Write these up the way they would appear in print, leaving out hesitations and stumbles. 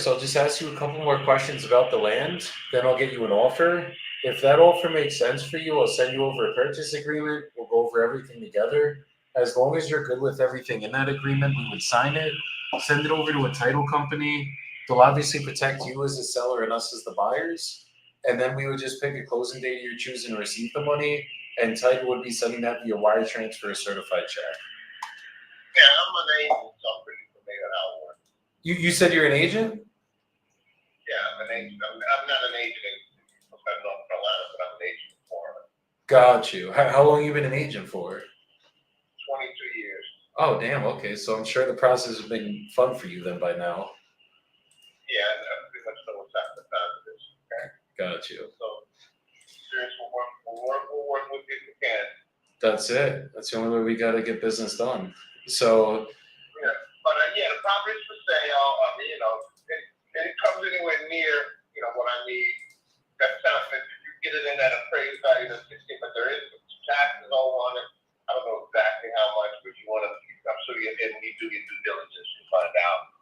so I'll just ask you a couple more questions about the land, then I'll get you an offer. If that offer makes sense for you, I'll send you over a purchase agreement. We'll go over everything together. As long as you're good with everything in that agreement, we would sign it, send it over to a title company. They'll obviously protect you as the seller and us as the buyers. And then we would just pick a closing date of your choosing to receive the money, and title would be sending that via wire transfer or certified check. Yeah, I'm an agent, so I'm pretty familiar how it works. You said you're an agent? Yeah, I'm an agent. I'm not an agent in North Carolina, but I'm an agent in Florida. Got you. How long you been an agent for? 22 years. Oh, damn. Okay, so I'm sure the process has been fun for you then by now. Yeah, I pretty much know what's happening with this. Okay. Got you. So, serious, we'll work with you if we can. That's it. That's the only way we got to get business done. So. Yeah, but yeah, the property's for sale. I mean, it comes anywhere near, what I need. That sounds like if you get it in that appraised value of 60, but there is some taxes all on it. I don't know exactly how much, but you want to. I'm sure you do your due diligence to find out.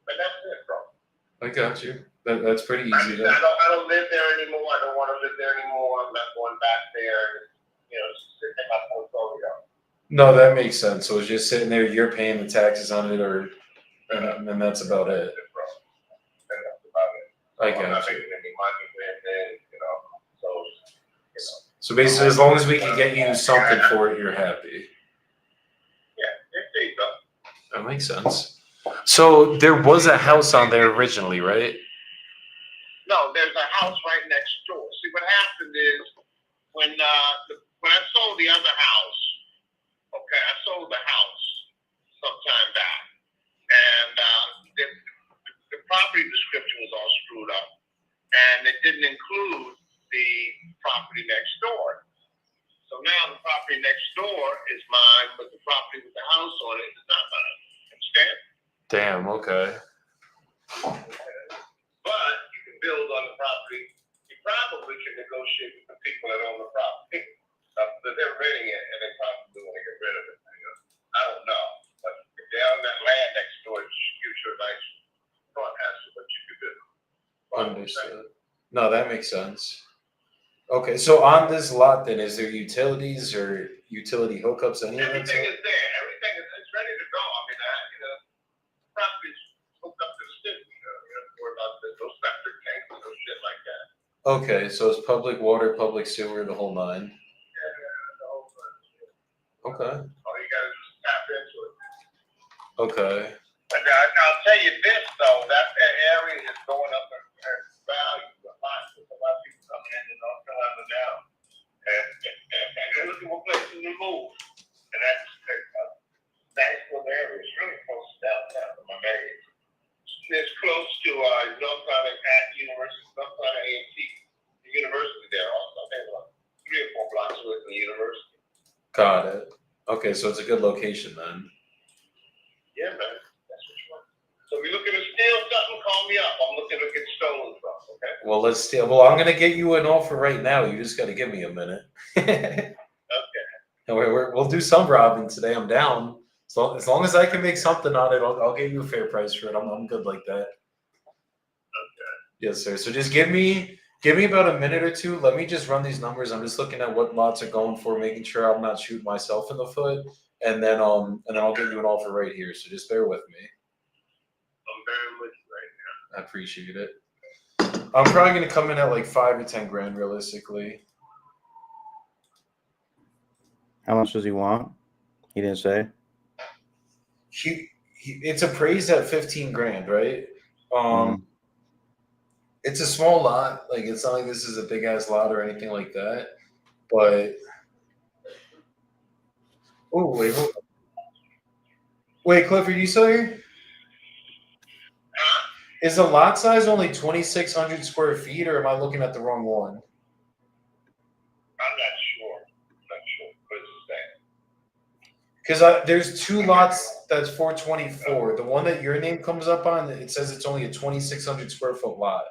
But that's it, bro. I got you. That's pretty easy. I don't live there anymore. I don't want to live there anymore. I'm not going back there. Sitting in my portfolio. No, that makes sense. So it's just sitting there. You're paying the taxes on it, and that's about it. I got you. I'm not making any money with it, So basically, as long as we can get you something for it, you're happy. Yeah, there you go. That makes sense. So there was a house on there originally, right? No, there's a house right next door. See, what happened is when I sold the other house, okay, I sold the house some time back, and the property description was all screwed up, and it didn't include the property next door. So now the property next door is mine, but the property with the house on it is not mine. Understand? Damn. Okay. But you can build on the property. You probably can negotiate with the people that own the property. But they're renting it, and they probably want to get rid of it. I don't know. But if they own that land next door, it gives you a nice front as to what you could do. Understood. No, that makes sense. Okay, so on this lot, then, is there utilities or utility hookups? Everything is there. Everything is ready to go. I mean, the property's hooked up to the city. You don't have to worry about those septic tanks and those shit like that. Okay, so it's public water, public sewer, the whole nine. Yeah, the whole thing. Okay. All you got to do is tap into it. Okay. But I'll tell you this, though, that area is going up in value. A lot of people coming in North Carolina now, and they're looking for places to move. And that's a nice little area. It's really close to downtown. It's close to North Carolina University, North Carolina A&T, the university there. Also, I think about 3 or 4 blocks away from the university. Got it. Okay, so it's a good location then. Yeah, man. That's what you want. So if you're looking to steal something, call me up. I'm looking to get stolen from, okay? Well, let's steal. Well, I'm going to get you an offer right now. You just got to give me a minute. Okay. We'll do some robbing today. I'm down. So as long as I can make something on it, I'll give you a fair price for it. I'm good like that. Okay. Yes, sir. So just give me about a minute or two. Let me just run these numbers. I'm just looking at what lots are going for, making sure I'm not shooting myself in the foot, and then I'll get you an offer right here. So just bear with me. I'm bearing with you right now. I appreciate it. I'm probably going to come in at like 5 or 10 grand realistically. How much does he want? He didn't say. It's appraised at 15 grand, right? It's a small lot. Like, it's not like this is a big ass lot or anything like that. But wait, Clifford, you still here? Is the lot size only 2,600 square feet, or am I looking at the wrong one? I'm not sure. What does it say? Because there's 2 lots that's 424. The one that your name comes up on, it says it's only a 2,600 square foot lot.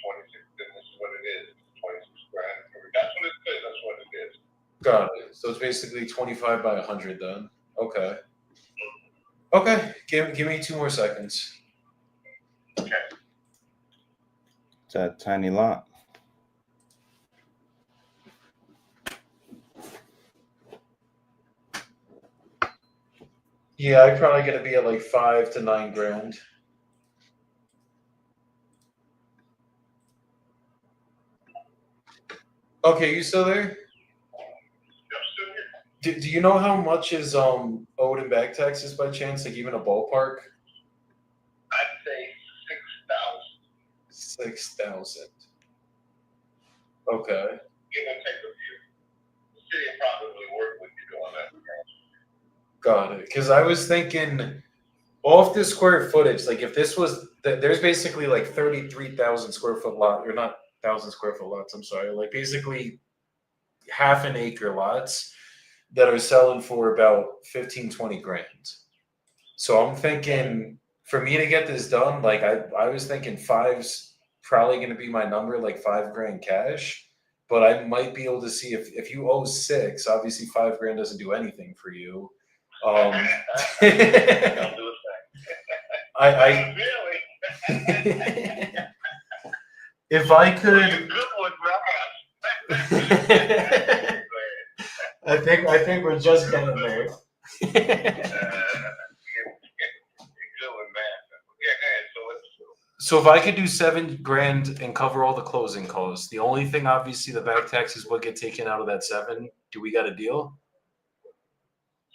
26. This is what it is. 26 grand. That's what it says. That's what it is. Got it. So it's basically 25 by 100 then. Okay. Okay, give me 2 more seconds. Okay. It's a tiny lot. Yeah, I'm probably gonna be at like 5 to 9 grand. Okay, you still there? I'm still here. Do you know how much is owed in back taxes by chance? Like even a ballpark? I'd say 6,000. 6,000. Okay. Give or take a few. The city will probably work with you on that. Got it. Because I was thinking off the square footage, like if this was, there's basically like 33,000 square foot lot, or not 1,000 square foot lots, I'm sorry, like basically half an acre lots that are selling for about 15, 20 grand. So I'm thinking for me to get this done, like I was thinking five's probably going to be my number, like 5 grand cash. But I might be able to see if you owe 6, obviously 5 grand doesn't do anything for you. Don't do a thing. I Really? if I You're could, good with math. I think we're just getting there. You're good with math. Yeah, go ahead. So it's So if I could do 7 grand and cover all the closing costs, the only thing obviously the back taxes would get taken out of that 7. Do we got a deal?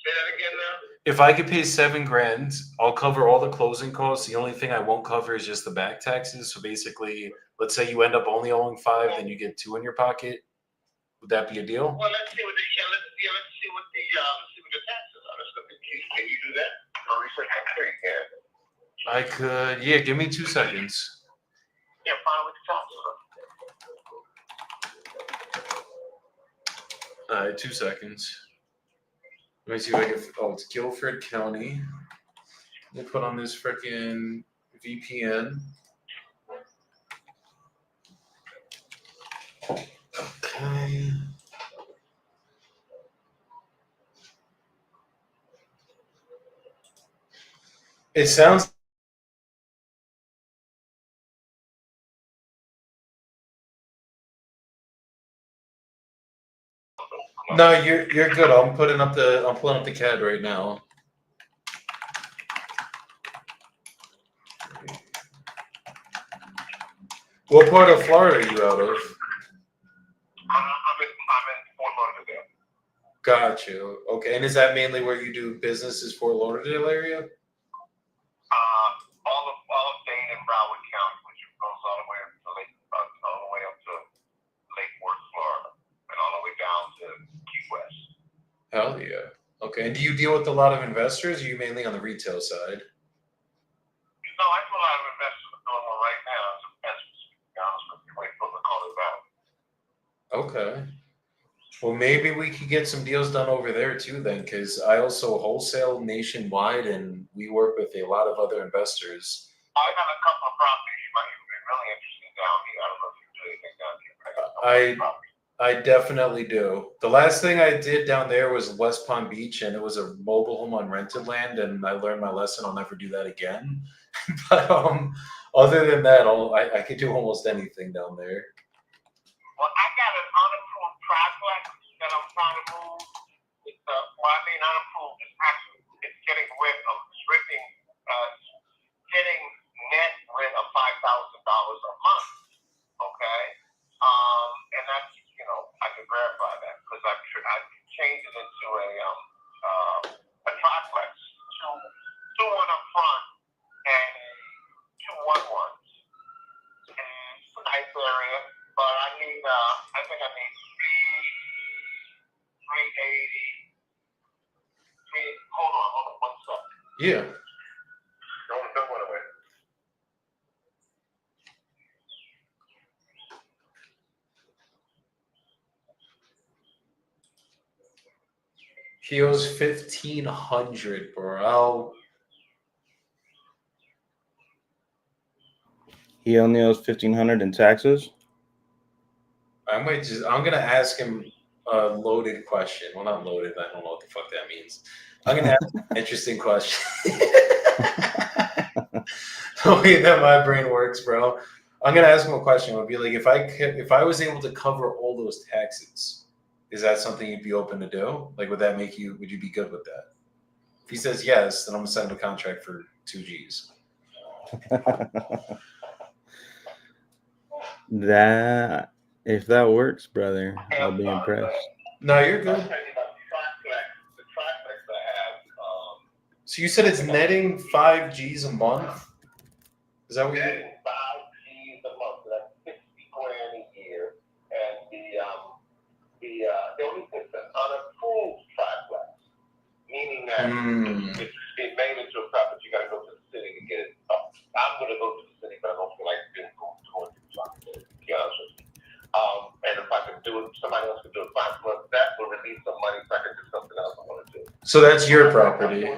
say that again now. If I could pay 7 grand, I'll cover all the closing costs. The only thing I won't cover is just the back taxes. So basically, let's say you end up only owing 5, then you get 2 in your pocket. Would that be a deal? Well, let's see what the taxes are. Can you do that? Or research? I'm sure you can. I could, yeah, give me 2 seconds. Yeah, find what the taxes are. All right, 2 seconds. Let me see if I can, oh, it's Guilford County. Let me put on this freaking VPN. Okay. It sounds. No, you're good. I'm pulling up the CAD right now. What part of Florida are you out of? I'm in Fort Lauderdale. Got you. Okay, and is that mainly where you do business? Is Fort Lauderdale area? All of Dane and Broward County, which goes all the way up to Lake Worth, Florida, and all the way down to Key West. Hell yeah. Okay, and do you deal with a lot of investors? Or are you mainly on the retail side? No, I do a lot of investors doing one right now. It's a best, to be honest with you. Wait for the call it back. Okay. Well, maybe we could get some deals done over there too, then, because I also wholesale nationwide, and we work with a lot of other investors. I got a couple of properties you might be really interested down here. I don't know if you do anything down here. I definitely do. The last thing I did down there was West Palm Beach, and it was a mobile home on rented land, and I learned my lesson. I'll never do that again. But other than that, I could do almost anything down there. Well, I got an unapproved triplex that I'm trying to move. Unapproved. It's getting rid of getting net rid of $5,000 a month. Okay, and that's I can verify that because I changed it into a triplex, two one up front and 2 1-1s. And it's a nice area, but I think I need 380. Hold on 1 second. Yeah. Don't run away. He owes 1,500, bro. He only owes 1,500 in taxes. I'm gonna ask him a loaded question. Well, not loaded. I don't know what the fuck that means. I'm gonna ask an interesting question. The way that my brain works, bro. I'm gonna ask him a question. It would be like, if I was able to cover all those taxes, is that something you'd be open to do? Like, would you be good with that? If he says yes, then I'm gonna send him a contract for 2 G's. That if that works, brother, I'll be impressed. No, you're good. I'll tell you about the triplex I have. So you said it's netting 5 G's a month? Is that what you? Netting 5 G's a month. So that's 60 grand a year. And the only thing, an unapproved triplex, meaning that it's made into a triplex. You got to go to the city to get it up. I'm going to go to the city, but I don't feel like being going to the triplex. To be honest with you. And if I can do it, somebody else can do it fine. But that will release some money so I can do something else I want to do. So that's your property.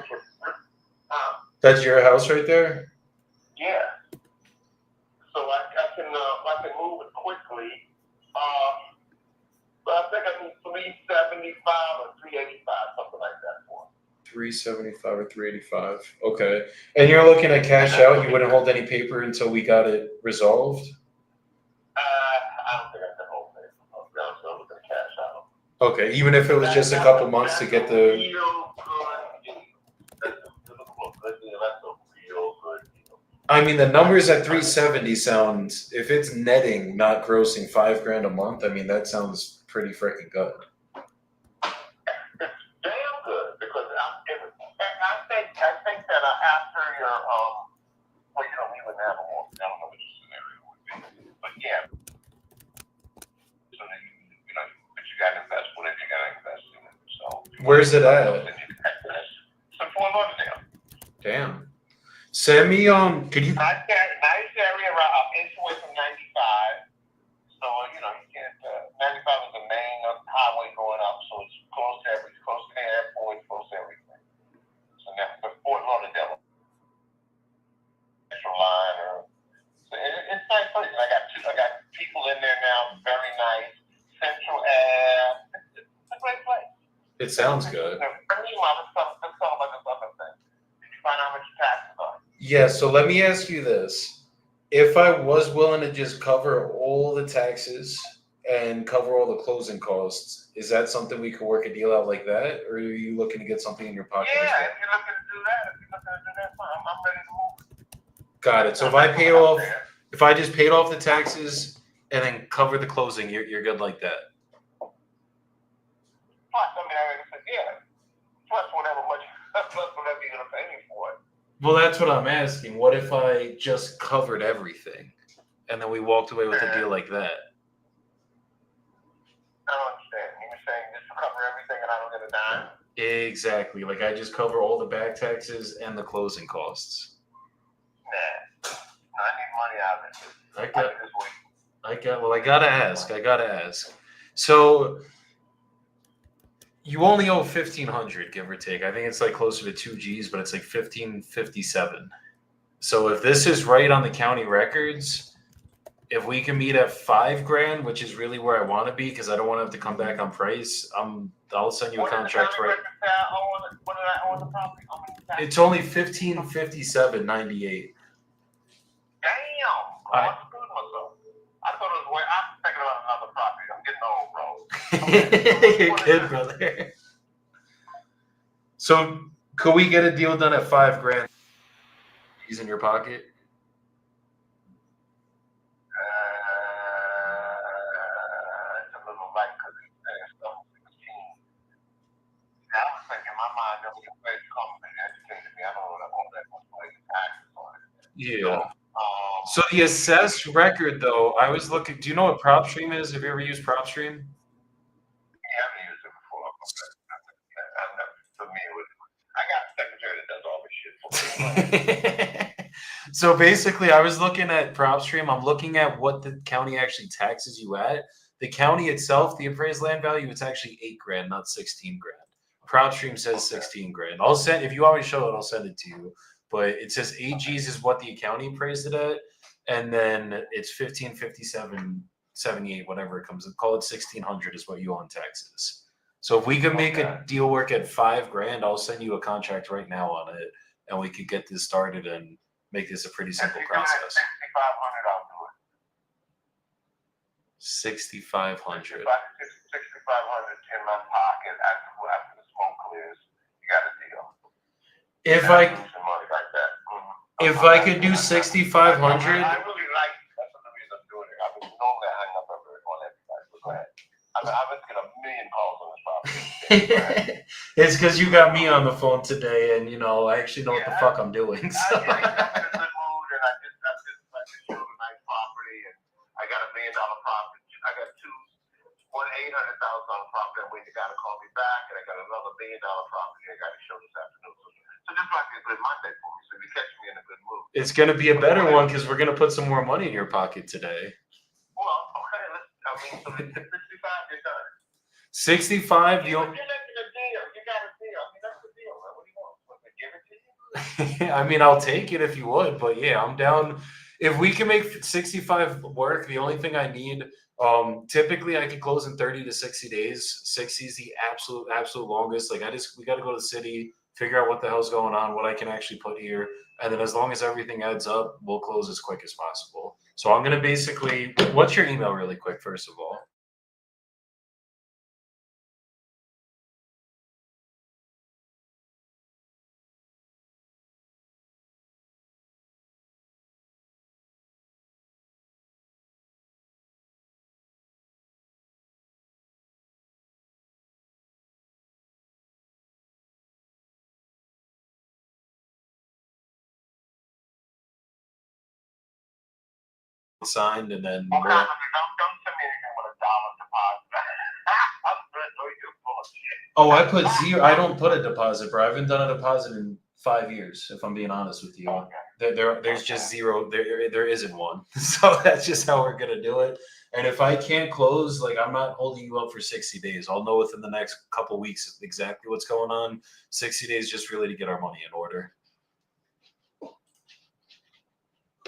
That's your house right there? Yeah. So I can move it quickly. But I think I need 375 or 385, something like that for it. 375 or 385. Okay. And you're looking at cash out? You wouldn't hold any paper until we got it resolved? I don't think I can hold it. I'm looking at cash out. Okay, even if it was just a couple months to get the. Real good deal. That's a real good deal. I mean, the numbers at 370 sound, if it's netting, not grossing $5,000 a month, I mean, that sounds pretty freaking good. It's damn good because I think that after your well, we wouldn't have a mortgage. I don't know what your scenario would be, but yeah. So then but you got to invest whatever you got to invest in it. So Where's it at? It's in Fort Lauderdale. Damn. Send me could you? Nice area around away from 95. So you can't. 95 is the main highway going up, so it's close to the airport, close to everything. So that's the Fort Lauderdale metro line, so it's nice place. I got people in there now, very nice. Central Ave, it's a great place. It sounds good. Let's talk about this other thing. Did you find out how much your taxes are? Yeah, so let me ask you this. If I was willing to just cover all the taxes and cover all the closing costs, is that something we could work a deal out like that? Or are you looking to get something in your pocket? Yeah, as well? if you're looking to do that, fine. I'm ready to move. Got it. So if I just paid off the taxes and then cover the closing, you're good like that. Plus, I said, yeah. Plus whatever you're gonna pay me for it. Well, that's what I'm asking. What if I just covered everything and then we walked away with a deal like that? I don't understand. You're saying just to cover everything and I don't get a dime? Exactly. Like I just cover all the back taxes and the closing costs. Nah. I need money out of it. I gotta ask. So you only owe $1,500, give or take. I think it's like closer to 2 G's, but it's like $1,557. So if this is right on the county records, if we can meet at $5,000, which is really where I want to be, because I don't want to have to come back on price, I'll send you a contract right. What did I own the property? It's only $1,557.98. Damn! I screwed myself. I thought it was way. I'm thinking about another property. I'm getting old, bro. You're good, brother. So, could we get a deal done at $5,000? He's in your pocket. It's a little light because it's 16. I was thinking my mind never gets ready to come and educated me. I don't know all that much money taxes on it. Yeah. So the assessed record, though, I was looking. Do you know what PropStream is? Have you ever used PropStream? Yeah, I've used it before. I'm not familiar with it. I got a secretary that does all this shit for me. So basically, I was looking at PropStream. I'm looking at what the county actually taxes you at. The county itself, the appraised land value, it's actually $8,000, not $16,000. PropStream says $16,000. I'll send, if you want me to show it, I'll send it to you. But it says 8 G's is what the county appraised it at, and then it's $1,557.78, whatever it comes. Call it $1,600 is what you owe on taxes. So if we could make Okay. a deal work at $5,000, I'll send you a contract right now on it, and we could get this started and make this a pretty If simple you do it at process. 6,500, I'll do it. 6,500. 6,500 in my pocket after the smoke clears. You got a deal. If You're I not losing money like that. if I could do 6,500, I really like. That's the reason I'm doing it. I mean, normally I hang up on everybody. But go ahead. I would get a million calls on this property. it's because you got me on the phone today, and I actually know what the fuck I'm doing. So. I'm in a good mood, and I just showed a nice property, and I got $1 million property. I got one $800,000 property. I'm waiting. The guy to call me back, and I got another $1 million property I got to show this afternoon. So this might be a good Monday for me. So you catch me in a good mood. It's gonna be a better one because we're gonna put some more money in your pocket today. Well, okay. So it's 65. You're done. 65. You're making a deal. You got a deal. I mean, that's the deal, man. What do you want? Want me to give it to you? I mean, I'll take it if you would, but yeah, I'm down. If we can make 65 work, the only thing I need, typically I can close in 30 to 60 days. 60 is the absolute longest. Like we got to go to the city, figure out what the hell's going on, what I can actually put here, and then as long as everything adds up, we'll close as quick as possible. So I'm gonna basically. What's your email, really quick, first of all? Signed, and then. Okay, don't send me anything with a dollar deposit. I'm good. No, you're full of shit. Oh, I put zero. I don't put a deposit, bro. I haven't done a deposit in 5 years, if I'm being honest with you. Okay. There's just zero. There isn't one. So that's just how we're gonna do it. And if I can't close, like I'm not holding you up for 60 days. I'll know within the next couple weeks exactly what's going on. 60 days just really to get our money in order. Send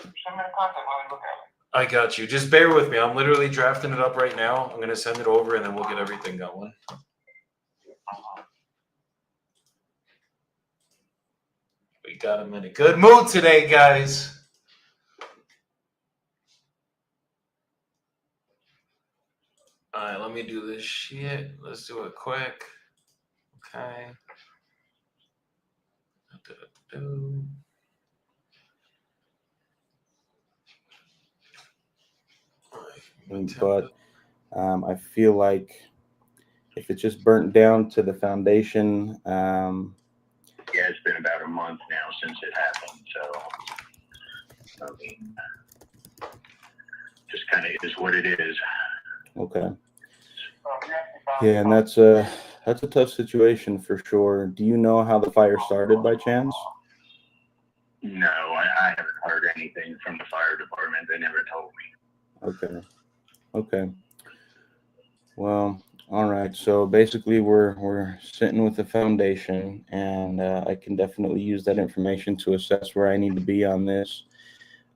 me the contact. Let me look at it. I got you. Just bear with me. I'm literally drafting it up right now. I'm gonna send it over, and then we'll get everything going. We got him in a good mood today, guys. All right, let me do this shit. Let's do it quick. Okay. But I feel like if it's just burnt down to the foundation, Yeah, it's been about a month now since it happened, so I mean, just kind of is what it is. okay. Yeah, and that's a tough situation for sure. Do you know how the fire started by chance? No, I haven't heard anything from the fire department. They never told me. Okay. Well, all right. So basically, we're sitting with the foundation, and I can definitely use that information to assess where I need to be on this.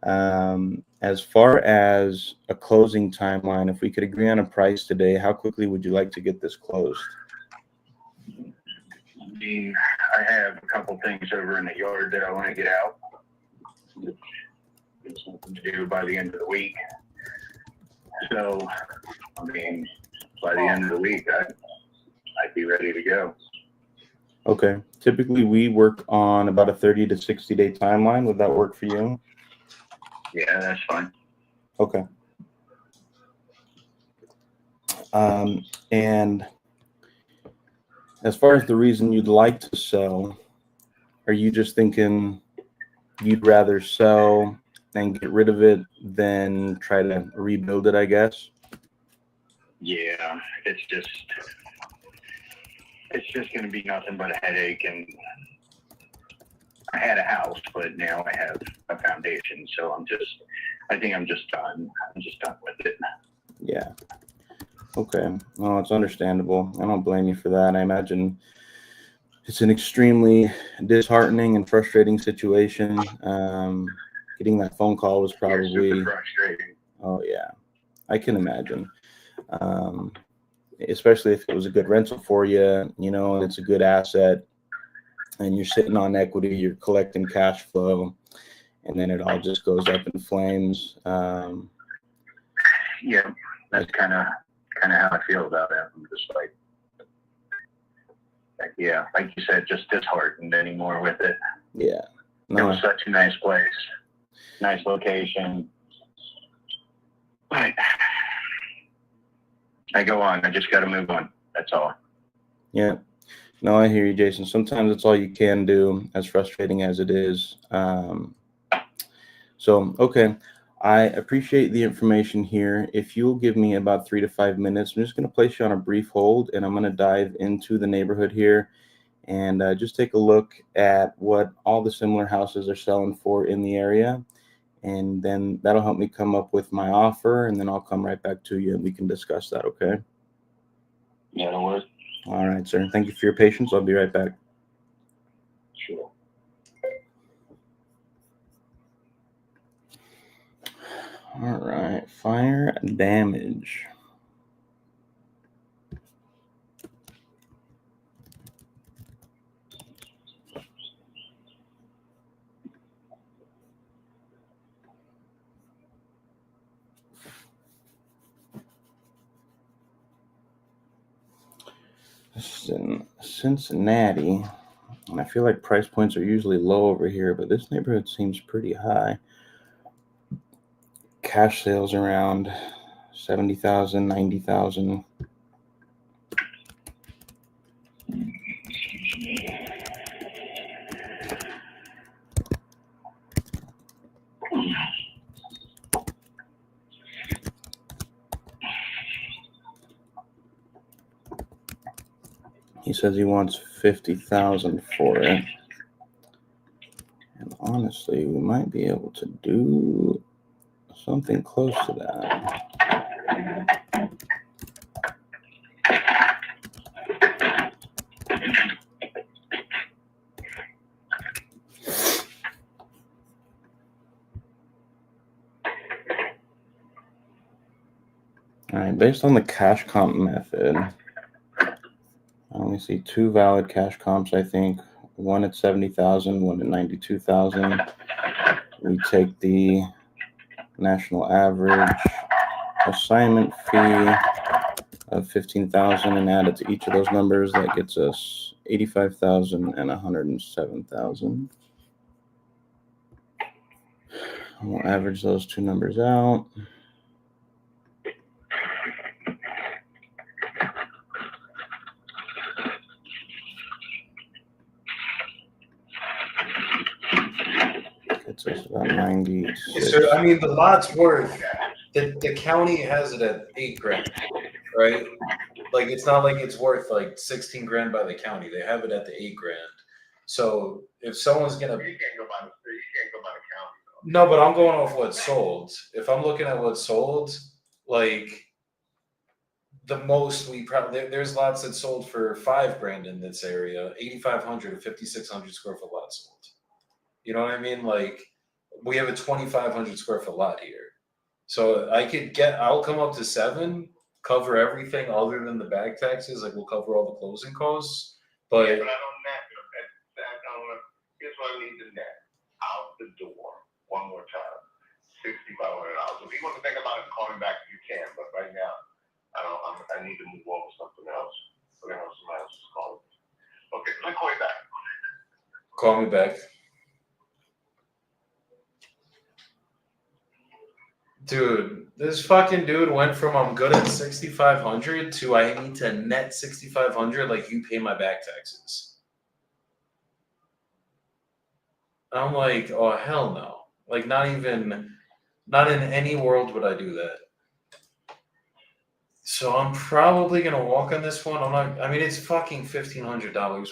As far as a closing timeline, if we could agree on a price today, how quickly would you like to get this closed? I mean, I have a couple things over in the yard that I want to get out. There's something to do by the end of the week. So, I mean, by the end of the week, I'd be ready to go. Okay. Typically, we work on about a 30 to 60-day timeline. Would that work for you? Yeah, that's fine. Okay. And as far as the reason you'd like to sell, are you just thinking you'd rather sell and get rid of it than try to rebuild it, I guess? Yeah, it's just going to be nothing but a headache. And I had a house, but now I have a foundation. So I think I'm just done. I'm just done with it. Yeah. Okay. Well, it's understandable. I don't blame you for that. I imagine it's an extremely disheartening and frustrating situation. Getting that phone call was probably super frustrating. Oh yeah, I can imagine. especially if it was a good rental for you, you know, and it's a good asset, and you're sitting on equity, you're collecting cash flow, and then it all just goes up in flames. Yeah, that's kind of how I feel about it. I'm just like, yeah, like you said, just disheartened anymore with it. Yeah. It No, was such a nice place, nice location. But I go on. I just got to move on. That's all. yeah. No, I hear you, Jason. Sometimes it's all you can do, as frustrating as it is. So, okay. I appreciate the information here. If you'll give me about 3 to 5 minutes, I'm just going to place you on a brief hold, and I'm going to dive into the neighborhood here and just take a look at what all the similar houses are selling for in the area. And then that'll help me come up with my offer, and then I'll come right back to you and we can discuss that, okay? Yeah, no worries. All right, sir. Thank you for your patience. I'll be right back. Sure. All right, fire damage. This is in Cincinnati, and I feel like price points are usually low over here, but this neighborhood seems pretty high. Cash sales around 70,000, 90,000. He says he wants 50,000 for it. And honestly, we might be able to do something close to that. All right, based on the cash comp method, I only see 2 valid cash comps, I think. One at 70,000, one at 92,000. We take the national average assignment fee of 15,000 and add it to each of those numbers. That gets us 85,000 and 107,000. We'll average those two numbers out. Gets us about 96. So, I mean, the lot's worth, the county has it at $8,000, right? Like, it's not like it's worth like 16 grand by the county. They have it at the $8,000. So if someone's gonna, You can't go by the street. You can't go by the county. no, but I'm going off what's sold. If I'm looking at what's sold, like the most we probably, there's lots that sold for $5,000 in this area, 8,500 to 5,600 square foot lot sold. You know what I mean? Like we have a 2,500 square foot lot here. So I'll come up to 7, cover everything other than the back taxes. Like we'll cover all the closing costs. But Yeah, but I don't net. Here's what I need to net out the door one more time. $6,500. If you want to think about it, call me back if you can. But right now, I need to move on with something else. We're gonna have somebody else to call me. Okay, let me call you back. call me back. Dude, this fucking dude went from I'm good at 6,500 to I need to net 6,500 like you pay my back taxes. I'm like, oh hell no. Like not in any world would I do that. So I'm probably gonna walk on this one. I mean it's fucking $1,500 we're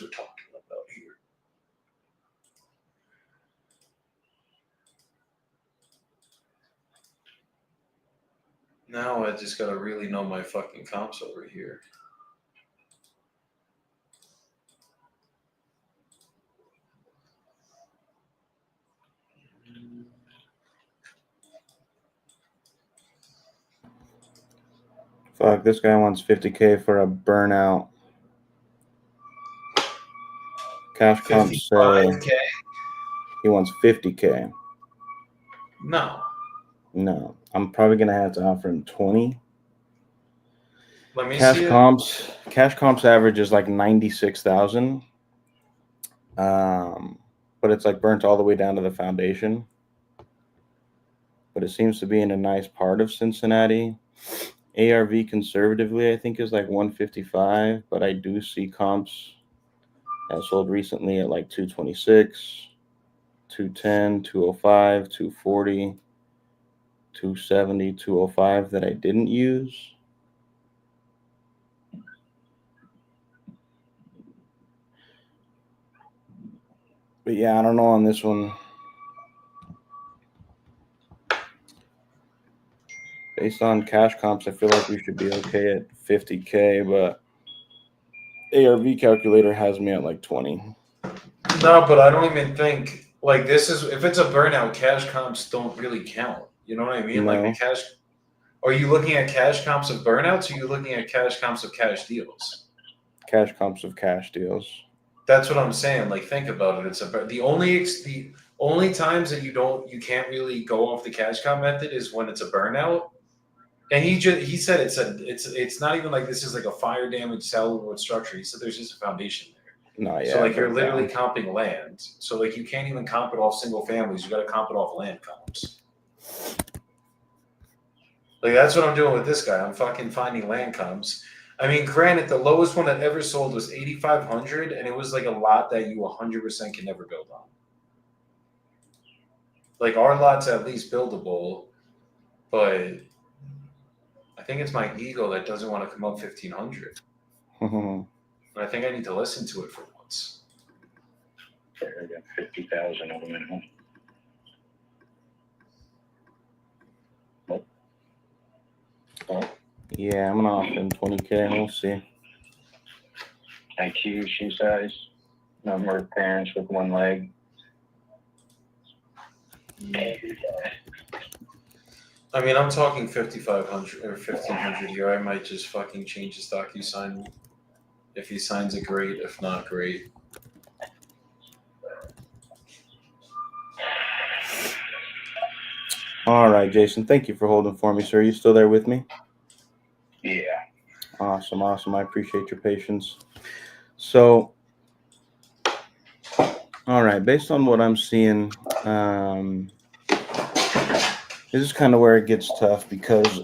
talking about here. Now I just gotta really know my fucking comps over here. Fuck, this guy wants $50K for a burnout. Cash comps say 55K? he wants $50K. No. No, I'm probably gonna have to offer him 20. Let me Cash see it. cash comps average is like 96,000. But it's like burnt all the way down to the foundation. But it seems to be in a nice part of Cincinnati. ARV conservatively, I think, is like 155, but I do see comps that sold recently at like 226, 210, 205, 240, 270, 205 that I didn't use. But yeah, I don't know on this one. Based on cash comps, I feel like we should be okay at 50K, but ARV calculator has me at like 20. No, but I don't even think like this is if it's a burnout, cash comps don't really count. You know what I mean? Like the No. cash. Are you looking at cash comps of burnouts? Or are you looking at cash comps of cash deals? Cash comps of cash deals. That's what I'm saying. Like think about it. It's the only times that you can't really go off the cash comp method is when it's a burnout. And he said it's not even like this is like a fire damage cellular structure. He said there's just a foundation there. No, yeah. So like you're burnt literally down. comping land. So like you can't even comp it off single families. You got to comp it off land comps. Like that's what I'm doing with this guy. I'm fucking finding land comps. I mean, granted, the lowest one that ever sold was 8,500, and it was like a lot that you 100% can never build on. Like our lot's at least buildable, but I think it's my ego that doesn't want to come up 1,500. And I think I need to listen to it for once. I got 50,000 of them at home. Yeah, I'm gonna offer him 20K. We'll see. IQ, shoe size, number of parents with one leg. I mean, I'm talking 5,500 or 1,500 here. I might just fucking change his DocuSign. If he signs it, great. If not, great. All right, Jason. Thank you for holding for me, sir. You still there with me? Yeah. Awesome. I appreciate your patience. So, all right. Based on what I'm seeing, this is kind of where it gets tough because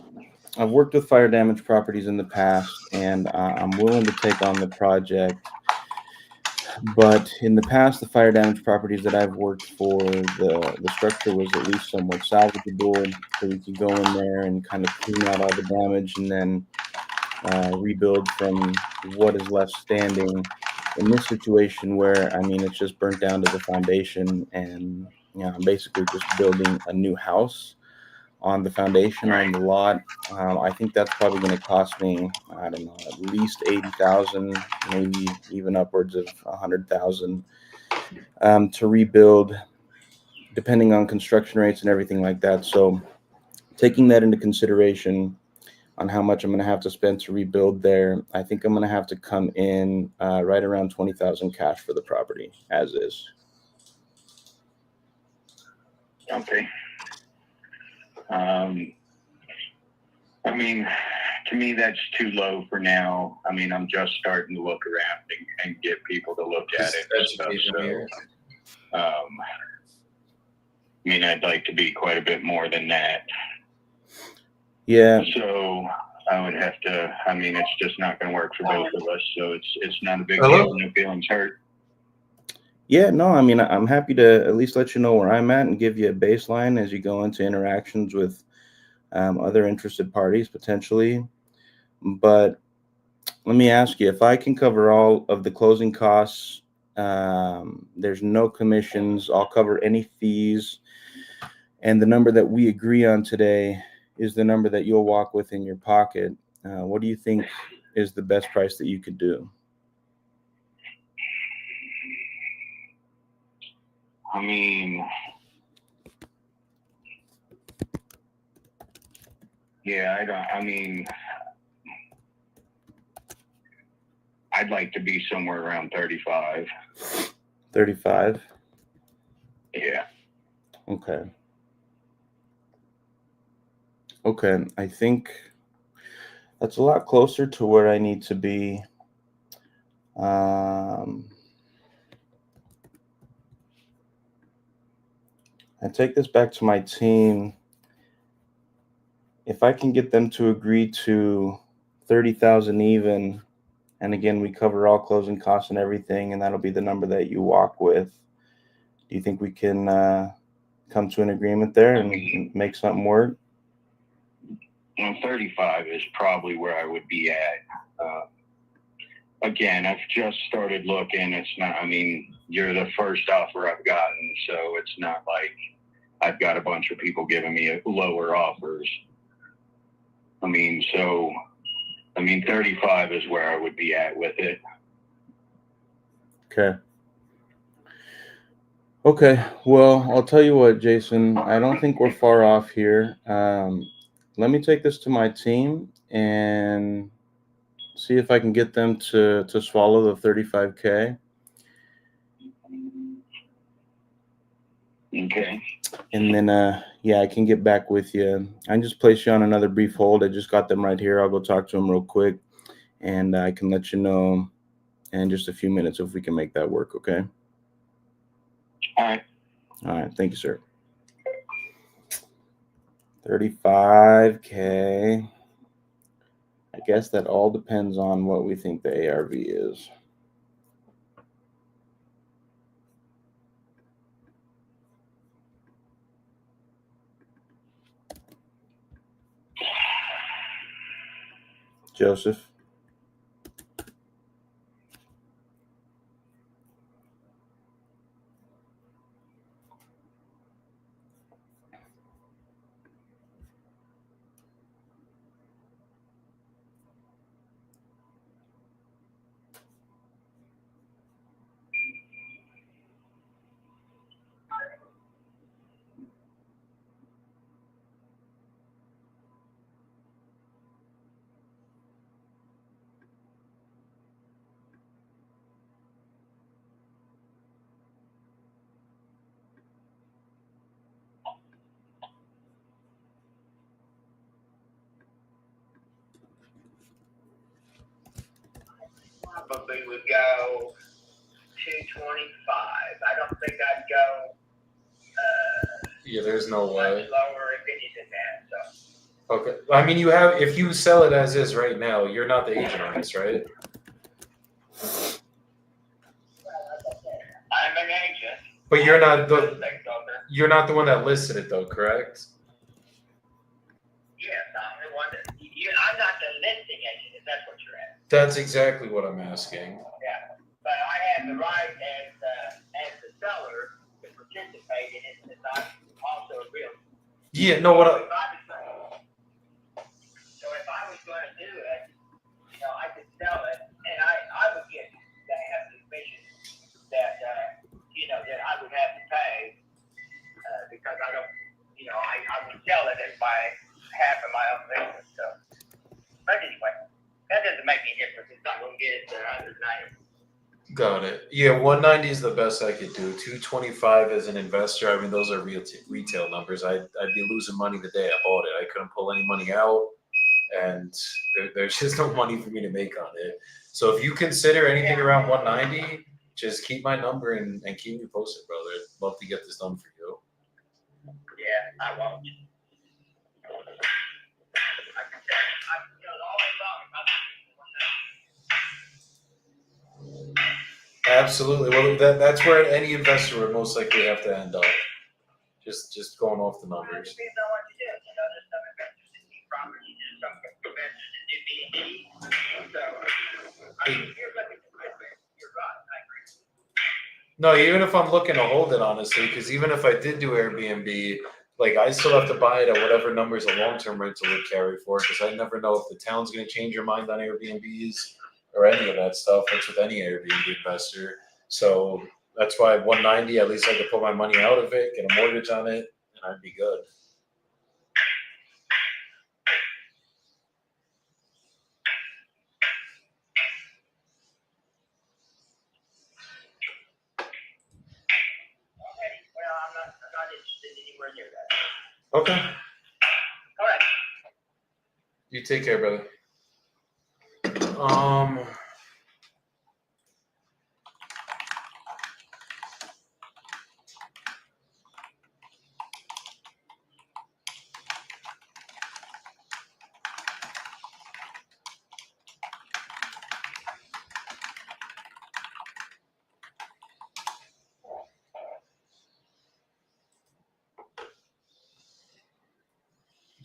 I've worked with fire damage properties in the past, and I'm willing to take on the project. But in the past, the fire damage properties that I've worked for, the structure was at least somewhat salvageable, so we could go in there and kind of clean out all the damage and then rebuild from what is left standing. In this situation where, I mean, it's just burnt down to the foundation, and I'm basically just building a new house on the foundation on the lot. I think that's probably going to cost me, I don't know, at least 80,000, maybe even upwards of 100,000 to rebuild, depending on construction rates and everything like that. So taking that into consideration on how much I'm going to have to spend to rebuild there, I think I'm going to have to come in right around 20,000 cash for the property as is. Okay. I mean, to me, that's too low for now. I mean, I'm just starting to look around and get people to look at it and stuff. So, I mean, I'd like to be quite a bit more than that. Yeah. So I would have to. I mean, it's just not going to work for both of us. So it's not a big deal. No feelings hurt. Yeah, no, I mean, I'm happy to at least let you know where I'm at and give you a baseline as you go into interactions with other interested parties potentially. But let me ask you, if I can cover all of the closing costs, there's no commissions, I'll cover any fees, and the number that we agree on today is the number that you'll walk with in your pocket. What do you think is the best price that you could do? I mean, yeah, I mean, I'd like to be somewhere around 35. 35? Yeah. Okay. Okay, I think that's a lot closer to where I need to be. I take this back to my team. If I can get them to agree to 30,000 even, and again, we cover all closing costs and everything, and that'll be the number that you walk with. Do you think we can come to an agreement there and make something work? 35 is probably where I would be at. Again, I've just started looking. It's not, I mean, you're the first offer I've gotten, so it's not like I've got a bunch of people giving me lower offers. I mean, 35 is where I would be at with it. Okay. Well, I'll tell you what, Jason, I don't think we're far off here. Let me take this to my team and see if I can get them to swallow the 35K. Okay. And then, I can get back with you. I can just place you on another brief hold. I just got them right here. I'll go talk to them real quick, and I can let you know in just a few minutes if we can make that work, okay? All right. All right. Thank you, sir. 35K. I guess that all depends on what we think the ARV is. Joseph. Probably would go 225. I don't think I'd go Yeah, there's no much way. lower if anything than that. So Okay. I mean, if you sell it as is right now, you're not the agent on this, right? I'm an agent. But you're not the one that listed it, though, correct? Yes, I'm the one that. I'm not the listing agent. If that's what you're asking. That's exactly what I'm asking. Yeah, but I have the right as the seller to participate in it since I'm also a realtor. Yeah. No. What? So if I was going to do it, I could sell it, and I would get to have the commission that that I would have to pay because I don't, I would sell it as my half of my own business. So, but anyway, that doesn't make any difference. It's not going to get it to 190. Got it. Yeah, 190 is the best I could do. 225 as an investor. I mean, those are retail numbers. I'd be losing money the day I bought it. I couldn't pull any money out, and there's just no money for me to make on it. So if you consider anything around 190, just keep my number and keep me posted, brother. I'd love to get this done for you. Yeah, I won't. Absolutely. Well, that's where any investor would most likely have to end up. Just going off the numbers. It depends on what you do. There's some investors that need property, there's some investors that do B&D. So, you're looking for good man. You're right. I agree. No, even if I'm looking to hold it, honestly, because even if I did do Airbnb, like I still have to buy it at whatever numbers a long-term rental would carry for, because I never know if the town's going to change your mind on Airbnbs or any of that stuff. That's with any Airbnb investor. So that's why 190, at least I could put my money out of it, get a mortgage on it, and I'd be good. Okay. All right. You take care, brother.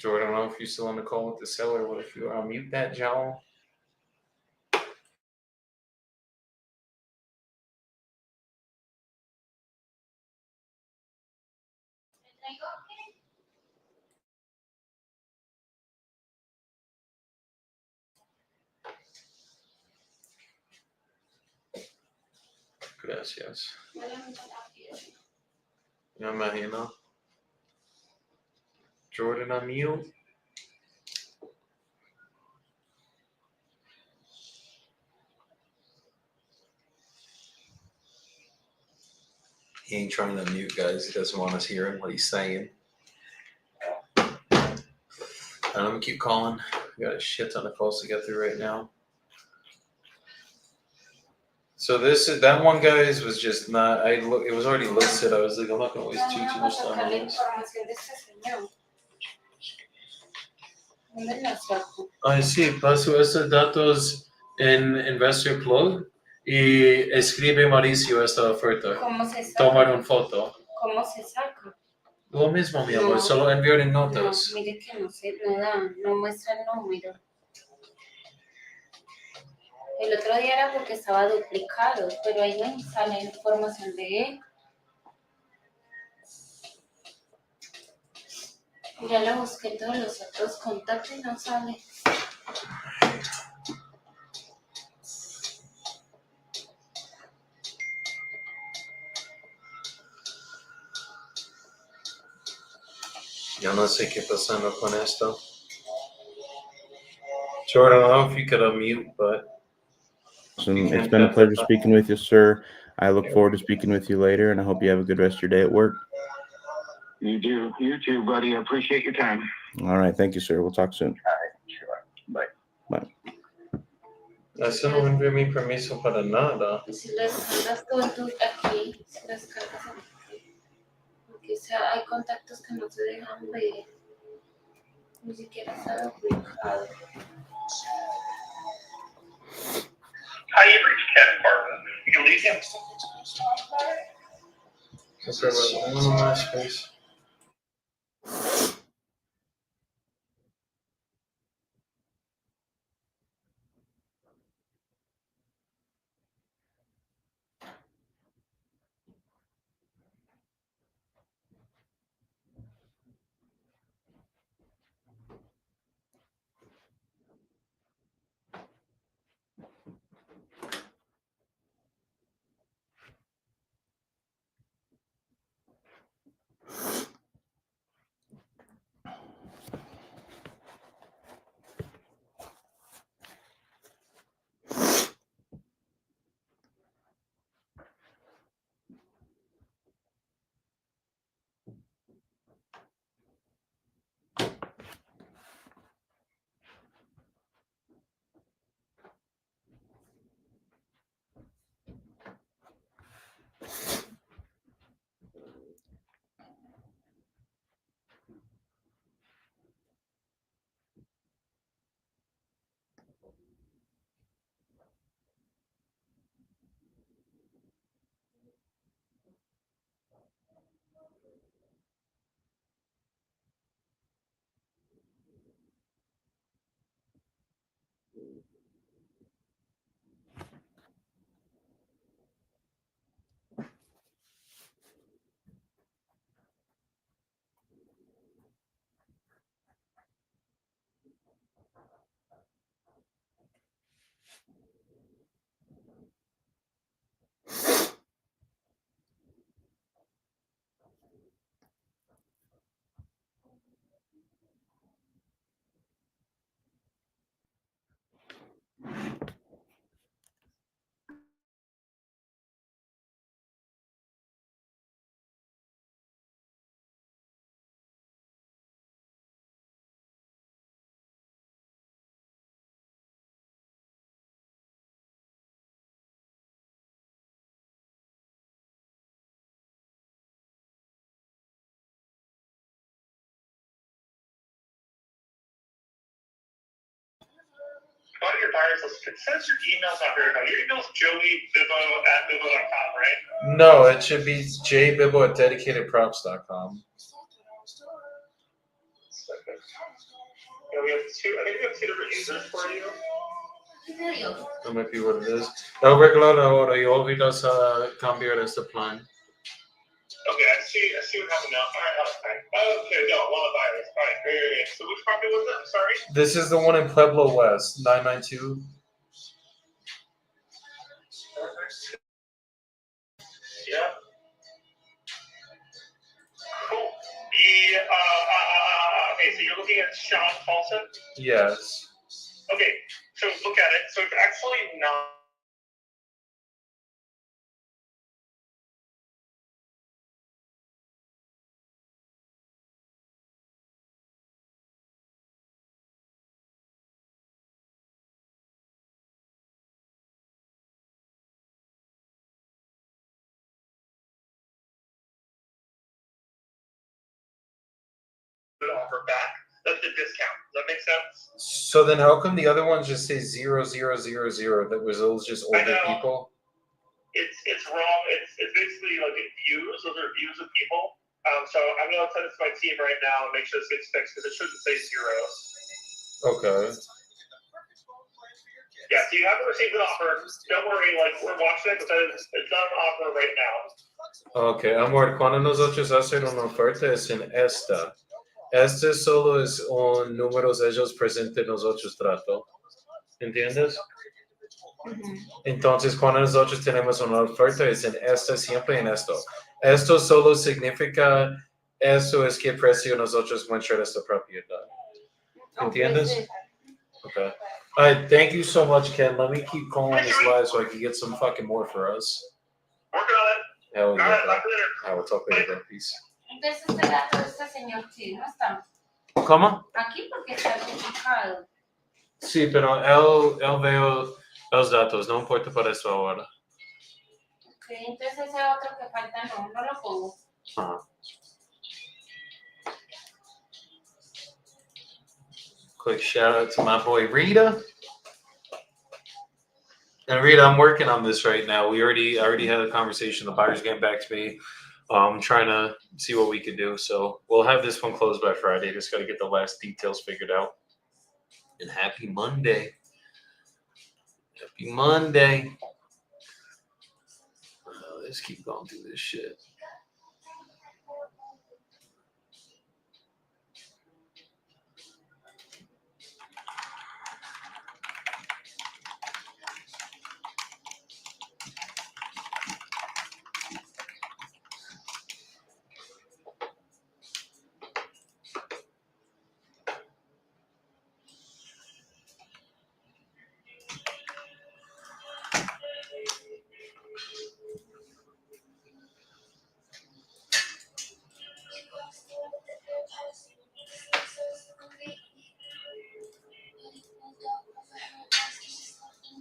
Jordan, I don't know if you're still on the call with the seller. What if you mute that, Joe? Gracias. Me imagino. Jordan, on mute. He ain't trying to mute, guys. He doesn't want us hearing what he's saying. I'm gonna keep calling. We got a shit ton of calls to get through right now. So that one, guys, was just not. It was already listed. I was like, I'm not gonna waste too much time on this. Sí, paso esos datos en Investor Plug y escribe Mauricio esta oferta. ¿Cómo se saca? Tomar una foto. ¿Cómo se saca? Lo mismo, mi amor, No. solo enviar en notas. No, mire que no da, no muestra el número. El otro día era porque estaba duplicado, pero ahí no sale información de él. Ya lo busqué en todos los otros contactos y no sale. Yo no sé qué pasando con esto. Jordan, I don't know if you could unmute, but It's been a pleasure speaking with you, sir. I look forward to speaking with you later, and I hope you have a good rest of your day at work. You do. You too, buddy. I appreciate your time. All right. Thank you, sir. We'll talk soon. All right. Sure. Bye. Eso no envió mi permiso para nada. Si lo descargas tú aquí, si lo descargas aquí, porque hay contactos que no se dejan ver, ni siquiera está duplicado. Hi, you've reached Ken Parton. You can leave him. One more space. buyer's list. It says your email's not very good. Your email's joeybibbo@bibbo.com, right? No, it should be jbibbo@dedicatedprops.com. Yeah, we have two. I think we have two different users for you. That might be what it is. I'll regular ahora y olvidas cambiar este plan. Okay, I see what happened now. All right, okay. Okay, no, one of the buyers. All right, great. So which property was it? I'm sorry. This is the one in Pueblo West, 992. Yeah. Cool. Okay, so you're looking at Sean Paulson? Yes. Okay, so look at it. So it's actually not. Offer back. That's the discount. Does that make sense? So then how come the other ones just say 0000? That was those just older know. people? It's wrong. It's basically like views. Those are views of people. So I'm gonna send this to my team right now and make sure this gets fixed because it shouldn't say 0. Okay. Yeah, so you haven't received an offer. Don't worry, like we're watching it because it's not an offer right now. Okay, amor, cuando nosotros hacemos una oferta es en esta. Este solo es un números ellos presenten nosotros trato. ¿Entiendes? Entonces, cuando nosotros tenemos una oferta es en esta siempre en esto. Esto solo significa eso es que precio nosotros encontrar esta propiedad. ¿Entiendes? Okay. All right, thank you so much, Ken. Let me keep calling this live so I can get some fucking more for us. Working on it. Hell All yeah. right, talk later. I will talk later. Peace. Entonces este dato de este señor sí no está ¿Cómo? aquí porque está duplicado. Sí, pero él veo los datos, no importa para eso ahora. Ok, entonces ese otro que falta no lo pongo. Quick shout out to my boy Rita. And Rita, I'm working on this right now. I already had a conversation. The buyer's getting back to me. I'm trying to see what we could do. So we'll have this one closed by Friday. Just got to get the last details figured out. And happy Monday. Happy Monday. Let's keep going through this shit.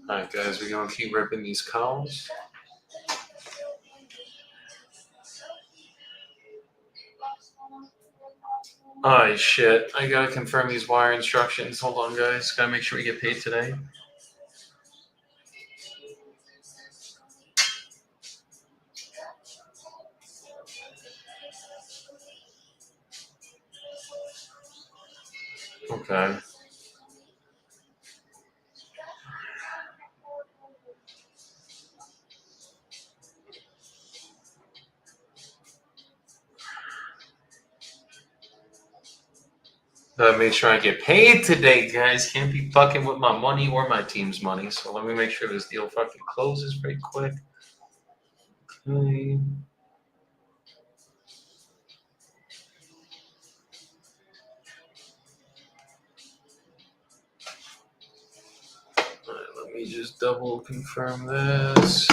All right, guys, we're going to keep ripping these columns. Oh, shit. I got to confirm these wire instructions. Hold on, guys. Got to make sure we get paid today. Okay. Gotta make sure I get paid today, guys. Can't be fucking with my money or my team's money. So let me make sure this deal fucking closes very quick. Okay. All right, let me just double confirm this.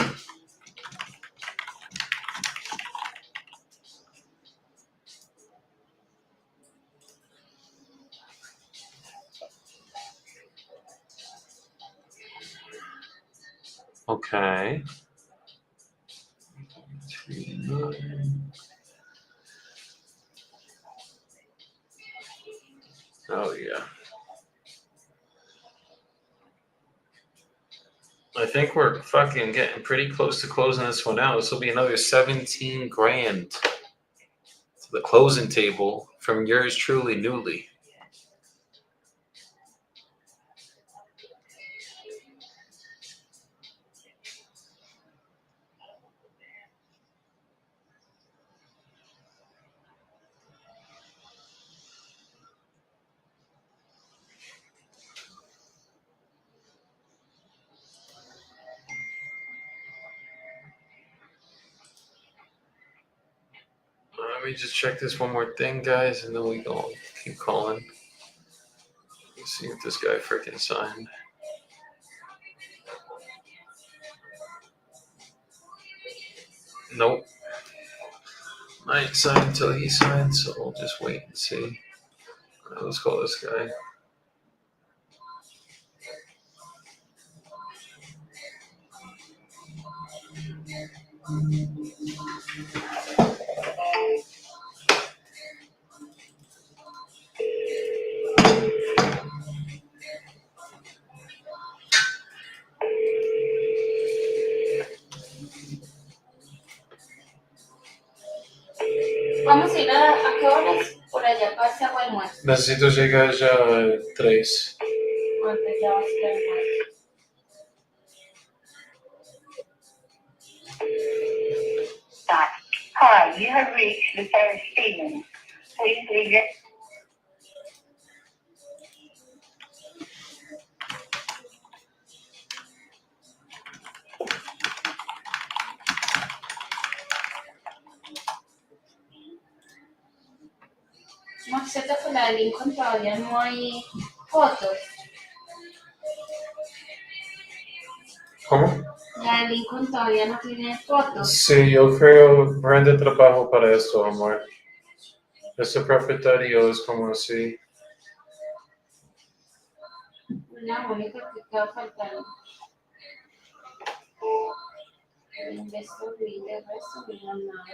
Okay. Oh, yeah. I think we're fucking getting pretty close to closing this one out. This will be another 17 grand to the closing table from yours truly, Newly. Let me just check this one more thing, guys, and then we go keep calling. Let's see if this guy freaking signed. Nope. I ain't signed until he signs, so we'll just wait and see. All right, let's call this guy. Vamos a ir a qué horas por allá para ese almuerzo. Necesito llegar ya a 3. Antes ya va a ser almuerzo. Hi, you have reached Lieutenant Stevens. Please leave your... Maxeta, con la de Lincoln todavía no hay fotos. ¿Cómo? La de Lincoln todavía no tiene fotos. Sí, yo creo grande trabajo para esto, amor. Este propietario es como así. La única que queda faltando. El resto, el resto, no nada.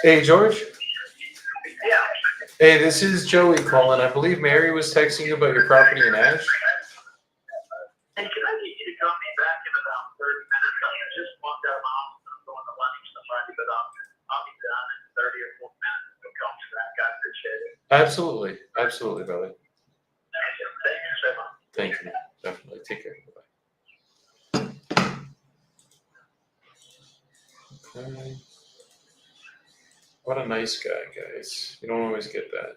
Hey, George? Yeah. Hey, this is Joey calling. I believe Mary was texting you about your property in Ash. Hey, can I get you to call me back in about 30 minutes? I just walked out of my office. I'm going to lunch with somebody, but I'll be done in 30 or 40 minutes. So call me back. I appreciate it. Absolutely. Absolutely, brother. Thank you so much. Thank you. Definitely. Take care. Bye-bye. Okay. What a nice guy, guys. You don't always get that.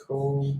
Cool.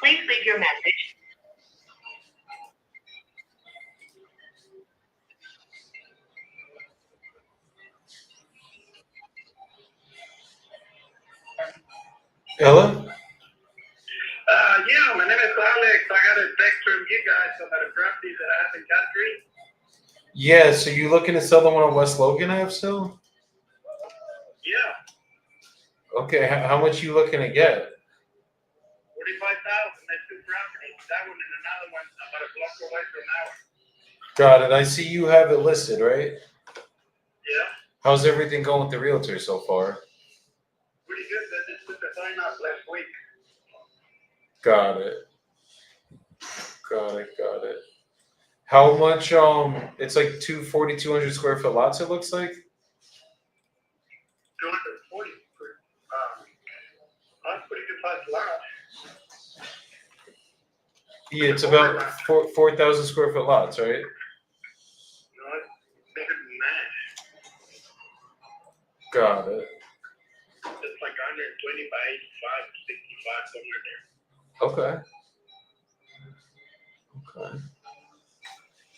Please leave your message. Ella? Yeah, my name is Alex. I got a text from you guys about a property that I have in country. Yeah, so you looking to sell the one on West Logan Ave still? Yeah. Okay, how much you looking to get? 45,000. That's two properties. That one and another one about a block away from ours. Got it. I see you have it listed, right? Yeah, How's everything going with the realtor so far? pretty good. I just put the sign up last week. Got it. Got it. How much? It's like 200 square foot lots. It looks like. 240. That's pretty good size lot. Yeah, it's about 4,000 square foot lots, right? No, it's bigger than that. Got it. It's like 120 by 85, 65, somewhere there. Okay.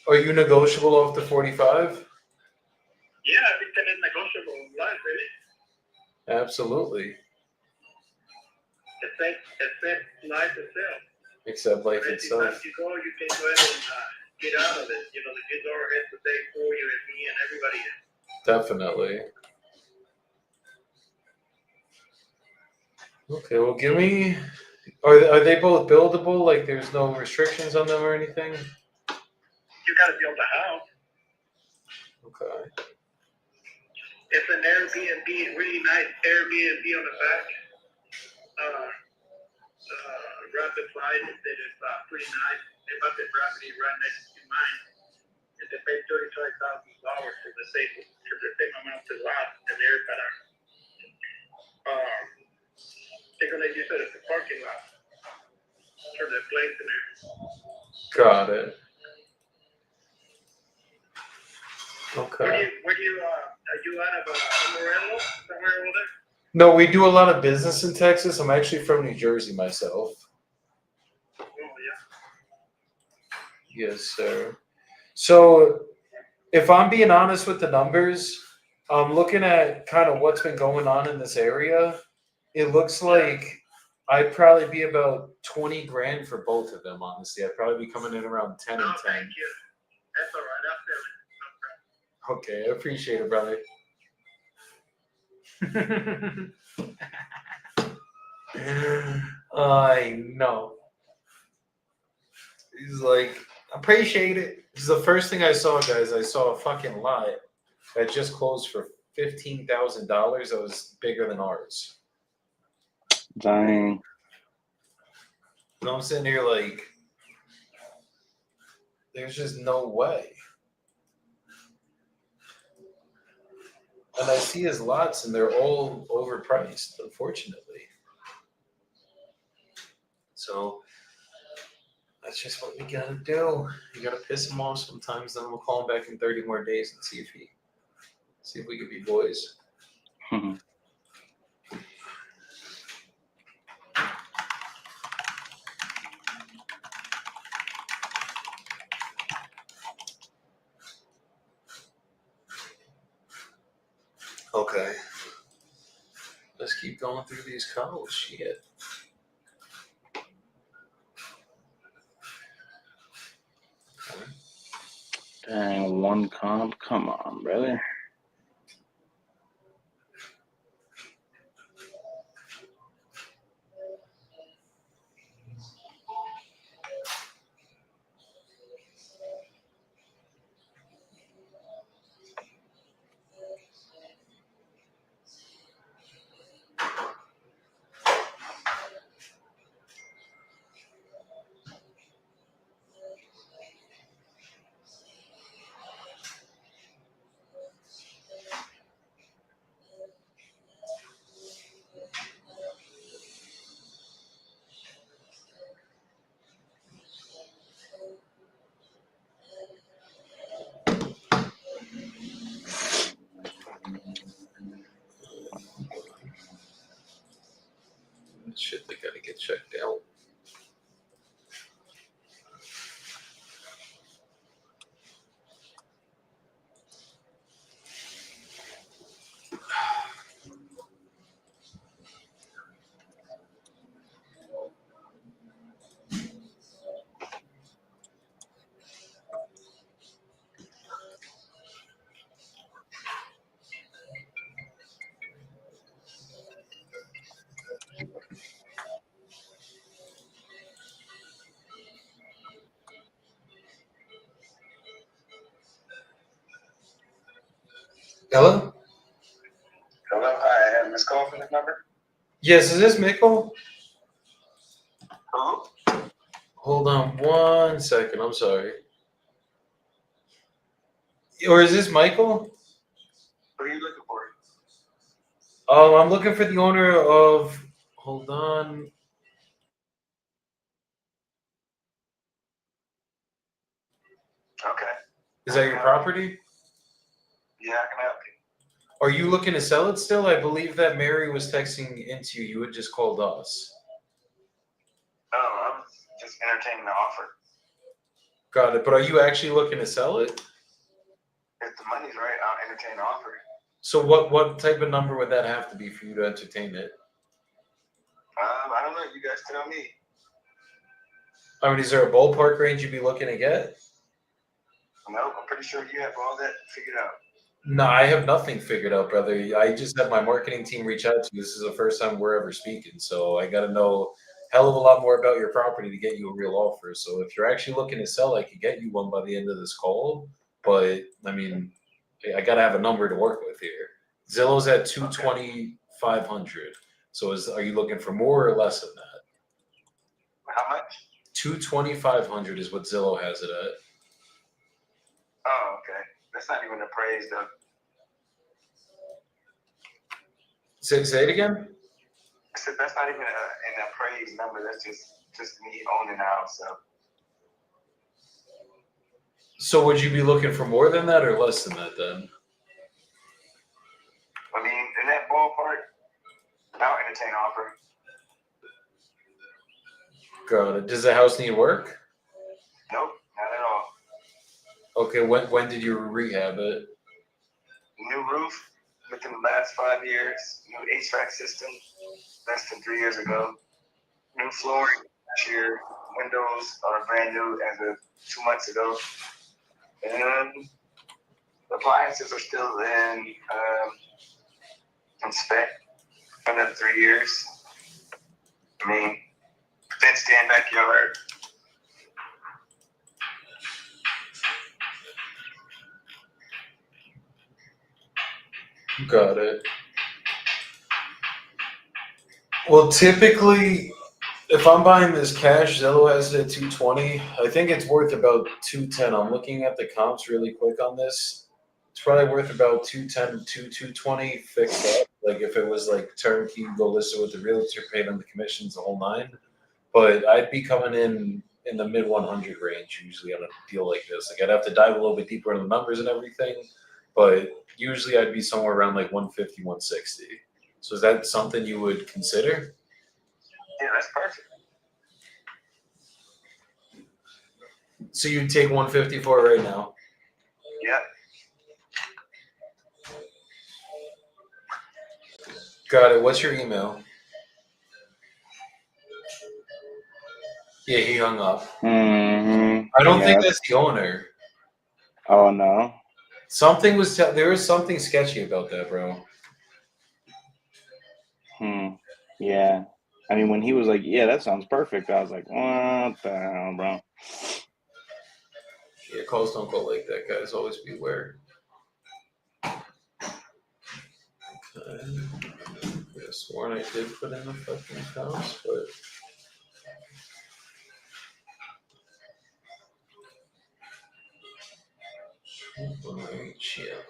Are you negotiable off the 45? Yeah, I think that is negotiable in life, really. Absolutely. Except life itself. Except life But itself. anytime you go, you can go ahead and get out of it. You know, the kids are has to pay for you and me and everybody else. Definitely. Okay, well, give me. Are they both buildable? Like, there's no restrictions on them or anything? You got to build a house. Okay. It's an Airbnb, really nice Airbnb on the back. Ratified that it's pretty nice. They bought the property right next to mine. And they paid $35,000 for the same amount of lot, and they're gonna use it as a parking lot for the place in there. Got it. Okay. Where do you are you out of Amarillo, somewhere over there? No, we do a lot of business in Texas. I'm actually from New Jersey myself. Oh yeah. Yes, sir. So, if I'm being honest with the numbers, I'm looking at kind of what's been going on in this area. It looks like I'd probably be about 20 grand for both of them, honestly. I'd probably be coming in around 10 No, and 10. thank you. That's all right. I'll feel it. No problem. Okay, I appreciate it, brother. I know. He's like, appreciate it. This is the first thing I saw, guys. I saw a fucking lot that just closed for $15,000. That was bigger than ours. Dang. And I'm sitting here like, there's just no way. And I see his lots, and they're all overpriced, unfortunately. So that's just what we gotta do. You gotta piss him off sometimes. Then we'll call him back in 30 more days and see if we could be boys. Okay. Let's keep going through these calls. Shit. Dang, one comp. Come on, brother. Hello? Hello, hi, I have this call from this number. Yes, is this Michael? Hello? Hold on 1 second. I'm sorry. Or is this Michael? What are you looking for? Oh, I'm looking for the owner of. Hold on. Okay. Is that your property? Yeah, I can help you. Are you looking to sell it still? I believe that Mary was texting into you. You had just called us. Oh, I was just entertaining the offer. Got it. But are you actually looking to sell it? If the money's right, I'll entertain the offer. So what type of number would that have to be for you to entertain it? I don't know. You guys tell me. I mean, is there a ballpark range you'd be looking to get? No, I'm pretty sure you have all that figured out. No, I have nothing figured out, brother. I just had my marketing team reach out to you. This is the first time we're ever speaking, so I got to know a hell of a lot more about your property to get you a real offer. So if you're actually looking to sell, I could get you one by the end of this call. But I mean, I got to have a number to work with here. Zillow's at 220,500. So are you looking for more or less than that? How much? 220,500 is what Zillow has it at. Oh, okay. That's not even appraised though. Say it again. I said that's not even an appraised number. That's just me owning the house. So would you be looking for more than that or less than that then? I mean, in that ballpark, I'll entertain an offer. Got it. Does the house need work? Nope, not at all. Okay, when did you rehab it? New roof within the last 5 years. New HVAC system less than 3 years ago. New flooring last year. Windows are brand new as of 2 months ago. And appliances are still in spec for another 3 years. I mean, fenced in backyard. Got it. Well, typically, if I'm buying this cash, Zillow has it at 220. I think it's worth about 210. I'm looking at the comps really quick on this. It's probably worth about 210 to 220 fixed up. Like if it was like turnkey, go list it with the realtor, pay them the commissions, the whole nine. But I'd be coming in the mid 100 range usually on a deal like this. Like I'd have to dive a little bit deeper into the numbers and everything, but usually I'd be somewhere around like 150, 160. So is that something you would consider? Yeah, that's perfect. So you'd take 150 for it right now? Yep. Got it. What's your email? Yeah, he hung up. Mm-hmm. I don't think that's the owner. Oh no. Something was there was something sketchy about that, bro. Yeah. I mean, when he was like, "Yeah, that sounds perfect," I was like, "What the hell, bro?" Yeah, calls don't go like that, guys. Always beware. Okay. I could have sworn I did put in the fucking house, but alright, chill.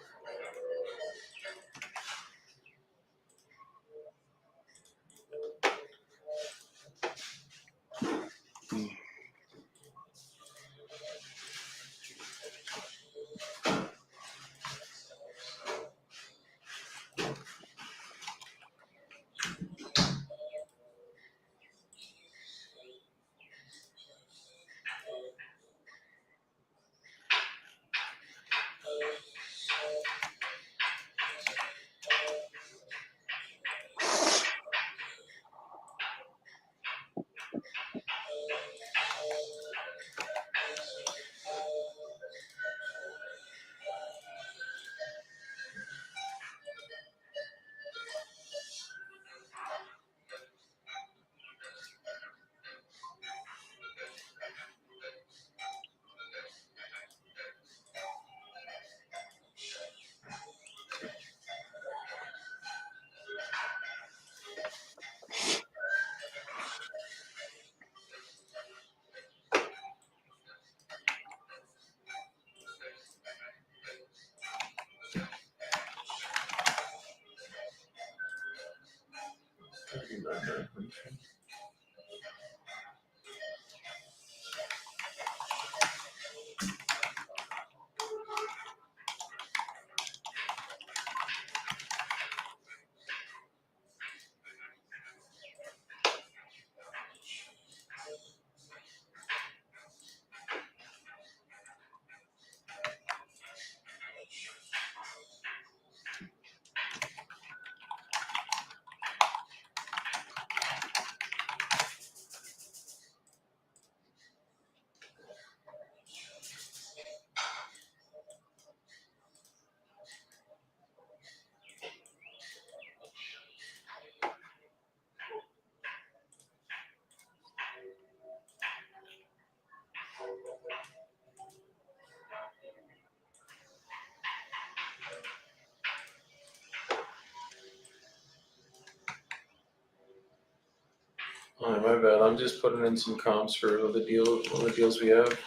Oh, my bad. I'm just putting in some comps for all the deals we have.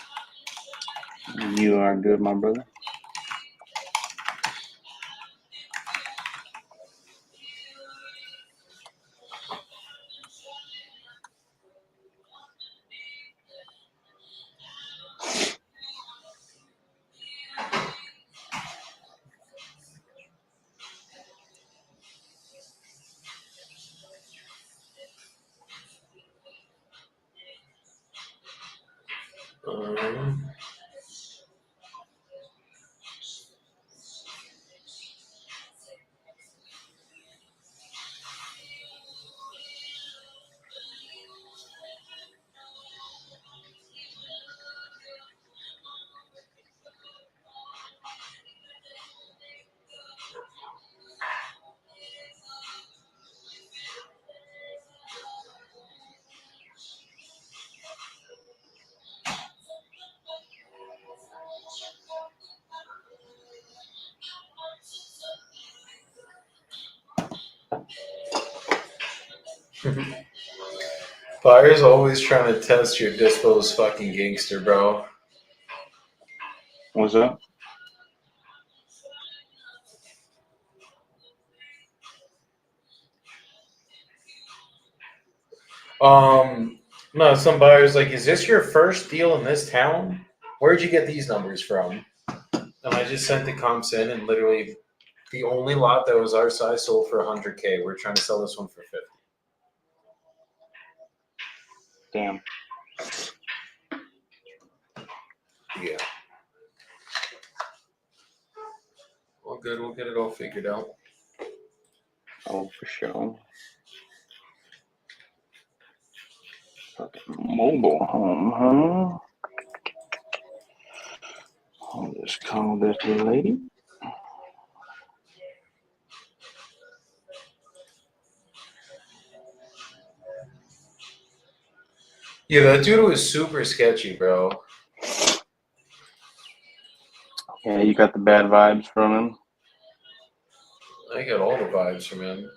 You are good, my brother. Buyer's always trying to test your dispo's fucking gangster, bro. What's up? No, some buyers like, is this your first deal in this town? Where'd you get these numbers from? And I just sent the comps in, and literally the only lot that was our size sold for $100K. We're trying to sell this one for 50. Damn. Yeah. Well, good. We'll get it all figured out. Oh, for sure. Fucking mobile home, huh? I'll just call this lady. Yeah, that dude was super sketchy, bro. Yeah, you got the bad vibes from him. I got all the vibes from him.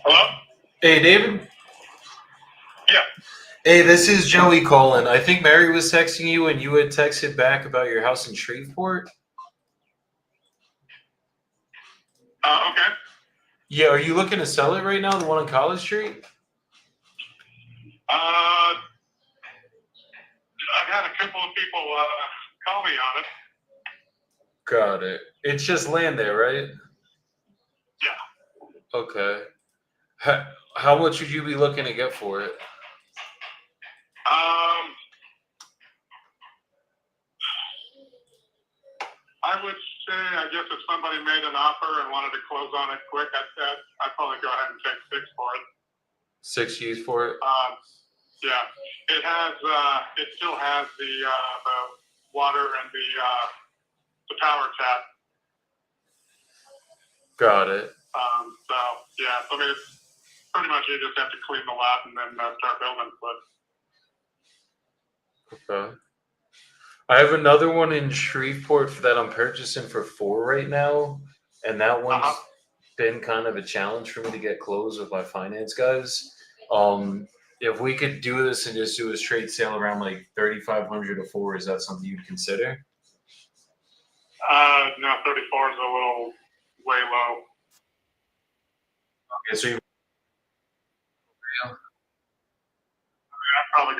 Hello? Hey, David? Yeah. Hey, this is Joey calling. I think Mary was texting you, and you had texted back about your house in Shreveport. Okay. Yeah, are you looking to sell it right now, the one on College Street? I've had a couple of people call me on it. Got it. It's just land there, right? Yeah. Okay. How much would you be looking to get for it? I would say, I guess if somebody made an offer and wanted to close on it quick, I'd probably go ahead and take 6 for it. 6 G's for it? Yeah. It still has the water and the power tap. Got it. So yeah, so I mean, it's pretty much you just have to clean the lot and then start building. But Okay. I have another one in Shreveport that I'm purchasing for 4 right now, and that one's been kind of a challenge for me to get closed with my finance guys. If we could do this and just do a straight sale around like 3,500 to 4, is that something you'd consider? no, 34 is a little way low. Okay, so you I probably,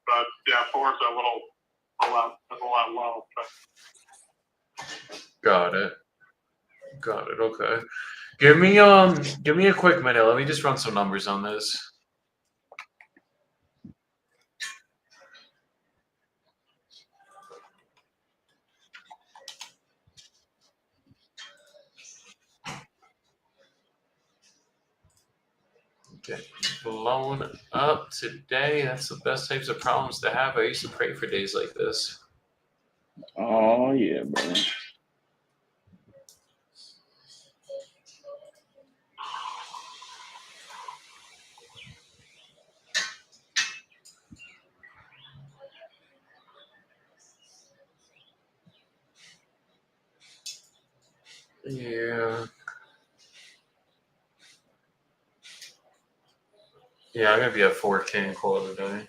but yeah, 4 is a lot low. But got it. Got it. Okay. Give me a quick minute. Let me just run some numbers on this. Get blown up today. That's the best types of problems to have. I used to pray for days like this. Oh yeah, brother. Yeah. Yeah, I'm gonna be at 4K and call it a day.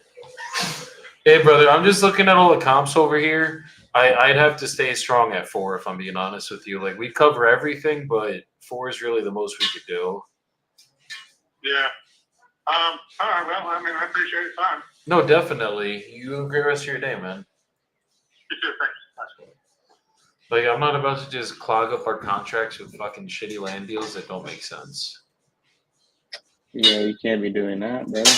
Hey, brother, I'm just looking at all the comps over here. I'd have to stay strong at 4 if I'm being honest with you. Like, we cover everything, but 4 is really the most we could do. yeah. All right. Well, I mean, I appreciate your time. No, definitely. You have a great rest of your day, man. You too. Thanks. Like, I'm not about to just clog up our contracts with fucking shitty land deals that don't make sense. Yeah, you can't be doing that, brother.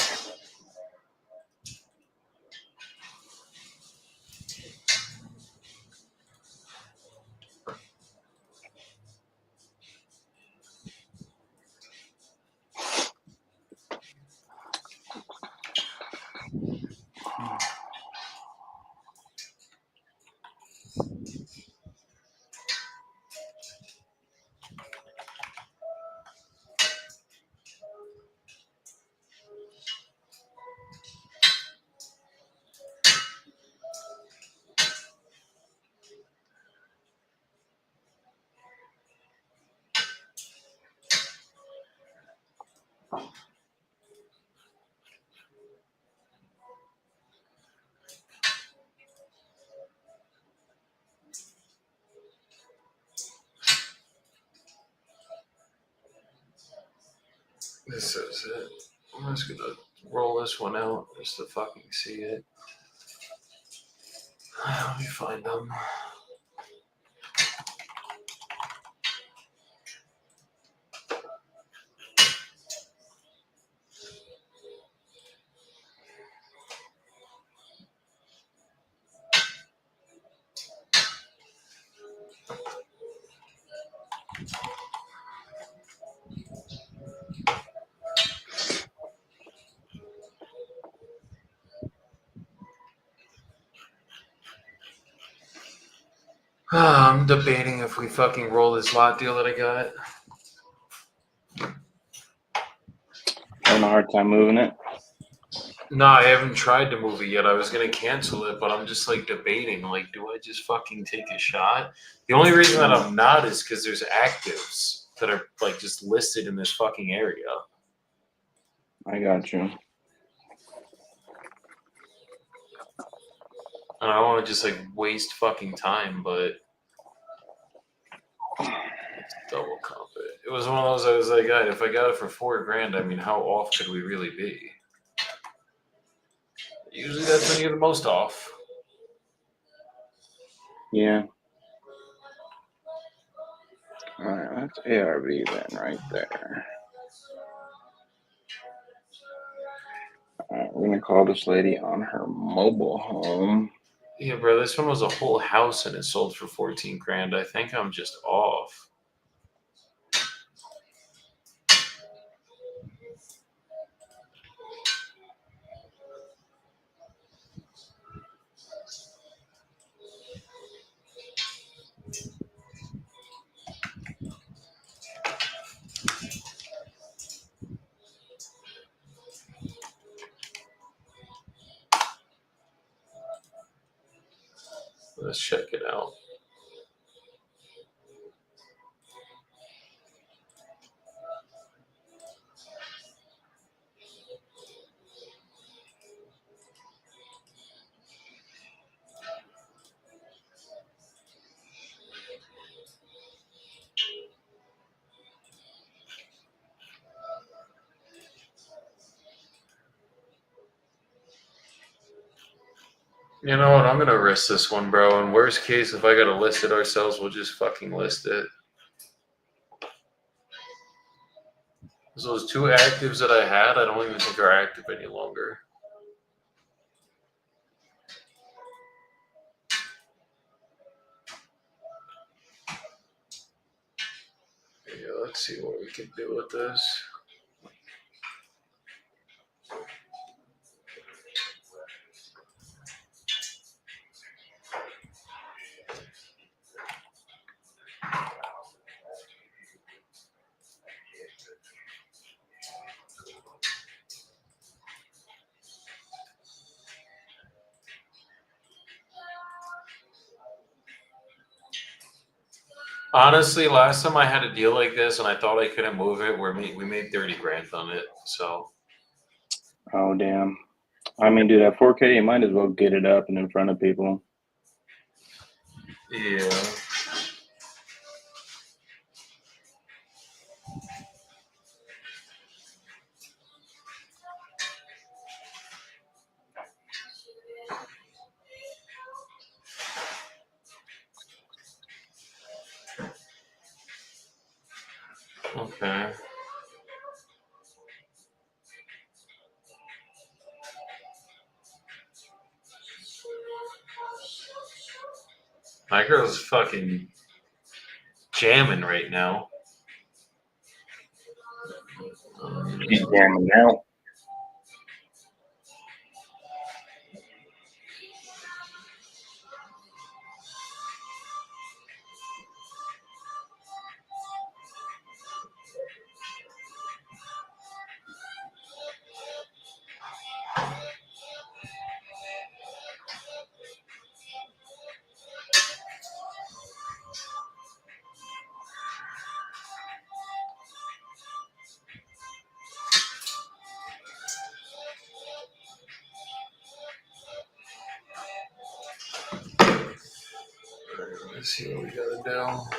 This is it. I'm just gonna roll this one out just to fucking see it. Let me find them. I'm debating if we fucking roll this lot deal that I got. Having a hard time moving it. No, I haven't tried to move it yet. I was gonna cancel it, but I'm just like debating. Like, do I just fucking take a shot? The only reason that I'm not is because there's actives that are like just listed in this fucking area. I got you. And I don't want to just like waste fucking time, but double comp it. It was one of those I was like, God, if I got it for $4,000, I mean, how off could we really be? Usually that's when you're the most off. Yeah. All right, that's ARV then, right there. All right, we're gonna call this lady on her mobile home. Yeah, bro, this one was a whole house and it sold for $14,000. I think I'm just off. Let's check it out. You know what? I'm gonna risk this one, bro. In worst case, if I gotta list it ourselves, we'll just fucking list it. So those 2 actives that I had, I don't even think are active any longer. Yeah, let's see what we can do with this. Honestly, last time I had a deal like this and I thought I couldn't move it, we made 30 grand on it. So. Oh damn! I mean, dude, at 4K, you might as well get it up and in front of people. Yeah. Okay. My girl's fucking jamming right now. She's jamming out. Let's see what we gotta do.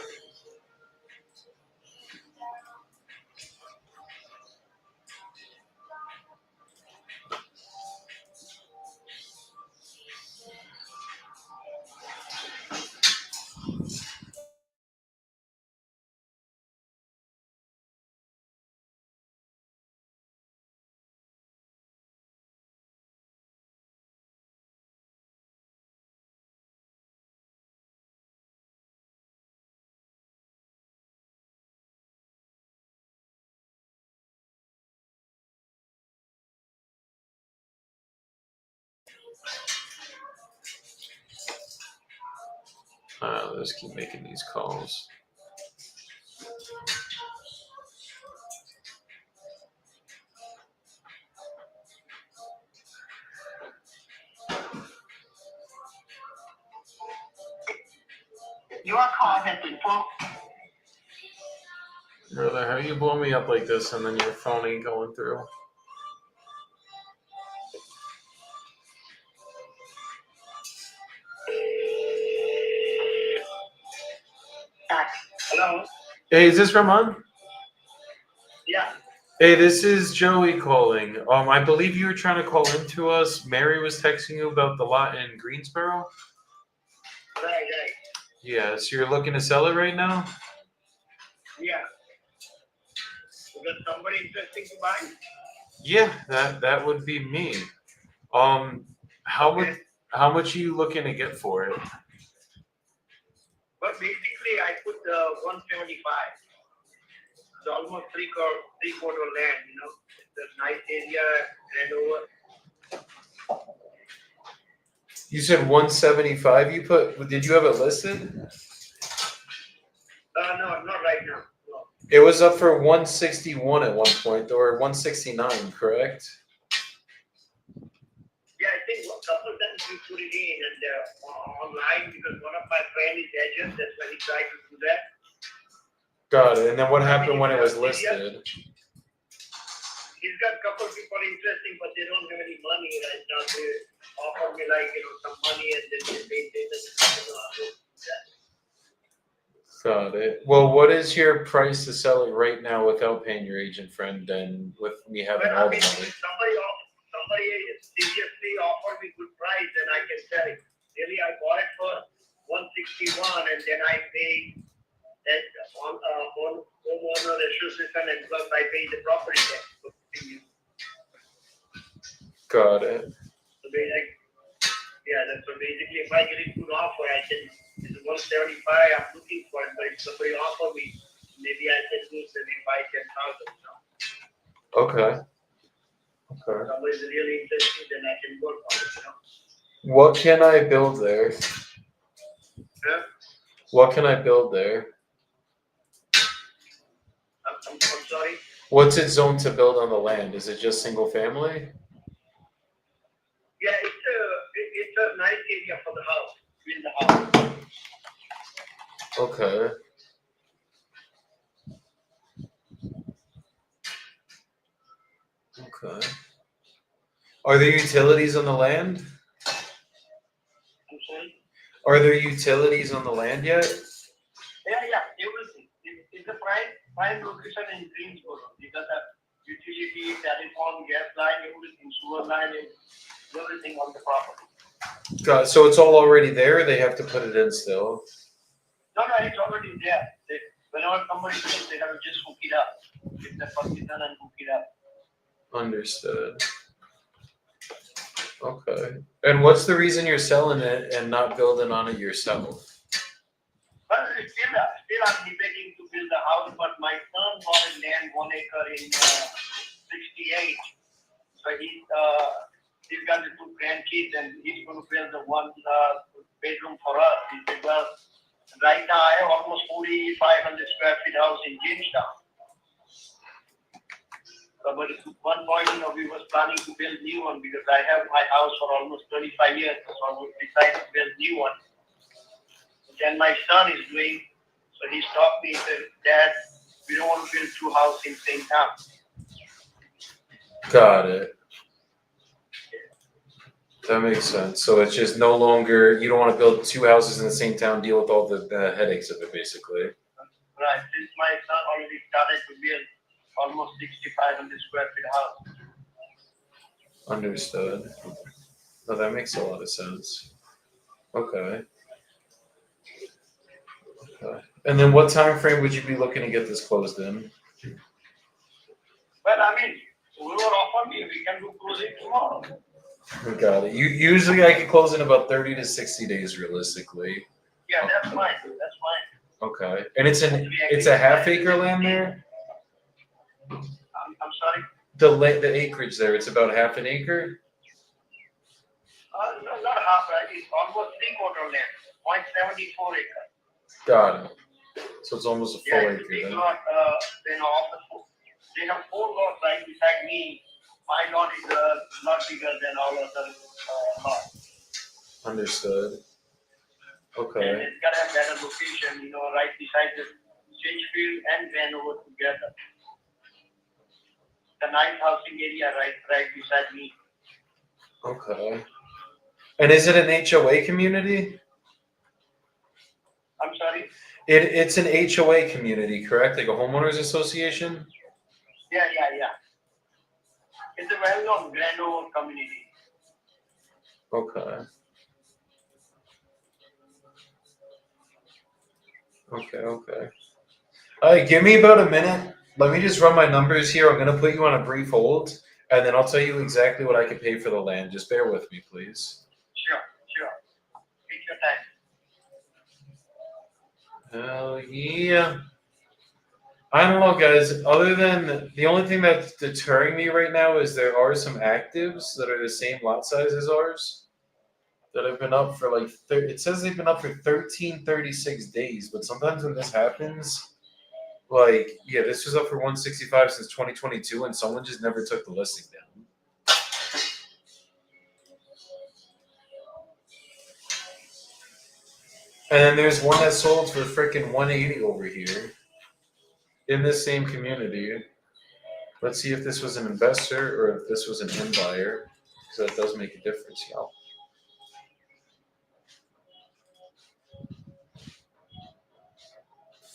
Let's keep making these calls. Your call has been forwarded. Brother, how you blow me up like this and then your phone ain't going through? Hello? Hey, is this Ramon? Yeah. Hey, this is Joey calling. I believe you were trying to call into us. Mary was texting you about the lot in Greensboro. Right. Yeah, so you're looking to sell it right now? Yeah. Is there somebody interested to buy? Yeah, that would be me. How much are you looking to get for it? But basically, I put 175. It's almost three-quarter land, you know. It's a nice area, and over. You said 175 you put, did you have it listed? No, not right now. No. It was up for 161 at one point, or 169, correct? Yeah, I think a couple of times we put it in and online because one of my friends is agent. That's why he tried to do that. Got it. And then what happened when it was listed? He's got a couple of people interesting, but they don't have any money right now. They offer me like some money and then they Got it. Well, what is your price to sell it right now without paying your agent friend and with me having all the money? Somebody seriously offered me good price and I can sell it. Really, I bought it for 161 and then I paid that on homeowner association and plus I paid the property tax. Got it. So that's so basically if I get a good offer, I can, it's 175, I'm looking for it, but if somebody offer me, maybe I can do 75, 10,000, Okay. Okay. Somebody's really interested, then I can work on it, What can I build there? Yeah. What can I build there? I'm sorry. What's it zoned to build on the land? Is it just single family? Yeah, it's a nice area for the house, in the house. Okay. Okay. Are there utilities on the land? I'm sorry? Are there utilities on the land yet? Yeah, everything. It's a prime location in Greensboro. You got a utility, telephone, gas line, everything, sewer line, everything on the property. God, so it's all already there. They have to put it in still. No, it's already there. Whenever somebody comes, they have to just hook it up. Get the permission and hook it up. Understood. Okay. And what's the reason you're selling it and not building on it yourself? But still I'm debating to build a house, but my son bought a land 1 acre in 68. So he's got the 2 grandkids and he's going to build the 1 bedroom for us. He said, well, right now I have almost 4,500 square feet house in Jamestown. So, but at one point, we was planning to build new one because I have my house for almost 25 years. So we decided to build new one. Then my son is doing, so he stopped me and said, Dad, we don't want to build 2 houses in the same town. Got it. That makes sense. So it's just no longer, you don't want to build 2 houses in the same town, deal with all the headaches of it, basically. Right. Since my son already started to build almost 6,500 square feet house. Understood. No, that makes a lot of sense. Okay. Okay. And then what time frame would you be looking to get this closed in? Well, I mean, whoever offer me, we can do closing tomorrow. Got it. Usually I can close in about 30 to 60 days realistically. Yeah, that's fine. That's fine. Okay. And it's a half acre land there? I'm sorry? The acreage there, it's about half an acre? No, not half, right? It's almost 3/4 land, 0.74 acre. Got it. So it's almost a full Yeah, it's acre a big then. lot, they have 4 lots right beside me. My lot is a lot bigger than all other lots. Understood. And Okay. it's got a better location, right beside the Changefield and Vanover together. The nice housing area right beside me. Okay. And is it an HOA community? I'm sorry? It's an HOA community, correct? Like a homeowners association? Yeah. It's a well-known Vanover community. Okay. Okay. All right, give me about a minute. Let me just run my numbers here. I'm gonna put you on a brief hold, and then I'll tell you exactly what I can pay for the land. Just bear with me, please. Sure. Take your time. Hell yeah. I don't know, guys. Other than the only thing that's deterring me right now is there are some actives that are the same lot size as ours that have been up for like it says they've been up for 1336 days, but sometimes when this happens, like this was up for 165 since 2022, and someone just never took the listing down. And then there's one that sold for freaking 180 over here in this same community. Let's see if this was an investor or if this was an end buyer, because that does make a difference, y'all.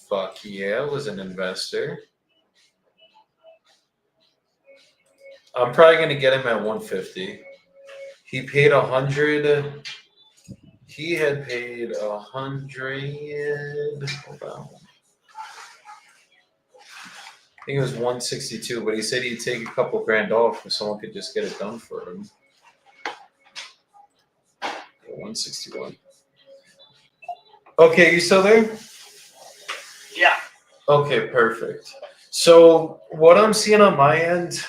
Fuck yeah, it was an investor. I'm probably gonna get him at 150. He paid 100. He had paid 100. Hold on. I think it was 162, but he said he'd take a couple grand off if someone could just get it done for him. 161. Okay, you still there? Yeah. Okay, perfect. So what I'm seeing on my end,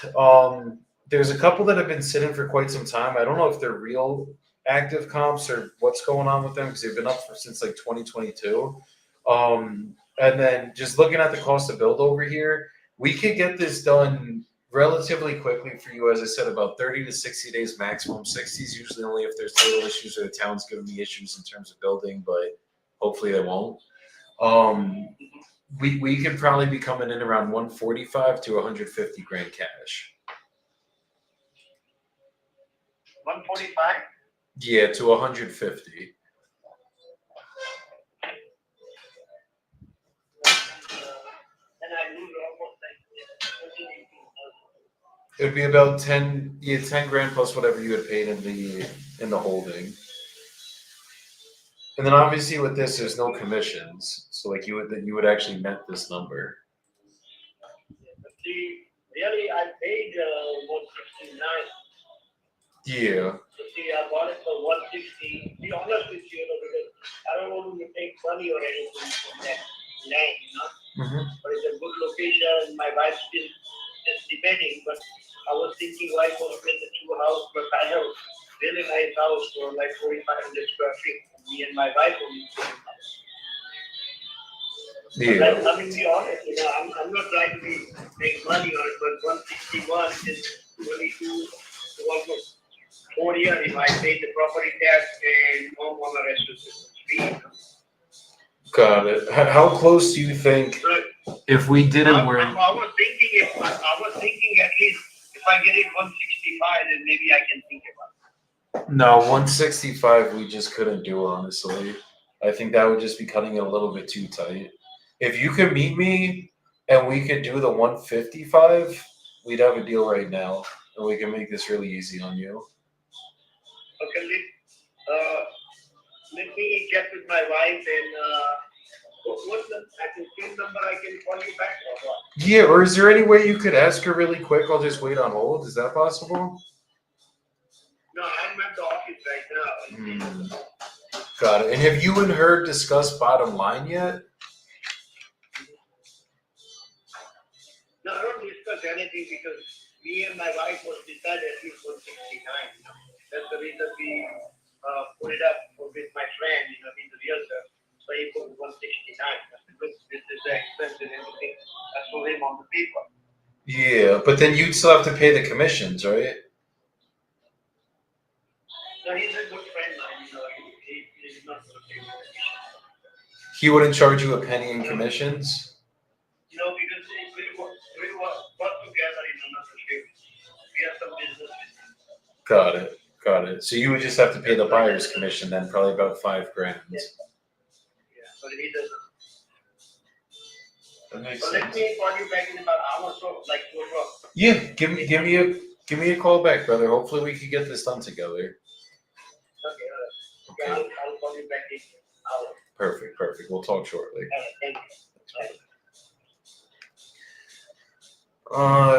there's a couple that have been sitting for quite some time. I don't know if they're real active comps or what's going on with them because they've been up since like 2022. And then just looking at the cost to build over here, we could get this done relatively quickly for you. As I said, about 30 to 60 days maximum. 60 is usually only if there's title issues or the town's giving me issues in terms of building, but hopefully they won't. We could probably be coming in around 145 to 150 grand cash. 145. Yeah, to 150. And I lose almost like 18,000. It would be about 10 grand plus whatever you had paid in the holding. And then obviously with this, there's no commissions, so like you would actually net this number. See, really, I paid 169. Yeah. So see, I bought it for 160. Be honest with you, because I don't want to take money or anything from that land, Mm-hmm. But it's a good location. My wife still is debating, but I was thinking, why go with the two house? But I have really nice house for like 4,500 square feet. Me and my wife only. Yeah. I mean, be honest, I'm not trying to make money on it, but 161 is 22 to almost 4 years if I pay the property tax and homeowner association fee. Got it. How close do you think if we didn't I work? was thinking at least if I get it 165, then maybe I can think about it. No, 165 we just couldn't do, honestly. I think that would just be cutting it a little bit too tight. If you could meet me and we could do the 155, we'd have a deal right now, and we can make this really easy on you. Okay, let me check with my wife and what's the same number I can call you back or what? Yeah, or is there any way you could ask her really quick? I'll just wait on hold. Is that possible? No, I'm at the office right now. Got it. And have you and her discussed bottom line yet? No, I don't discuss anything because me and my wife was decided at least 169. That's the reason we put it up with my friend, he's a realtor. So he put 169. I said, look, this is the expense and everything. I saw him on the paper. Yeah, but then you'd still have to pay the commissions, right? No, he's a good friend of mine, he's not going to pay the commission. He wouldn't charge you a penny in commissions? Because we work together in another field. We have some business with him. Got it. So you would just have to pay the buyer's commission then, probably about $5 grand. Yeah, but he doesn't. That makes So sense. let me call you back in about an hour or so, like 2 o'clock. Yeah, give me a call back, brother. Hopefully we can get this done together. Okay, all right. Okay. I'll call you back in an hour. Perfect. We'll talk shortly. All right, thank you. Bye.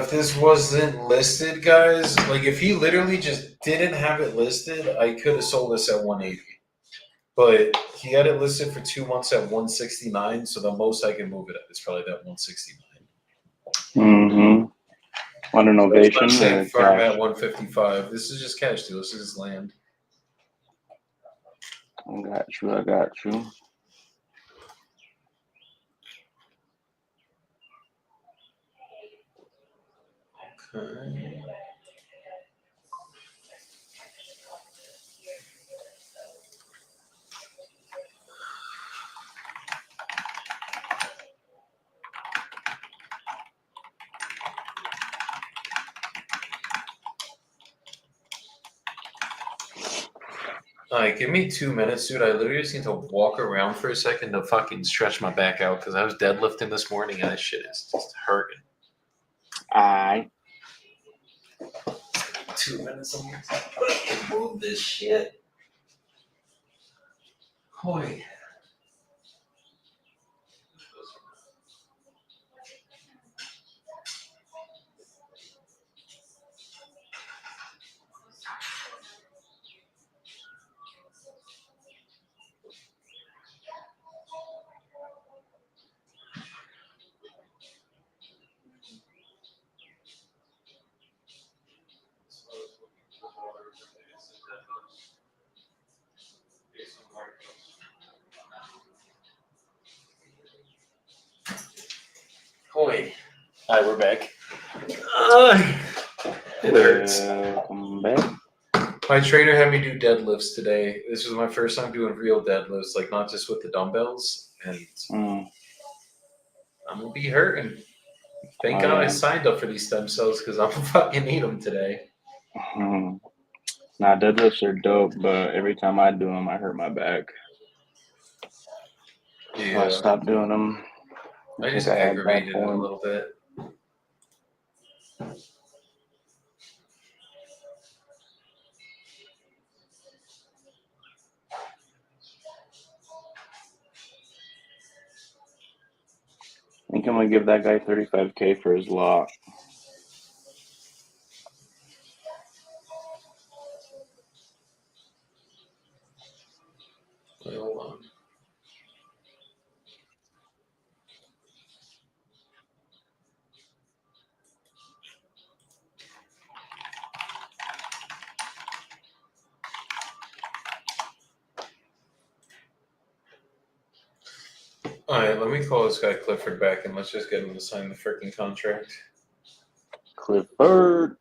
If this wasn't listed, guys, like if he literally just didn't have it listed, I could have sold this at 180. But he had it listed for 2 months at 169, so the most I can move it at is probably that 169. Mm-hmm. On an ovation. I'm saying Or firm cash? at 155. This is just cash deal. This is land. I got you. Okay. Alright, give me 2 minutes, dude. I literally just need to walk around for a second to fucking stretch my back out because I was deadlifting this morning and that shit is just hurting. I 2 minutes. I'm gonna move this shit. Holy. Holy. Alright, we're back. It hurts. welcome back. My trainer had me do deadlifts today. This was my first time doing real deadlifts, like not just with the dumbbells. And I'm gonna be hurting. Thank God I signed up for these stem cells because I'm gonna fucking need them today. Nah, deadlifts are dope, but every time I do them, I hurt my back. Yeah. So I stopped doing them. I just think I had aggravated bad it a form. little bit. I think I'm gonna give that guy $35K for his lot. Wait, hold on. Alright, let me call this guy Clifford back and let's just get him to sign the freaking contract. Clifford.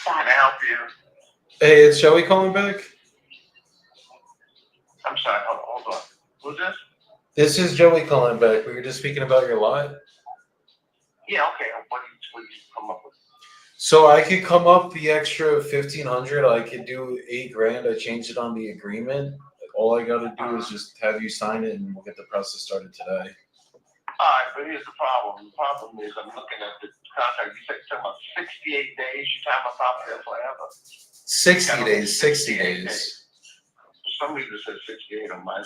Can I help you? Hey, it's Joey calling back. I'm sorry, hold on. Who's this? This is Joey calling back. We were just speaking about your lot. Yeah, okay. What did you come up with? So I could come up the extra 1,500. I could do $8,000. I changed it on the agreement. All I got to do is just have you sign it, and we'll get the process started today. All right, but here's the problem. The problem is I'm looking at the contract. You said you're talking about 68 days. You time my property up forever. 60 days. 60 days. For some reason it says 68 on mine.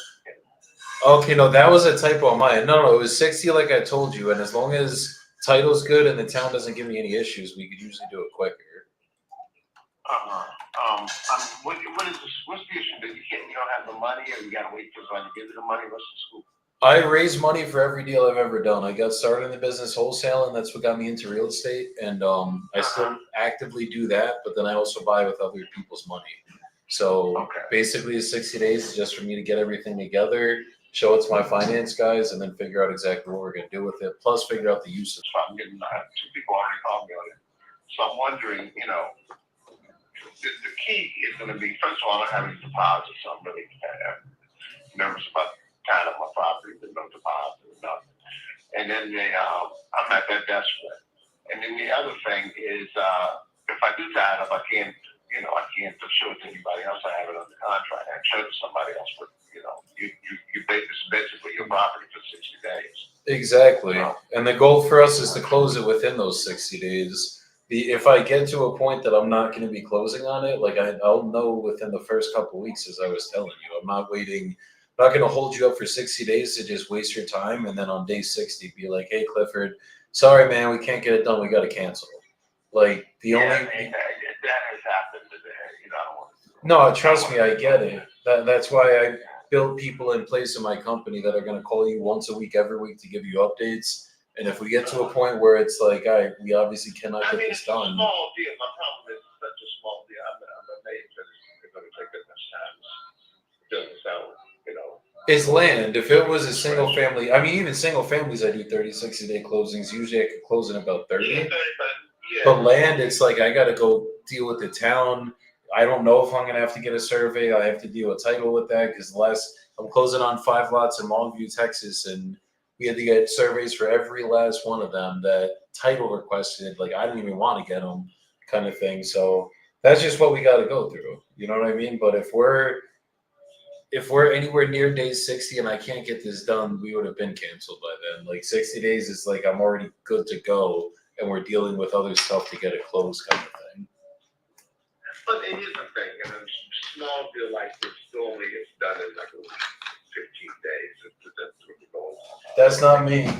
Okay, no, that was a typo on mine. No, it was 60 like I told you. And as long as title's good and the town doesn't give me any issues, we could usually do it quicker. What is this? What's the issue? That you don't have the money, or you gotta wait for someone to give you the money? What's the scoop? I raise money for every deal I've ever done. I got started in the business wholesale, and that's what got me into real estate. And I still actively do that, but then I also buy with other people's money. So basically, 60 days is just for me to get everything together, show it to my finance guys, and then figure out exactly what we're going to do with it. Plus, figure out the usage. So I'm getting 2 people already called me on it. So I'm wondering, the key is going to be, first of all, I don't have any deposits, so I'm really nervous about tying up my property with no deposit or nothing. And then I'm not that desperate. And then the other thing is, if I do tie it up, I can't show it to anybody else. I have it under contract. I can show it to somebody else, but you basically your property for 60 days. Exactly. And the goal for us is to close it within those 60 days. If I get to a point that I'm not going to be closing on it, like I'll know within the first couple of weeks, as I was telling you. I'm not waiting. I'm not going to hold you up for 60 days to just waste your time, and then on day 60 be like, "Hey, Clifford, sorry, man, we can't get it done. We got to cancel." Like that has happened today. No, trust me, I get it. That's why I built people in place in my company that are going to call you once a week, every week to give you updates. And if we get to a point where it's like, all right, we obviously cannot get this done. It's a small deal. My problem is it's such a small deal. I'm amazed that it's going to take that much time. It doesn't sound, It's land. If it was a single family, I mean, even single families, I do 30, 60-day closings. Usually I could close in about 30. Yeah, But land, it's like I got to go deal with the town. I don't know if I'm going to have to get a survey. I have to deal with title with that because I'm closing on 5 lots in Longview, Texas, and we had to get surveys for every last one of them that title requested. Like I didn't even want to get them, kind of thing. So that's just what we got to go through. You know what I mean? But if we're anywhere near day 60 and I can't get this done, we would have been canceled by then. Like 60 days is like I'm already good to go, and we're dealing with other stuff to get it closed, kind of thing. But it is a thing, and a small deal like this normally is done in like 15 days. That's what we're going on. That's not me. 60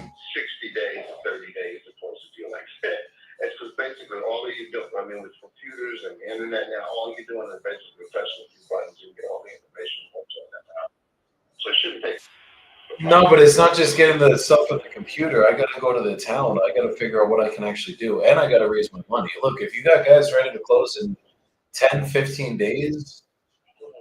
days, 30 days opposed to deal like that. It's because basically all that you do, I mean, with computers and the internet now, all you're doing is basically pressing a few buttons and get all the information from that out. So it shouldn't take. No, but it's not just getting the stuff with the computer. I got to go to the town. I got to figure out what I can actually do, and I got to raise my money. Look, if you got guys ready to close in 10, 15 days,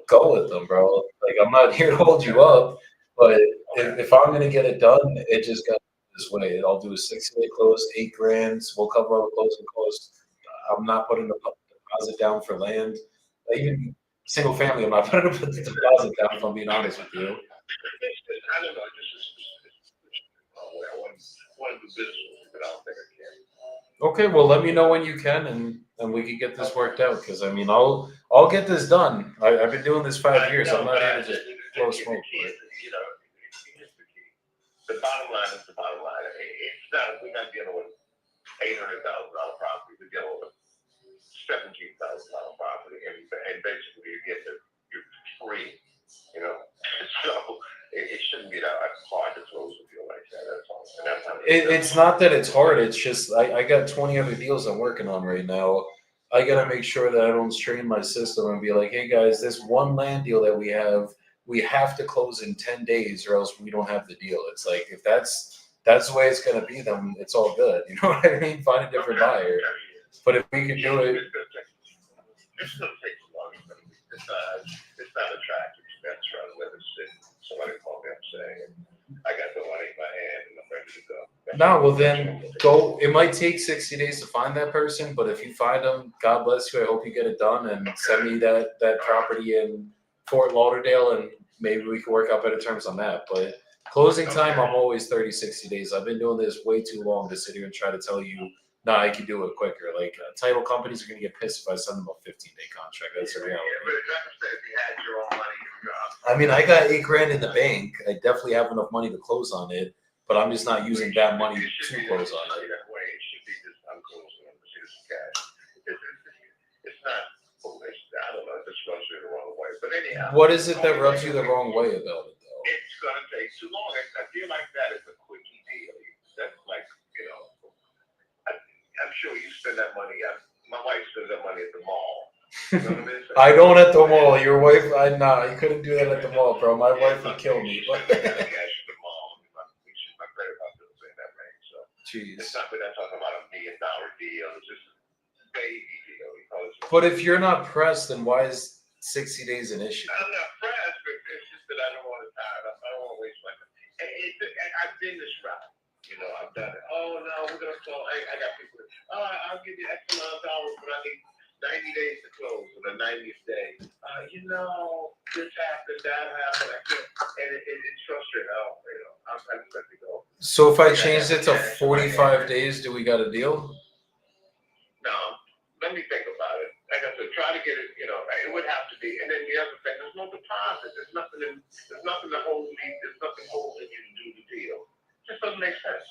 go with them, bro. Like, I'm not here to hold you up, but if I'm going to get it done, it just got this way. I'll do a 60-day close, $8,000. We'll cover all the closing costs. I'm not putting the deposit down for land. Even single family, I'm not putting the deposit down, if I'm being honest with you. I don't know. I want to do business, but I don't think I can. Okay, well, let me know when you can, and we can get this worked out. Because I mean, I'll get this done. I've been doing this 5 years. I'm not here to just blow smoke. You know, here's the key. The bottom line is the bottom line. It's not. We're not dealing with $800,000 property. We're dealing with $17,000 property, and basically you get you're free. You know, so it shouldn't be that hard to close a deal like that. That's all. And that's how It's not that it's hard. It's just I got 20 other deals I'm working on right now. I gotta make sure that I don't strain my system and be like, hey guys, this one land deal that we have to close in 10 days or else we don't have the deal. It's like if that's the way it's gonna be, then it's all good. You know what I mean? Find a different buyer. But if we can do it, it's gonna take long. It's not attractive. That's trying to live in sit. Somebody called me up saying, I got the money in my hand and I'm ready to go. no, well then go. It might take 60 days to find that person, but if you find them, God bless you. I hope you get it done and send me that property in Fort Lauderdale, and maybe we can work out better terms on that. But closing time, I'm always 30, 60 days. I've been doing this way too long to sit here and try to tell you, no, I can do it quicker. Like title companies are going to get pissed if I send them a 15-day contract. That's the reality. Yeah, but like I said, if you had your own money, I mean, I got $8,000 in the bank. I definitely have enough money to close on it, but I'm just not using that money to close on it. That way, it should be just I'm closing on this cash. It's not foolish. I don't know. It just rubs you the wrong way. But anyhow, What is it that rubs you the wrong way about it, though? it's gonna take too long. I feel like that is a quickie deal. That's like I'm sure you spend that money. My wife spends that money at the mall. You know what I mean? I don't at the mall. Your wife, you couldn't do that at the mall, bro. My wife would kill me. Cash at the mall. My credit card bills in that range. So Jeez. it's not. We're not talking about $1 million deal. It's just a baby deal. But if you're not pressed, then why is 60 days an issue? I'm not pressed, but it's just that I don't want to tie it up. I don't want to waste my time. And I've been this route. You know, I've done it. Oh no, we're gonna close. I got people. I'll give you X amount of hours, but I need 90 days to close on the 90th day. This happened, that happened. I can't, and it's frustrating. I'm just let to go. So if I changed it to 45 days, do we got a deal? No, let me think about it. Like I said, try to get it. It would have to be. And then the other thing, there's no deposit. There's nothing to hold me. There's nothing holding you to do the deal. It just doesn't make sense.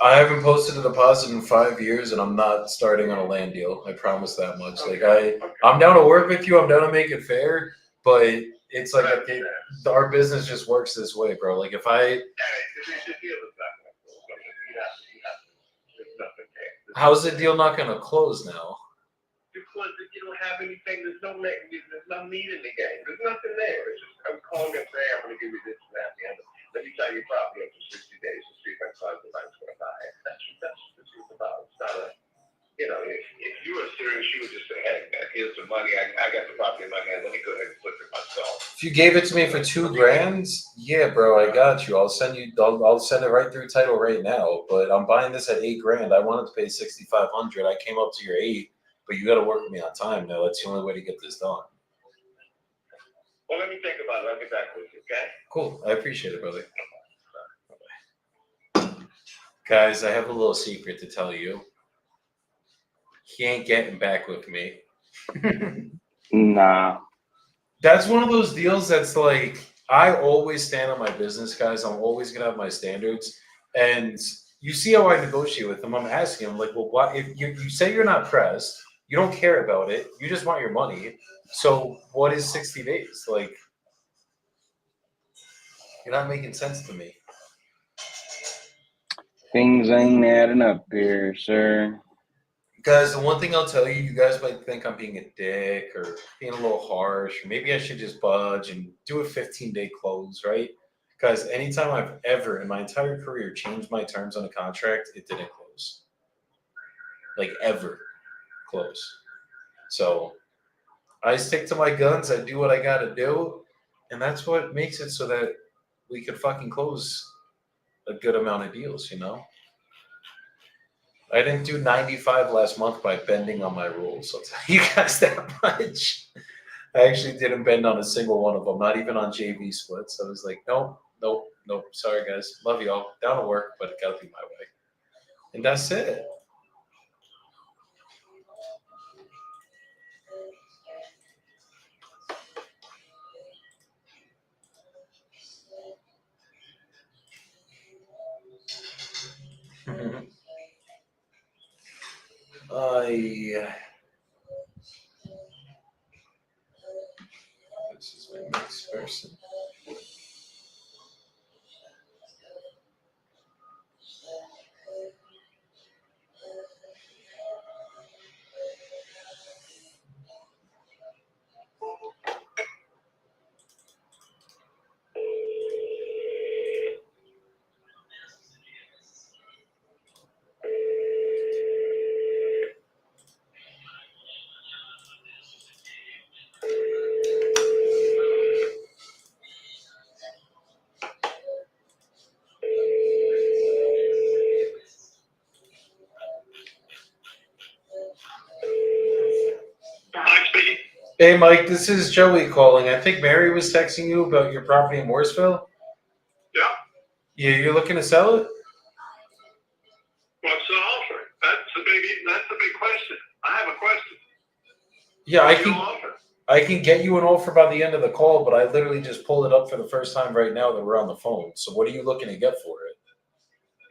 I haven't posted a deposit in 5 years, and I'm not starting on a land deal. I promise that much. Okay. I'm down to work with you. I'm down to make it fair, but it's like our business just works this way, bro. Like if how's the deal not gonna close now? Because you don't have anything. There's no meat in the game. There's nothing there. It's just I'm calling and saying I'm going to give you this and that. And let me tell you probably up to 60 days to see if I find somebody's going to buy it. That's the truth about it. It's not if you were serious, you would just say, hey, man, here's the money. I got the property in my hand. Let me go ahead and flip it myself. If you gave it to me for $2,000, yeah, bro, I got you. I'll send it right through title right now. But I'm buying this at $8,000. I wanted to pay $6,500. I came up to your $8,000, but you got to work with me on time now. That's the only way to get this done. Well, let me think about it. I'll get back with you, okay? Cool. I appreciate it, brother. Guys, I have a little secret to tell you. He ain't getting back with me. Nah. That's one of those deals that's like, I always stand on my business, guys. I'm always going to have my standards. And you see how I negotiate with him. I'm asking him, like, well, why? If you say you're not pressed, you don't care about it, you just want your money. So what is 60 days? Like, you're not making sense to me. Things ain't adding up here, sir. Guys, the one thing I'll tell you, you guys might think I'm being a dick or being a little harsh, or maybe I should just budge and do a 15-day close, right? Because anytime I've ever in my entire career changed my terms on a contract, it didn't close. Like ever close. So I stick to my guns, I do what I gotta do, and that's what makes it so that we could fucking close a good amount of deals, you know? I didn't do 95 last month by bending on my rules. I'll tell you guys that much. I actually didn't bend on a single one of them, not even on JV splits. I was like, nope. Sorry, guys. Love y'all. Down to work, but it got to be my way. And that's it. This is my next person. Mike speaking. Hey, Mike, this is Joey calling. I think Mary was texting you about your property in Mooresville. Yeah. Yeah, you're looking to sell it? What's the offer? That's the big question. I have a question. Yeah, What's your offer? I can get you an offer by the end of the call, but I literally just pulled it up for the first time right now that we're on the phone. So what are you looking to get for it?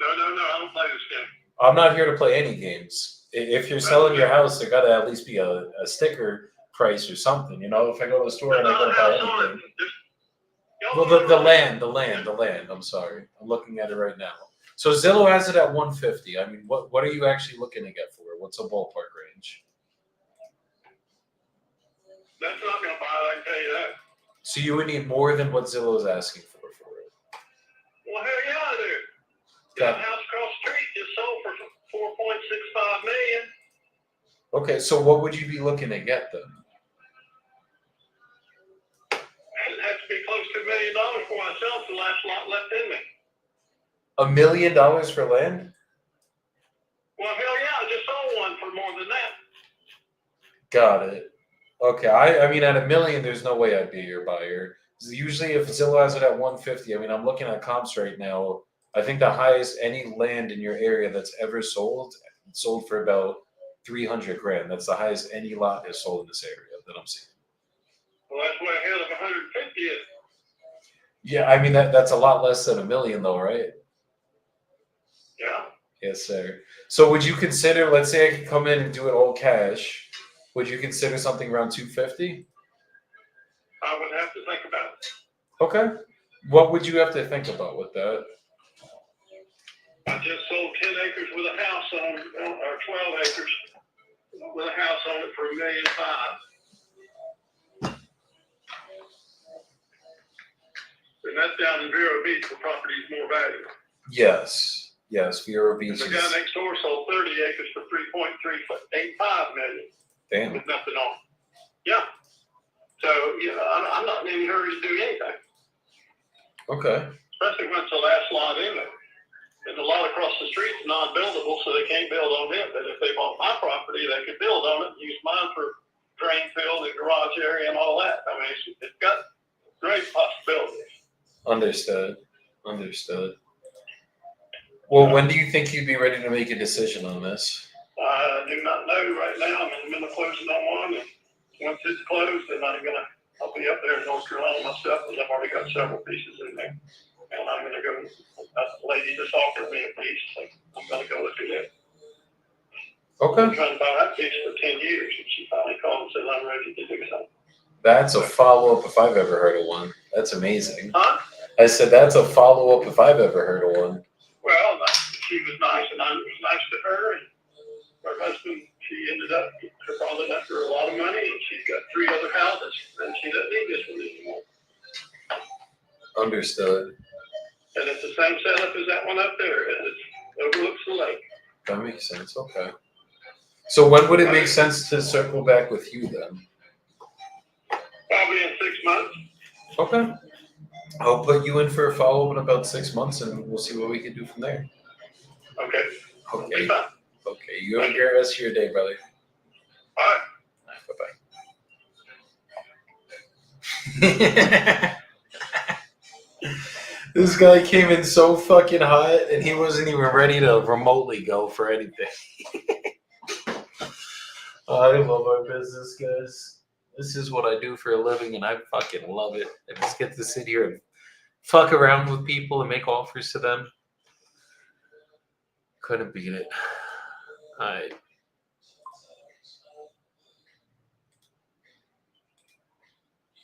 No, I don't play this game. I'm not here to play any games. If you're selling your house, there got to at least be a sticker price or something. You know, if I go to the store and I go to buy anything. Well, the land. I'm sorry. I'm looking at it right now. So Zillow has it at 150. I mean, what are you actually looking to get for it? What's a ballpark range? That's not going to buy it, I can tell you that. So you would need more than what Zillow is asking for it. Well, hell yeah, I do. Got That house across the street just sold for $4.65 million. Okay, so what would you be looking to get then? It has to be close to $1 million before I sell it, the last lot left in me. $1 million for land? Well, hell yeah, I just sold one for more than that. Got it. Okay, I mean, at $1 million, there's no way I'd be your buyer. Usually, if Zillow has it at 150, I mean, I'm looking at comps right now. I think the highest any land in your area that's ever sold for about 300 grand. That's the highest any lot has sold in this area that I'm seeing. Well, that's way ahead of 150 is. Yeah, I mean that's a lot less than $1 million, though, right? Yeah. Yes, sir. So, would you consider? Let's say I could come in and do it all cash. Would you consider something around 250? I would have to think about it. Okay. What would you have to think about with that? I just sold 10 acres with a house on, or 12 acres with a house on it for $1.5 million. And that's down in Vero Beach, the property is more valuable. Yes, Vero Beach. The guy next door sold 30 acres for $3.385 million. Damn. With nothing on it. Yeah. So, you know, I'm not in any hurry to do anything. Okay. Especially when it's the last lot in it. And the lot across the street is non-buildable, so they can't build on it. But if they bought my property, they could build on it and use mine for drain field and garage area and all that. I mean, it's got great possibility. Understood. Well, when do you think you'd be ready to make a decision on this? I do not know right now. I'm in the middle of closing on one, and once it's closed, then I'll be up there in North Carolina myself, because I've already got several pieces in there. And I'm gonna go, a lady just offered me a piece, so I'm gonna go look at it. I've Okay. been trying to buy that piece for 10 years, and she finally called and said, I'm ready to do something. That's a follow-up if I've ever heard of one. That's amazing. Huh? I said that's a follow-up if I've ever heard of one. Well, she was nice, and I was nice to her, and her husband, her father left her a lot of money, and she's got 3 other houses, and she doesn't need this one anymore. Understood. And it's the same setup as that one up there, and it overlooks the lake. That makes sense. Okay. So when would it make sense to circle back with you then? Probably in 6 months. Okay. I'll put you in for a follow-up in about 6 months, and we'll see what we can do from there. Okay. Okay. Be fine. Okay. You have a great rest of your day, brother. All right. Bye-bye. This guy came in so fucking hot, and he wasn't even ready to remotely go for anything. I love our business, guys. This is what I do for a living, and I fucking love it. I just get to sit here and fuck around with people and make offers to them. Couldn't beat it.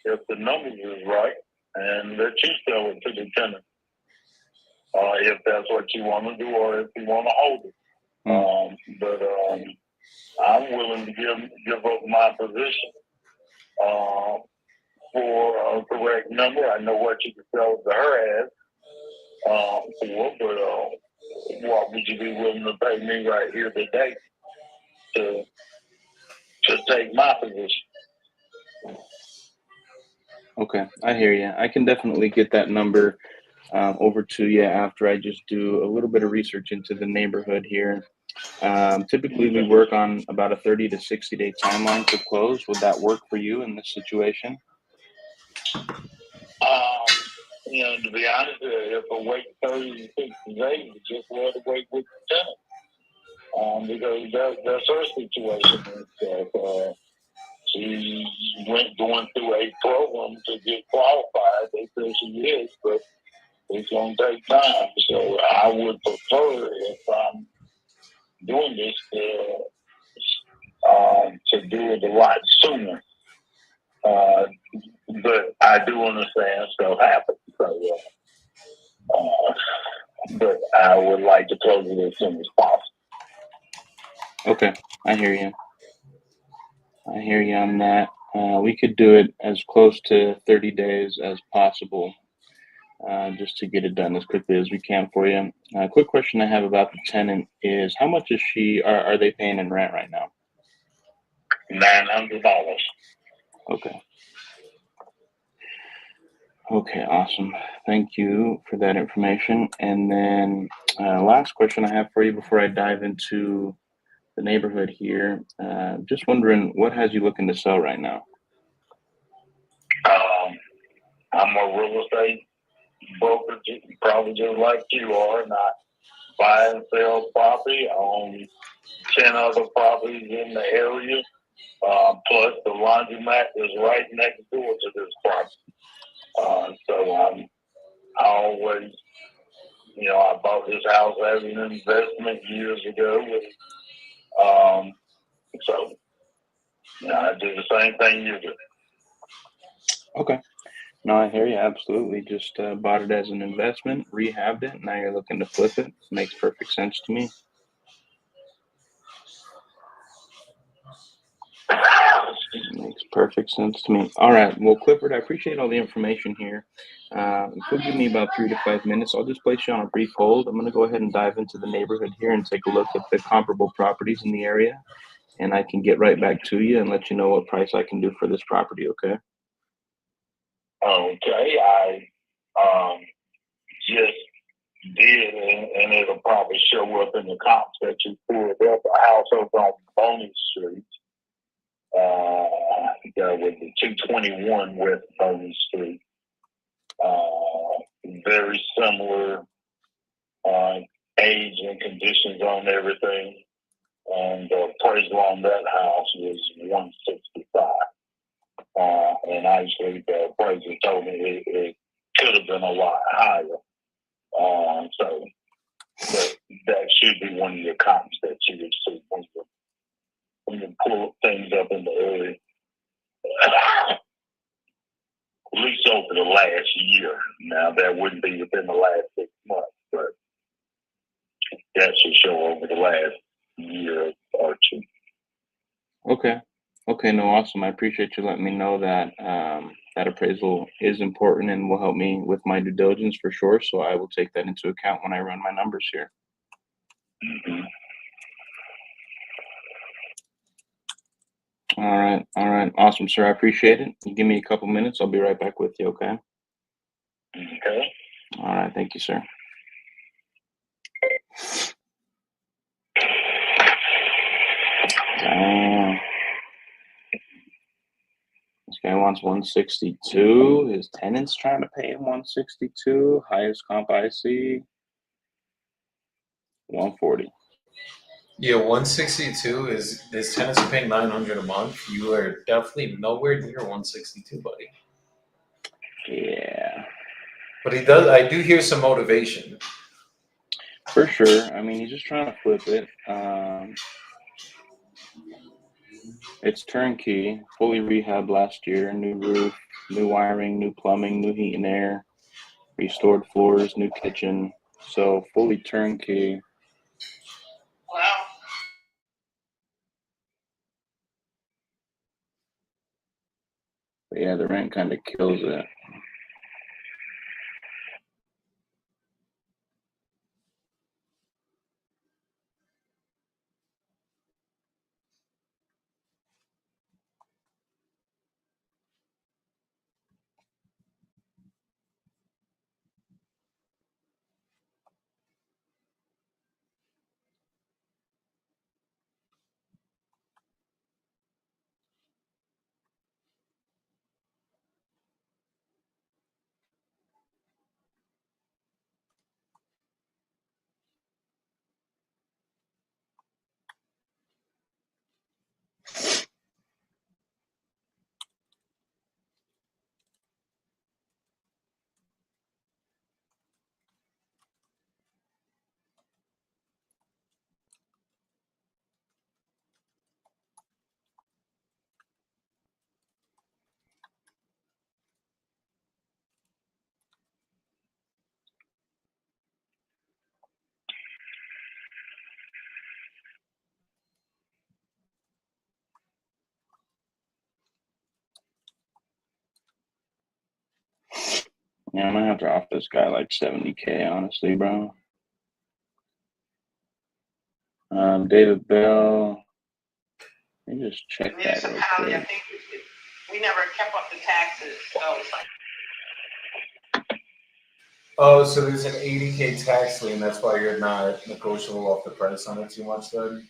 If the numbers is right, and let you sell it to the tenant, if that's what you want to do, or if you want to hold it. But I'm willing to give up my position for a correct number. I know what you can sell it to her as for, but what would you be willing to pay me right here today to take my position? Okay, I hear you. I can definitely get that number over to you after I just do a little bit of research into the neighborhood here. Typically, we work on about a 30 to 60 day timeline to close. Would that work for you in this situation? To be honest, if I wait 30 to 60 days, just rather wait with the tenant. Because that's her situation. She going through a program to get qualified. They say she is, but it's going to take time. So I would prefer, if I'm doing this, to do it a lot sooner. But I do understand stuff happens. So, but I would like to close it as soon as possible. Okay, I hear you. I hear you on that. We could do it as close to 30 days as possible, just to get it done as quickly as we can for you. Quick question I have about the tenant is, how much is are they paying in rent right now? $900. Okay. Okay, awesome. Thank you for that information. And then last question I have for you before I dive into the neighborhood here. Just wondering, what has you looking to sell right now? I'm a real estate broker, probably just like you are, and I buy and sell property. I own 10 other properties in the area, plus the laundromat is right next door to this property. So I always, I bought this house as an investment years ago. So I do the same thing you do. Okay. No, I hear you. Absolutely. Just bought it as an investment, rehabbed it. Now you're looking to flip it. Makes perfect sense to me. Makes perfect sense to me. All right. Well, Clifford, I appreciate all the information here. If you'll give me about 3 to 5 minutes, I'll just place you on a brief hold. I'm going to go ahead and dive into the neighborhood here and take a look at the comparable properties in the area. And I can get right back to you and let you know what price I can do for this property, okay? Okay. I just did, and it'll probably show up in the comps that you pulled up, a house over on Boney Street. That was the 221 West Boney Street. Very similar age and conditions on everything. And the appraisal on that house was 165. And actually, the appraiser told me it could have been a lot higher. So that should be one of your comps that you would see when you pull things up in the area. At least over the last year. Now, that wouldn't be within the last 6 months, but that should show over the last year or two. Okay. Okay, no, awesome. I appreciate you letting me know that that appraisal is important and will help me with my due diligence for sure. So I will take that into account when I run my numbers here. Mm-hmm. All right. Awesome, sir. I appreciate it. You give me a couple minutes. I'll be right back with you, okay? Okay. All right. Thank you, sir. Damn. This guy wants 162. His tenant's trying to pay him 162. Highest comp I see, 140. Yeah, 162 is his tenants are paying 900 a month. You are definitely nowhere near 162, buddy. Yeah, But he does. I do hear some motivation. for sure. I mean, he's just trying to flip it. It's turnkey, fully rehabbed last year. New roof, new wiring, new plumbing, new heat and air, restored floors, new kitchen. So fully turnkey. Wow. But yeah, the rent kind of kills it. Yeah, I'm gonna have to offer this guy like 70K, honestly, bro. David Bell. Let me just check that real Municipality, I quick. think we never kept up the taxes, so it's like. Oh, so there's an 80K tax lien. That's why you're not negotiable off the price on it too much, then. I don't know if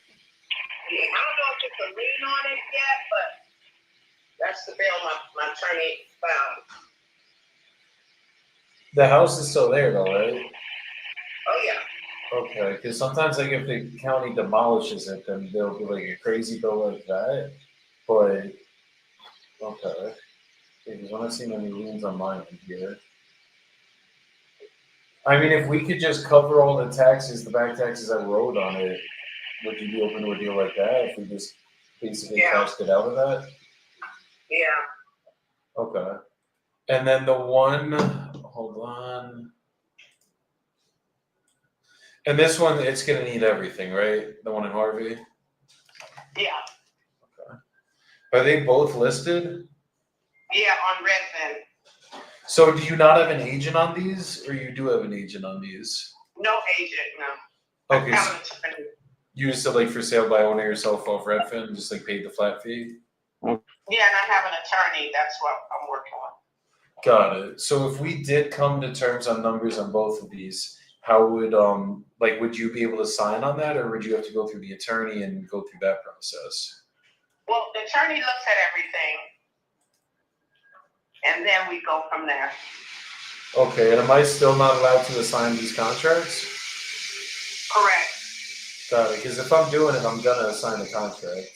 it's a lien on it yet, but that's the bill my attorney found. The house is still there, though, right? Oh, yeah. Okay, because sometimes, like, if the county demolishes it, then there'll be like a crazy bill like that. But okay, because I'm not seeing any liens on mine here. I mean, if we could just cover all the taxes, the back taxes that were owed on it, would you be open to a deal like that? If we just basically cashed it out of that? Yeah. Okay. And then the one, hold on. And this one, it's gonna need everything, right? The one in Harvey. Yeah. Are they both listed? Yeah, on Redfin. So do you not have an agent on these, or you do have an agent on these? No agent, no. Okay, so you just said like for sale by owner yourself off Redfin, just like paid the flat fee? Yeah, and I have an attorney, that's what I'm working on. Got it. So if we did come to terms on numbers on both of these, how would like would you be able to sign on that, or would you have to go through the attorney and go through that process? Well, the attorney looks at everything, and then we go from there. Okay, and am I still not allowed to assign these contracts? Correct. Got it. Because if I'm doing it, I'm gonna assign a contract.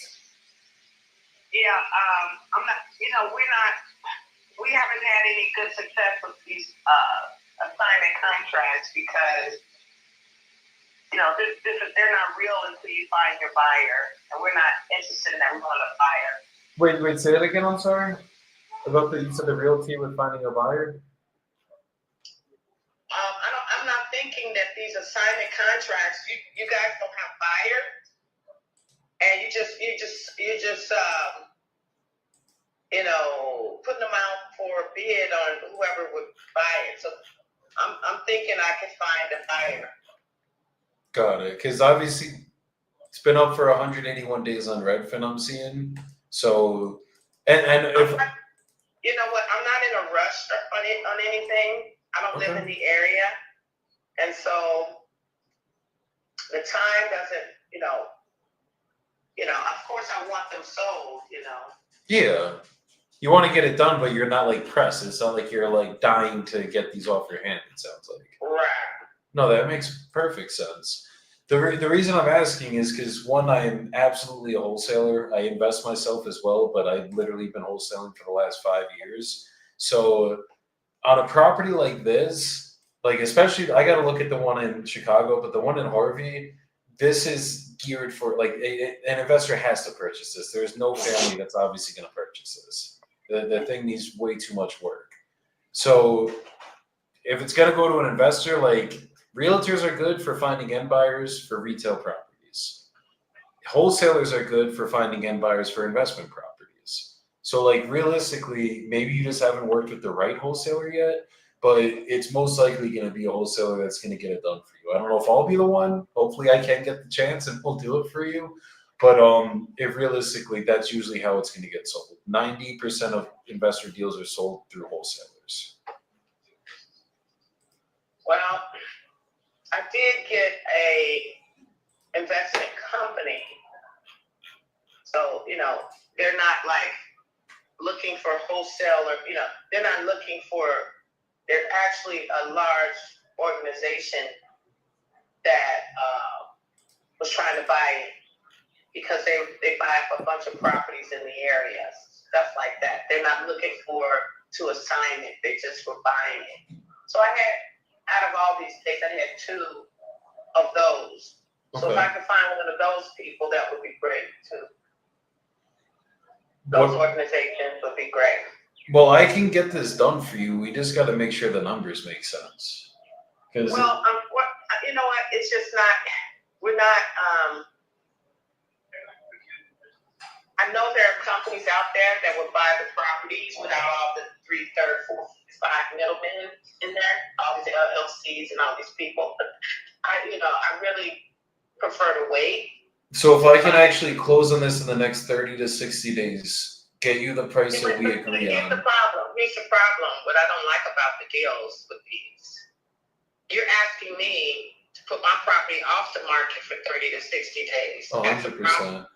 Yeah, I'm not, we haven't had any good success with these, assignment contracts because, they're not real until you find your buyer, and we're not interested in that. We want a buyer. Wait, say that again. I'm sorry. About you said the realty with finding a buyer. I'm not thinking that these assignment contracts, you guys don't have buyers, and you just putting them out for a bid on whoever would buy it. So I'm thinking I can find a buyer. Got it. Because obviously it's been up for 181 days on Redfin. I'm seeing. So, and if You know what? I'm not in a rush on anything. I don't live in the area, and so the time doesn't. Of course, I want them sold. yeah, you want to get it done, but you're not like pressed. It's not like you're like dying to get these off your hand. It sounds like. Right. No, that makes perfect sense. The reason I'm asking is because one, I am absolutely a wholesaler. I invest myself as well, but I've literally been wholesaling for the last 5 years. So on a property like this, like especially, I got to look at the one in Chicago, but the one in Harvey, this is geared for like an investor has to purchase this. There's no family that's obviously going to purchase this. The thing needs way too much work. So if it's going to go to an investor, like realtors are good for finding end buyers for retail properties. Wholesalers are good for finding end buyers for investment properties. So, like, realistically, maybe you just haven't worked with the right wholesaler yet, but it's most likely going to be a wholesaler that's going to get it done for you. I don't know if I'll be the one. Hopefully, I can get the chance and we'll do it for you. But if realistically, that's usually how it's going to get sold. 90% of investor deals are sold through wholesalers. Well, I did get a investment company, so they're not like looking for wholesaler. They're not looking for. They're actually a large organization that was trying to buy it because they buy up a bunch of properties in the area, stuff like that. They're not looking to assign it. They just were buying it. So I had, out of all these states, I had 2 of those. So if I could find one of those people, that would be great too. Those organizations would be great. Well, I can get this done for you. We just got to make sure the numbers make sense. Well, you know what? It's just not. We're not. I know there are companies out there that would buy the properties without all the 3, 3rd, 4th, 5 middlemen in there, all these LLCs and all these people. But I really prefer to wait. So if I can actually close on this in the next 30 to 60 days, get you the price that we agree Here's on. the problem. What I don't like about the deals with these. You're asking me to put my property off the market for 30 to 60 days. 100%.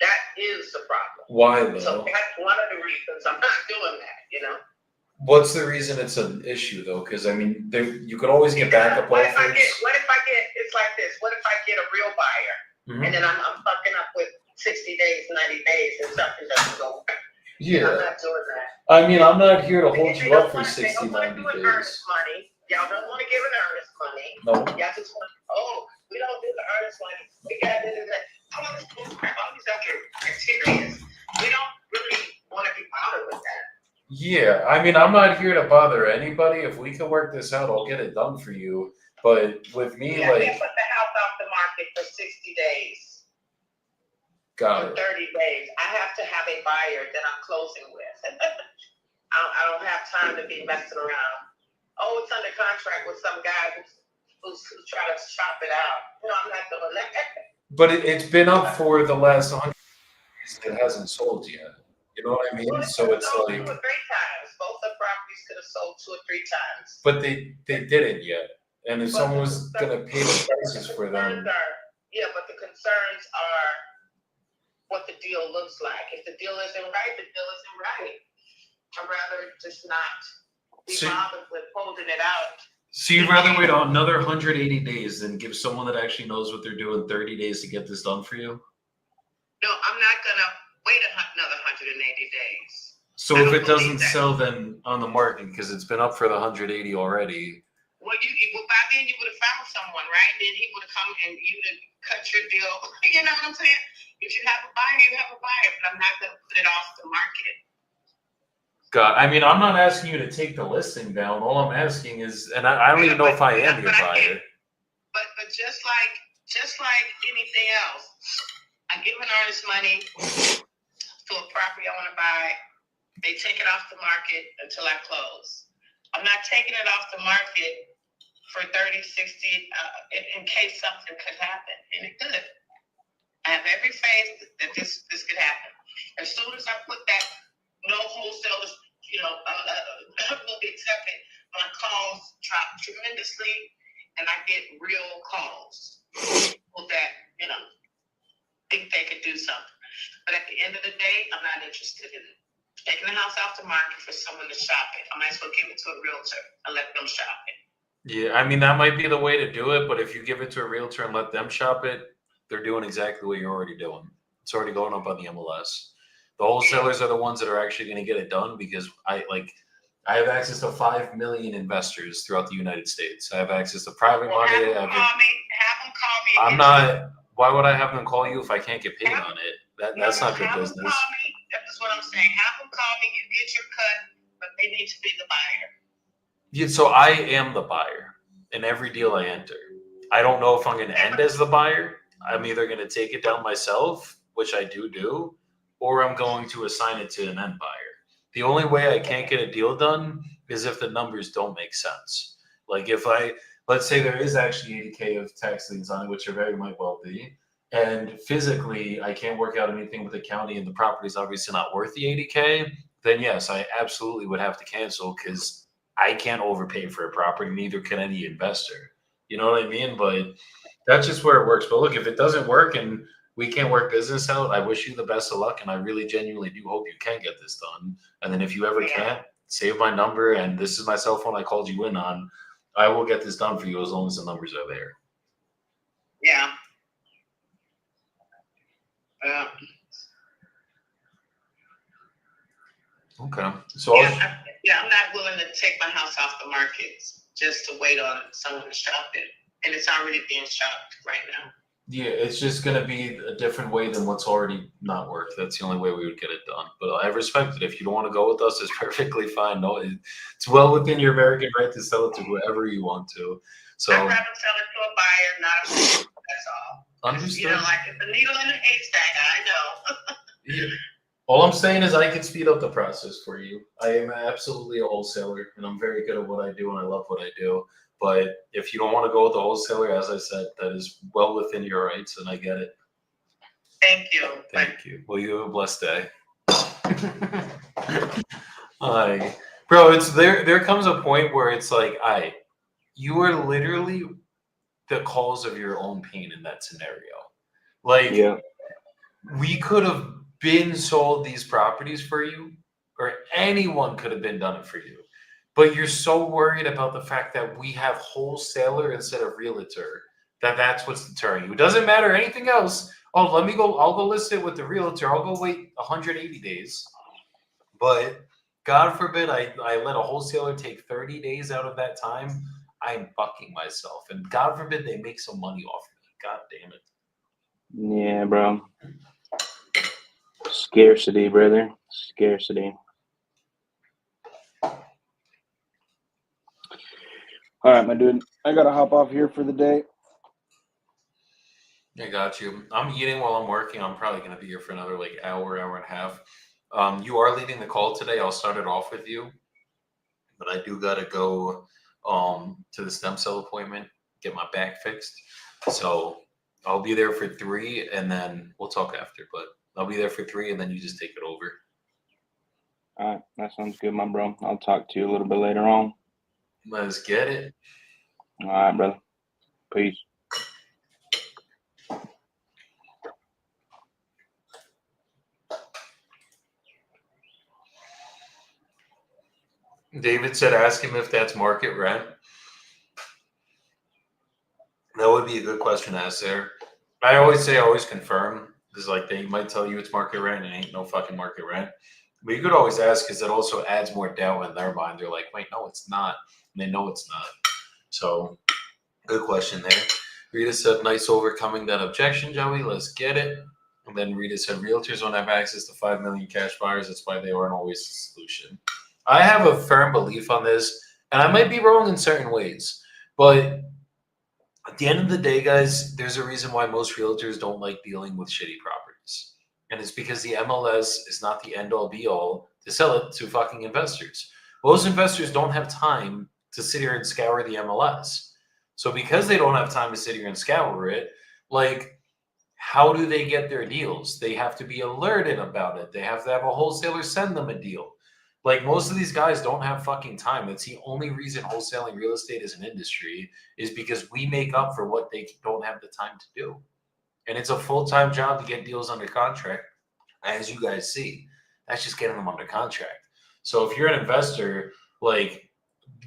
That is the problem. Why though? So that's one of the reasons I'm not doing that, What's the reason it's an issue though? Because I mean, you could always get backup What offers. if I get, it's like this, what if I get a real buyer and then I'm fucking up with 60 days, 90 days and something doesn't go right? Yeah. I'm not doing that. I mean, I'm not here to hold you up for 60, They don't want 90 to do days. earnest money. Y'all don't want to give an earnest money. No. Y'all just want, we don't do the earnest money. We got to do that. All these other criteria. We don't really want to be bothered with that. Yeah, I mean, I'm not here to bother anybody. If we can work this out, I'll get it done for you. But with me, I can't put the house off the market for 60 days. Got For it. 30 days. I have to have a buyer that I'm closing with. I don't have time to be messing around. It's under contract with some guy who's trying to shop it out. I'm not doing that. But it's been up for the last 100 years. It hasn't sold yet. You know what I mean? So it's like 2 or 3 times. Both the properties could have sold 2 or 3 times. But they didn't yet. And if someone was gonna pay the prices for them. But the concerns are what the deal looks like. If the deal isn't right, the deal isn't right. I'd rather just not be So- bothered with holding it out. So you'd rather wait another 180 days than give someone that actually knows what they're doing 30 days to get this done for you? No, I'm not gonna wait another 180 days. So I if don't it doesn't believe that. sell then on the market, because it's been up for the 180 already. Well, by then you would have found someone, right? Then he would have come and you'd have cut your deal. You know what I'm saying? If you have a buyer, you have a buyer, but I'm not gonna put it off the market. God, I mean, I'm not asking you to take the listing down. All I'm asking is, and I don't even know if I am your buyer. But just like anything else, I give an artist money for a property I want to buy. They take it off the market until I close. I'm not taking it off the market for 30, 60, in case something could happen, and it could. I have every faith that this could happen. As soon as I put that no wholesalers, will be accepted, my calls drop tremendously, and I get real calls. People that, think they could do something. But at the end of the day, I'm not interested in taking the house off the market for someone to shop it. I might as well give it to a realtor and let them shop it. Yeah, I mean, that might be the way to do it, but if you give it to a realtor and let them shop it, they're doing exactly what you're already doing. It's already going up on the MLS. The wholesalers are the ones that are actually going to get it done because I have access to 5 million investors throughout the United States. I have access to private money. Have them call me. I'm not. Why would I have them call you if I can't get paid on it? That's not good business. Have them call me. That's what I'm saying. Have them call me. You get your cut, but they need to be the buyer. Yeah, so I am the buyer in every deal I enter. I don't know if I'm going to end as the buyer. I'm either going to take it down myself, which I do, or I'm going to assign it to an end buyer. The only way I can't get a deal done is if the numbers don't make sense. Like let's say there is actually 80K of tax liens on it, which there very might well be, and physically I can't work out anything with the county and the property's obviously not worth the 80K, then yes, I absolutely would have to cancel because I can't overpay for a property, neither can any investor. You know what I mean? But that's just where it works. But look, if it doesn't work and we can't work business out, I wish you the best of luck, and I really genuinely do hope you can get this done. And then if you ever can't, save my number, and this is my cell phone I called you in on. I will get this done for you as long as the numbers are there. Yeah. Okay. So I'm not willing to take my house off the market just to wait on someone to shop it, and it's already being shopped right now. yeah, it's just going to be a different way than what's already not worked. That's the only way we would get it done. But I respect it. If you don't want to go with us, it's perfectly fine. No, it's well within your American right to sell it to whoever you want to. So I'd rather sell it to a buyer, not a seller. That's all. Understood. Like it's a needle in a haystack. I know. Yeah. All I'm saying is I can speed up the process for you. I am absolutely a wholesaler, and I'm very good at what I do, and I love what I do. But if you don't want to go with the wholesaler, as I said, that is well within your rights, and I get it. Thank you. Thank you. Well, you have a blessed day. Bro, it's there comes a point where it's like, you are literally the cause of your own pain in that scenario. Like, Yeah. we could have been sold these properties for you, or anyone could have been done it for you. But you're so worried about the fact that we have wholesaler instead of realtor that's what's deterring you. It doesn't matter anything else. Oh, I'll go list it with the realtor. I'll go wait 180 days. But God forbid I let a wholesaler take 30 days out of that time. I'm fucking myself. And God forbid they make some money off of me. God damn it. Yeah, bro. Scarcity, brother. Scarcity. All right, my dude. I gotta hop off here for the day. I got you. I'm eating while I'm working. I'm probably going to be here for another hour and a half. You are leading the call today. I'll start it off with you, but I do got to go to the stem cell appointment, get my back fixed. So I'll be there for 3, and then we'll talk after. But I'll be there for 3, and then you just take it over. All right, that sounds good, my bro. I'll talk to you a little bit later on. Let's get it. All right, brother. Peace. David said, ask him if that's market rent. That would be a good question to ask there. I always say always confirm, because like they might tell you it's market rent and it ain't no fucking market rent. But you could always ask, because it also adds more doubt in their mind. They're like, wait, no, it's not. And they know it's not. So, good question there. Rita said, nice overcoming that objection, Joey. Let's get it. And then Rita said, realtors don't have access to 5 million cash buyers. That's why they aren't always the solution. I have a firm belief on this, and I might be wrong in certain ways. But at the end of the day, guys, there's a reason why most realtors don't like dealing with shitty properties. And it's because the MLS is not the end all be all to sell it to fucking investors. Most investors don't have time to sit here and scour the MLS. So because they don't have time to sit here and scour it, like, how do they get their deals? They have to be alerted about it. They have to have a wholesaler send them a deal. Like, most of these guys don't have fucking time. That's the only reason wholesaling real estate is an industry, is because we make up for what they don't have the time to do. And it's a full-time job to get deals under contract, as you guys see. That's just getting them under contract. So if you're an investor, like,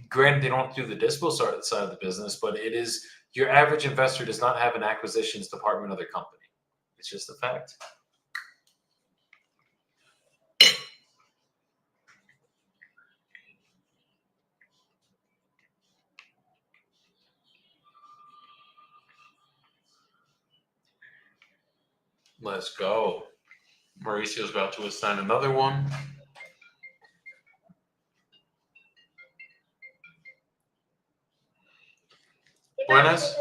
granted, they don't do the dispo side of the business, but it is, your average investor does not have an acquisitions department of their company. It's just a fact. Let's go. Mauricio's about to assign another one. Buenas.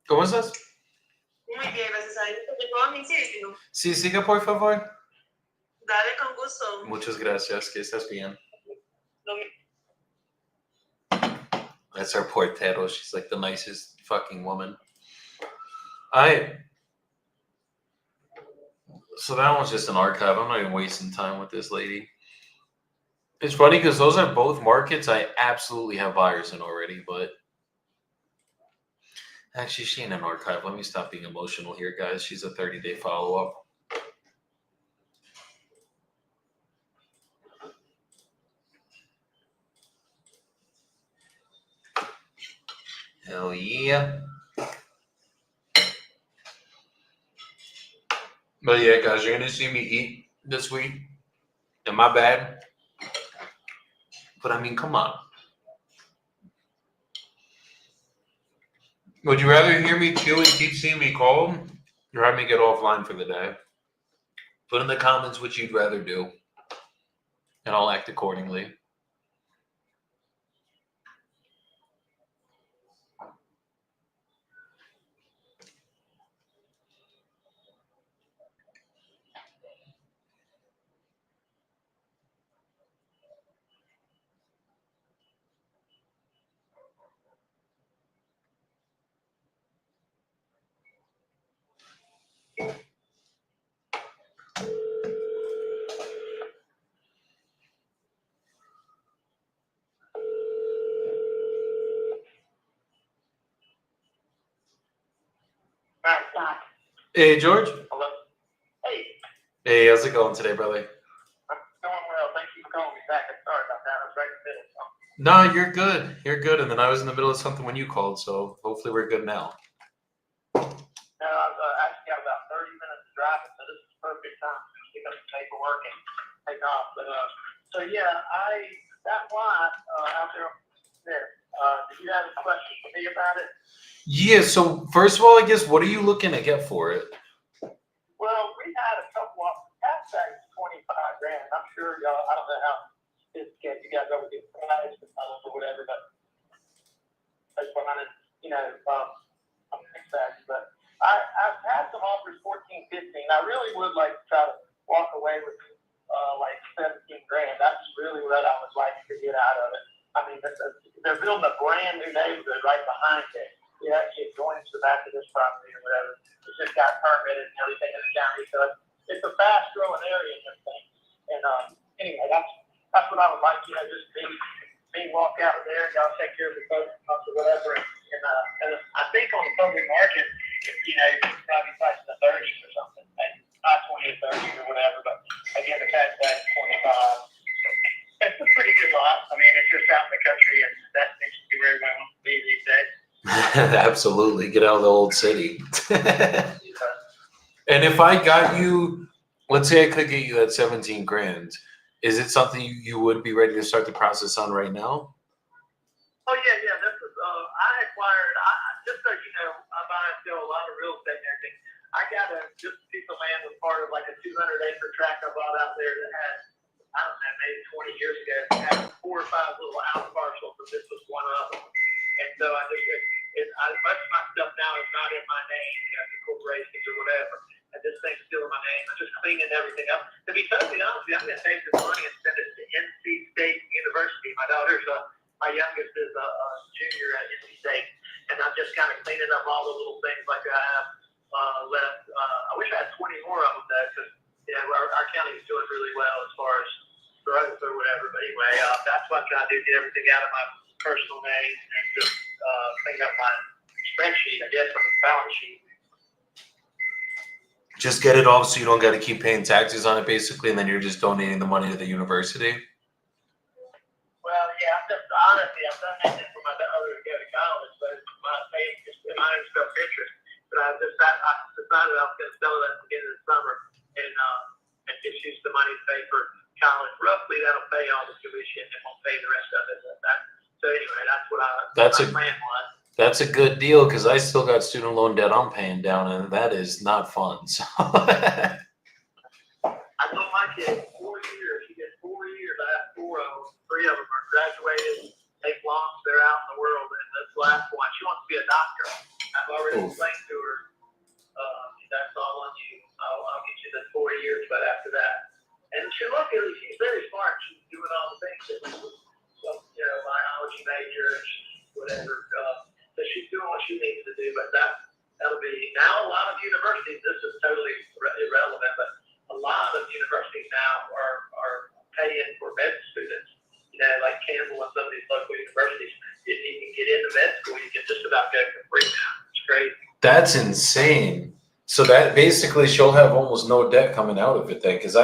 ¿Cómo estás? Muy bien, gracias a Dios. ¿Te puedo a mi sitio? Sí, siga, por favor. Dale con gusto. Muchas gracias. Que estás bien. Lo mi- That's our portero. She's like the nicest fucking woman. So that one's just an archive. I'm not even wasting time with this lady. It's funny because those are both markets I absolutely have buyers in already, but actually she ain't an archive. Let me stop being emotional here, guys. She's a 30-day follow-up. Hell yeah. But yeah, guys, you're gonna see me eat this week. And my bad. But I mean, come on. Would you rather hear me chew and keep seeing me cold, or have me get offline for the day? Put in the comments what you'd rather do, and I'll act accordingly. Hey, George. Hello. Hey, Hey, how's it going today, brother? I'm doing well. Thank you for calling me back. I'm sorry about that. I was right in the middle of something. No, you're good. You're good. And then I was in the middle of something when you called, so hopefully we're good now. No, I was actually got about 30 minutes driving, so this is perfect time to pick up the paperwork and take off. But so yeah, that lot out there. Did you have a question for me about it? Yeah. So first of all, I guess, what are you looking to get for it? Well, we had a couple of tax tags, $25,000. I'm sure y'all. I don't know how sophisticated you guys are with the price or whatever, but that's behind it. I'm tax. But I've had some offers 14, 15. I really would like to try to walk away with like $17,000. That's really what I would like to get out of it. I mean, they're building a brand new neighborhood right behind it. You actually joins the back of this property or whatever. It just got permitted and everything in the county, so it's a fast growing area and everything. And anyway, that's what I would like. Just me walk out there, y'all take care of the folks or whatever. And I think on the public market, you could probably price in the 30s or something, maybe not 20 or 30 or whatever. But again, the cash tag is 25. Absolutely. Get out of the old city. And if I got you, let's say I could get you that 17 grand, is it something you would be ready to start the process on right now? Oh yeah, yeah. This is I acquired. Just so you know, I buy and sell a lot of real estate and everything. I got just a piece of land was part of like a 200-acre tract I bought out there that had, I don't know, maybe 20 years ago, it had 4 or 5 little out parcels, but this was one of them. And so I just, much of my stuff now is not in my name, you know, the corporations or whatever. And this thing's still in my name. I'm just cleaning everything up. To be totally honest with you, I'm going to take this money and send it to NC State University. My daughter's my youngest is a junior at NC State, and I'm just kind of cleaning up all the little things like I have left. I wish I had 20 more of them though, because you know our county is doing really well as far as growth or whatever. But anyway, that's what I'm trying to do: get everything out of my personal name and just clean up my spreadsheet, I guess, on the balance sheet. Just get it off so you don't got to keep paying taxes on it, basically, and then you're just donating the money to the university. Well, yeah, honestly, I've done that for my other to go to college, but my paying just my own self-interest. But I decided I was going to sell that at the beginning of the summer and just use the money to pay for college. Roughly, that'll pay all the tuition and won't pay the rest of it. So anyway, that's what my plan was. That's a good deal because I still got student loan debt I'm paying down, and that is not fun. So. I told my kid 4 years. He did 4 years. I have 4 of them. 3 of them are graduated. Take longs. They're out in the world. And this last one, she wants to be a doctor. I've already explained to her. That's all on you. I'll get you the 4 years, but after that, and she's very smart. She's doing all the things that biology major, whatever. So she's doing what she needs to do. But that'll be now. A lot of universities. This is totally irrelevant, but a lot of universities now are paying for med students. You know, like Campbell and some of these local universities. If you can get into med school, you can just about go for free now. It's crazy. That's insane. So that basically she'll have almost no debt coming out of it then. Because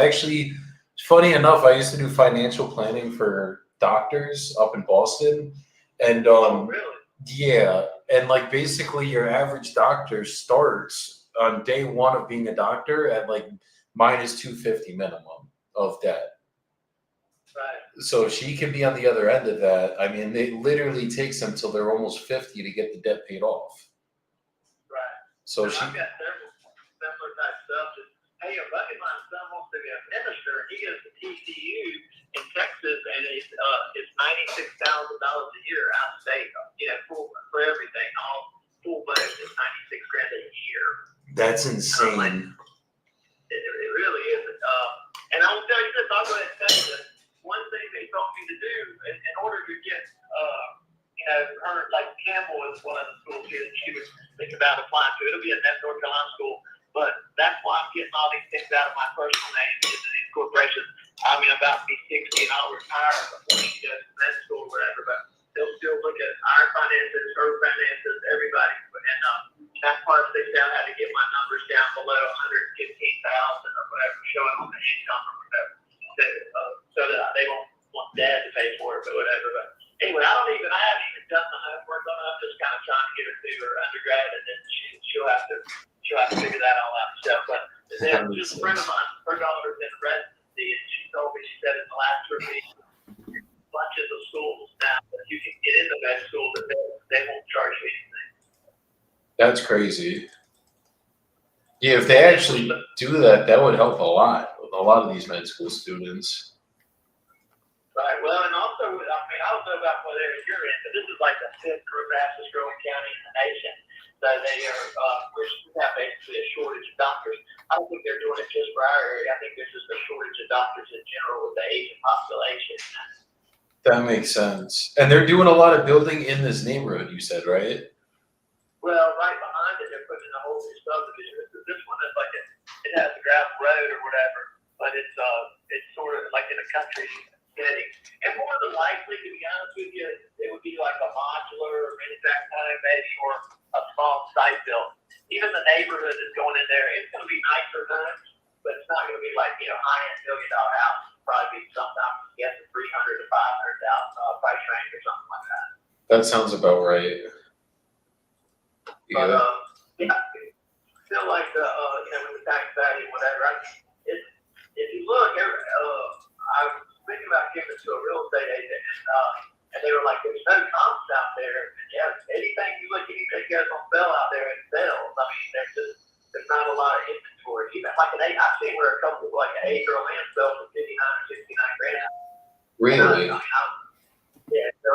funny enough, I used to do financial planning for doctors up in Boston. And oh, really? Yeah. And like basically your average doctor starts on day one of being a doctor at like minus 250 minimum of debt. Right. So she can be on the other end of that. I mean, it literally takes them till they're almost 50 to get the debt paid off. Right. So I've got several similar type stuff. Hey, a buddy of mine's son wants to be a minister. He goes to TCU in Texas, and it's $96,000 a year out of state. You know, full for everything. All full budget is $96,000 a year. That's insane. It really is. And I will tell you this. I'll go ahead and tell you this. One thing they told me to do in order to get, her, like Campbell is one of the schools here that she would think about applying to. It'll be a North Carolina school, but that's why I'm getting all these things out of my personal name into these corporations. I mean, I'm about to be 60 and I'll retire before she goes to med school or whatever, but they'll still look at our finances, her finances, everybody. And that part, they found how to get my numbers down below 115,000 or whatever, showing on the income or whatever. So that they won't want dad to pay for it or whatever. But anyway, I haven't even done the homework on it. I'm just kind of trying to get her through her undergrad, and then she'll have to figure that all out herself. But then just a friend of mine, her daughter's in residency, and she told me, she said in the last 2 weeks, bunches of schools now that you can get into med school, but they won't charge you anything. That's crazy. Yeah, if they actually do that, that would help a lot with a lot of these med school students. Right. Well, and also, I don't know about what area you're in, but this is like the 5th fastest growing county in the nation. So we have basically a shortage of doctors. I don't think they're doing it just for our area. I think there's just a shortage of doctors in general with the aging population. That makes sense. And they're doing a lot of building in this neighborhood, you said, right? Well, right behind it, they're putting in a whole new subdivision. This one is like it has a gravel road or whatever, but it's sort of like in a country setting. And more than likely, to be honest with you, it would be like a modular or manufactured home maybe, or a small site built. Even the neighborhood is going in there. It's going to be nicer homes, but it's not going to be like high-end $1 million house. It'll probably be something I'm guessing $300,000 to $500,000 price range or something like that. That sounds about right. But Yeah. yeah, still like the you know, with the tax value, whatever. If you look, I was thinking about giving it to a real estate agent, and they were like, "There's no comps out there." And yeah, anything you look, anything goes on sale out there, it sells. I mean, there's not a lot of inventory. Even like I've seen where a couple of like an acre of land sells for 59 or 69 grand. Really? Yeah, so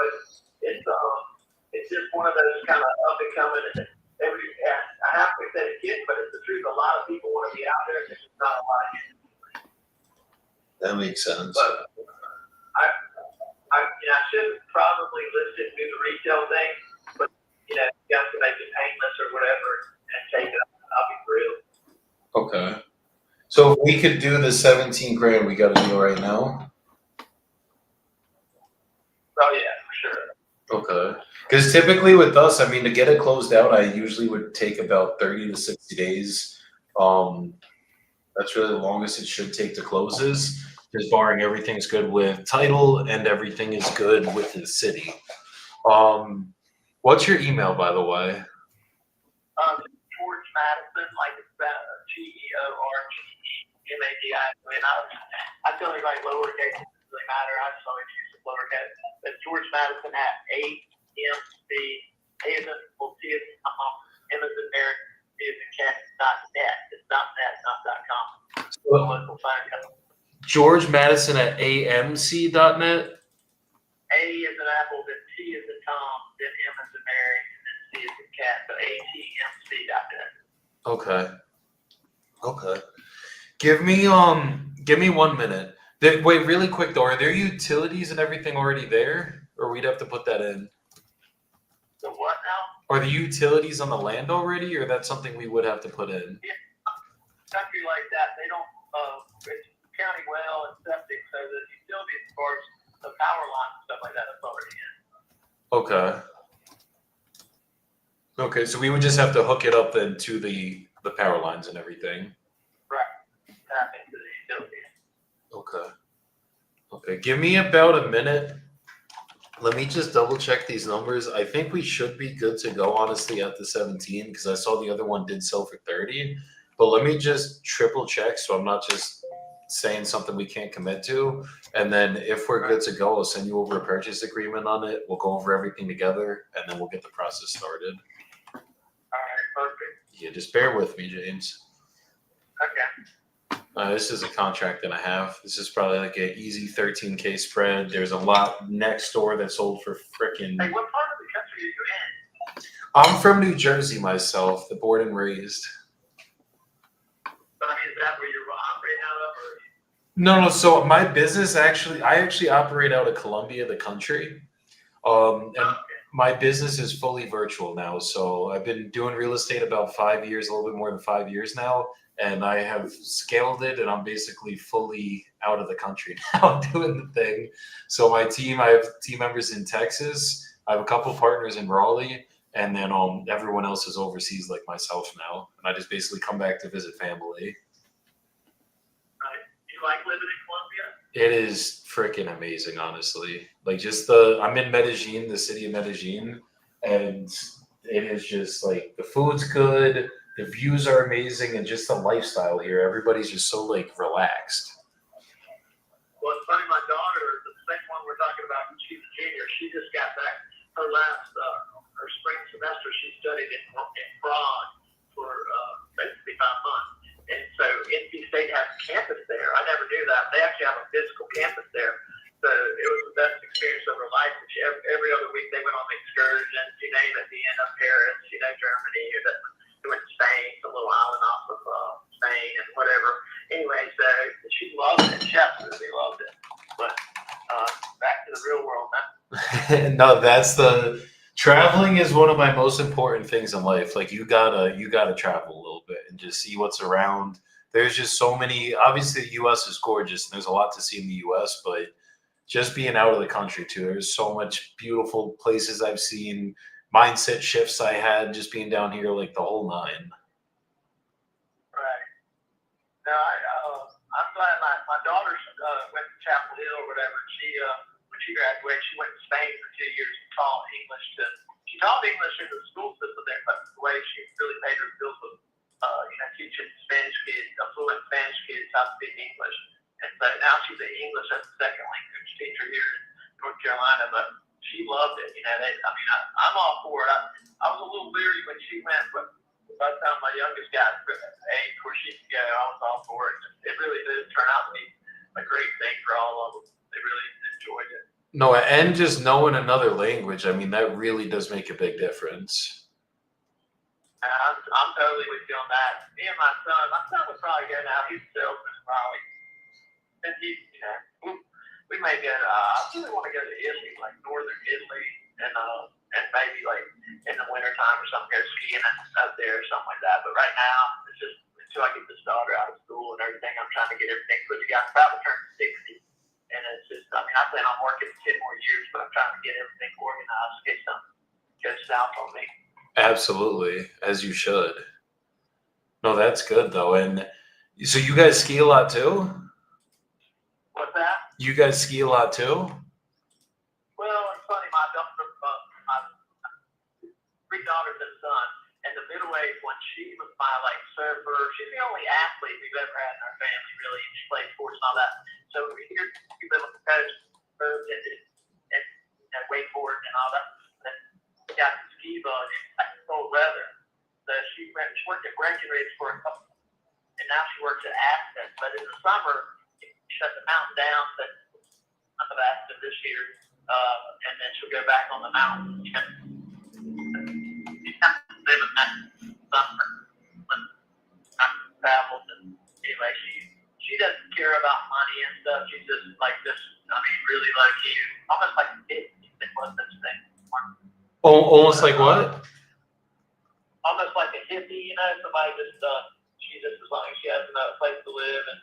it's just one of those kind of up and coming. I have to say it kids, but it's the truth. A lot of people want to be out there, and there's just not a lot of it. That makes sense. But I should probably list it and do the retail thing, but you know, you have to make it painless or whatever and take it. I'll be thrilled. Okay. So if we could do the 17 grand, we got to do right now. Oh yeah, for sure. Okay. Because typically with us, I mean, to get it closed out, I usually would take about 30 to 60 days. That's really the longest it should take to closes, just barring everything's good with title and everything is good with the city. What's your email, by the way? George Madison, like it's GeorgeMadi. I mean, I tell everybody lowercase doesn't really matter. I just always use the lowercase. But George Madison at AMC, A as in well, T as in M as in Eric, C as in cat.net. It's .net, not .com. So local phone company. George Madison at amc.net. A as in apple, then T as in Tom, then M as in Mary, and then C as in cat. So ATMC.net. Okay. Okay. Give me 1 minute. Wait, really quick though, are there utilities and everything already there? Or we'd have to put that in? So what now? Are the utilities on the land already, or that's something we would have to put in? Yeah. Country like that, they don't, it's county well and septic, so the utilities, as far as the power lines and stuff like that, that's already in. Okay. Okay, so we would just have to hook it up then to the power lines and everything. Right. Tap into the utilities. Okay. Okay, give me about a minute. Let me just double check these numbers. I think we should be good to go, honestly, at the 17, because I saw the other one did sell for 30. But let me just triple check so I'm not just saying something we can't commit to. And then if we're good to go, I'll send you over a purchase agreement on it. We'll go over everything together, and then we'll get the process started. All right, perfect. Yeah, just bear with me, James. Okay. This is a contract that I have. This is probably like an easy 13K spread. There's a lot next door that sold for frickin'. Hey, what part of the country are you in? I'm from New Jersey myself, the born and raised. But I mean, is that where you're operating out of? Or? No. So my business I actually operate out of Columbia, the country. And my business is fully virtual now. So I've been doing real estate about 5 years, a little bit more than 5 years now. And I have scaled it, and I'm basically fully out of the country now doing the thing. So I have team members in Texas. I have a couple partners in Raleigh, and then everyone else is overseas like myself now. And I just basically come back to visit family. Right. Do you like living in Columbia? It is freaking amazing, honestly. Like I'm in Medellin, the city of Medellin, and it is just like the food's good. The views are amazing, and just the lifestyle here. Everybody's just so like relaxed. Well, it's funny. My daughter, the same one we're talking about, she's a junior. She just got back her last her spring semester. She studied in Prague for basically 5 months, and so NC State has a campus there. I never knew that. They actually have a physical campus there. So it was the best experience of her life. Every other week they went on excursions, you name it, Vienna, Paris, Germany, they went to Spain, a little island off of Spain and whatever. Anyway, so she loved it. She absolutely loved it. But back to the real world now. No, traveling is one of my most important things in life. Like you gotta travel a little bit and just see what's around. There's just so many. Obviously, the U.S. is gorgeous, and there's a lot to see in the U.S. But just being out of the country too, there's so much beautiful places I've seen. Mindset shifts I had just being down here, like the whole nine. Right. Now, I'm glad my daughter went to Chapel Hill or whatever. She when she graduated, she went to Spain for 2 years and taught English. She taught English in the school system there, but the way youngest got age where she could go, I was all for it. It really did turn out to be a great thing for all of them. They really enjoyed it. No, and just knowing another language, I mean, that really does make a big difference. I'm totally with you on that. Me and my son would probably go now. He's a salesman probably. And we may get, I really want to go to Italy, like northern Italy, and maybe like in the wintertime or something, go skiing up there or something like that. But right now, it's just until I get this daughter out of school and everything, I'm trying to get everything put together. I'm about to turn 60. And it's just, I mean, I plan on working 10 more years, but I'm trying to get everything organized in case something goes south on me. Absolutely, as you should. No, that's good though. And so you guys ski a lot too? What's that? You guys ski a lot too? Well, it's funny. My three daughters and son, and the middle age one, she was my like surfer. She's the only athlete we've ever had in our family, really. She played sports and all that. So we live on the coast, and wakeboard and all that. And we got the ski bug in cold weather. So she worked at Breckenridge for a couple, and now she works at Aspen. But in the summer, she shut the mountain down. But of Aspen this year, and then she'll go back on the mountain. She's living that summer when I traveled, and anyway, she doesn't care about money and stuff. She's just like this. I mean, really low key, almost like a kid. What's this thing? Oh, almost like what? Almost like a hippie, somebody just she just as long as she has a place to live and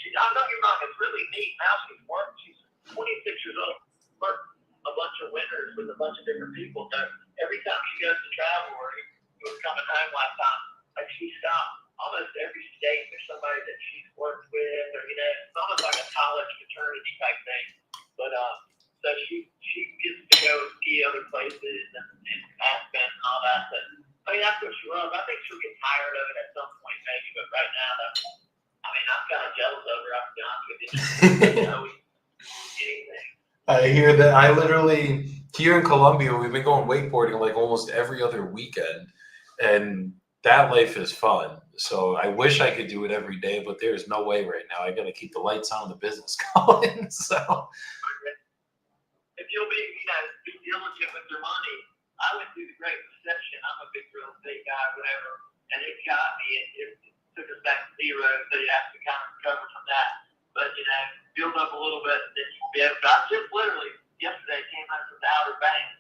she. Don't get me wrong, it's really neat. Now she's worked. She's 26 years old. Worked a bunch of winters with a bunch of different people. So every time she goes to travel or she was coming home last time, like she stopped almost every state. There's somebody that she's worked with, or it's almost like a college fraternity type thing. But so she gets to go and ski other places and Aspen and all that. But I mean, that's what she loves. I think she'll get tired of it at some point, maybe. But right now, I mean, I'm kind of jealous of her. I'll be honest with you. Anything. I hear that. I literally, here in Colombia, we've been going wakeboarding like almost every other weekend. And that life is fun. So I wish I could do it every day, but there's no way right now. I got to keep the lights on, the business going. So if you'll be diligent with your money, I went through the Great Recession. I'm a big real estate guy, whatever, and it got me. It took us back to zero, so you have to kind of recover from that. But build up a little bit, then you'll be able to. I just literally yesterday came out from the Outer Banks,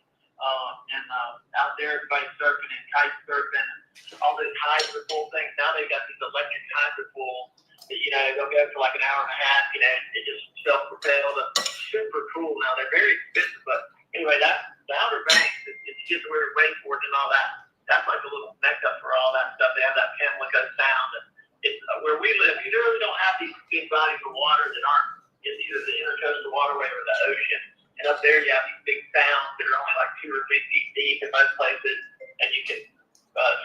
and out there everybody's surfing and kite surfing, and all these hydro pool things. Now they've got these electric hydro pools that they'll go for like an hour and a half. It just self-propelled. Super cool. Now they're very expensive, but anyway, that the Outer Banks, it's just where wakeboard and all that. That's like a little mecca for all that stuff. They have that Pamlico sound, and it's where we live. You really don't have these big bodies of water that aren't in either the intercoastal waterway or the ocean. And up there, you have these big sounds that are only like 2 or 3 feet deep in most places, and you can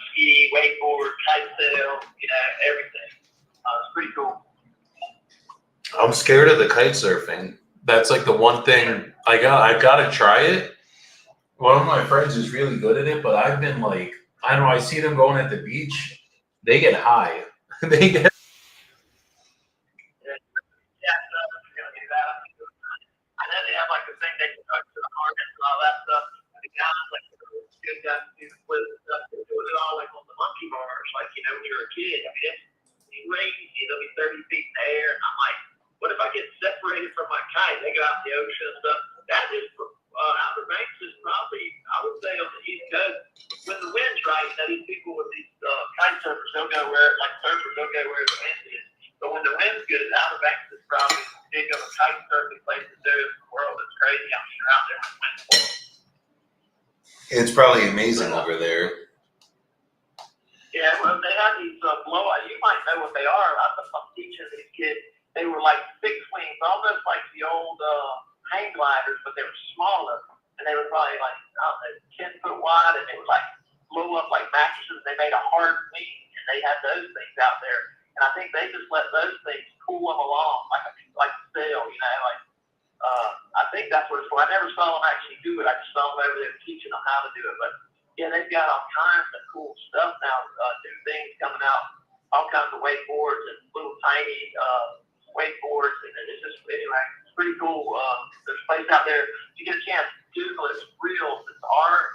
ski, wakeboard, kite sail, everything. It's pretty cool. I'm scared of the kite surfing. That's like the one thing I got to try it. One of my friends is really good at it, but I've been like, I don't know, I see them going at the beach. They get high. They get. I know they have like the thing they can touch to the harness and all that stuff. And the guys like good guys do the split stuff. They do it all like on the monkey bars, like when you're a kid. I mean, it's crazy. They'll be 30 feet in the air, and I'm like, what if I get separated from my kite? They go out in the ocean and stuff. That is Outer Banks is probably, I would say, on the East Coast. When the wind's right, these people with these kite surfers, they'll go they'll go where the wind is. But when the wind's good, Outer Banks is probably as big of a kite surfing place as there is in the world. It's crazy. I'm sure out there with wind. It's probably amazing over there. Yeah, well, they have these blowouts. You might know what they are. I'm teaching these kids. They were like fixed wings, almost like the old hang gliders, but they were smaller. And they were probably like, 10 foot wide, and they would like blow up like mattresses. They made a hard wing, and they had those things out there. And I think they just let those things cool them along, like sail, I think that's what it's for. I never saw them actually do it. I just saw them over there teaching them how to do it. But Yeah, they've got all kinds of cool stuff now. New things coming out, all kinds of wakeboards and little tiny wakeboards, and it's just anyway, it's pretty cool. There's a place out there. If you get a chance, Google it. It's real. It's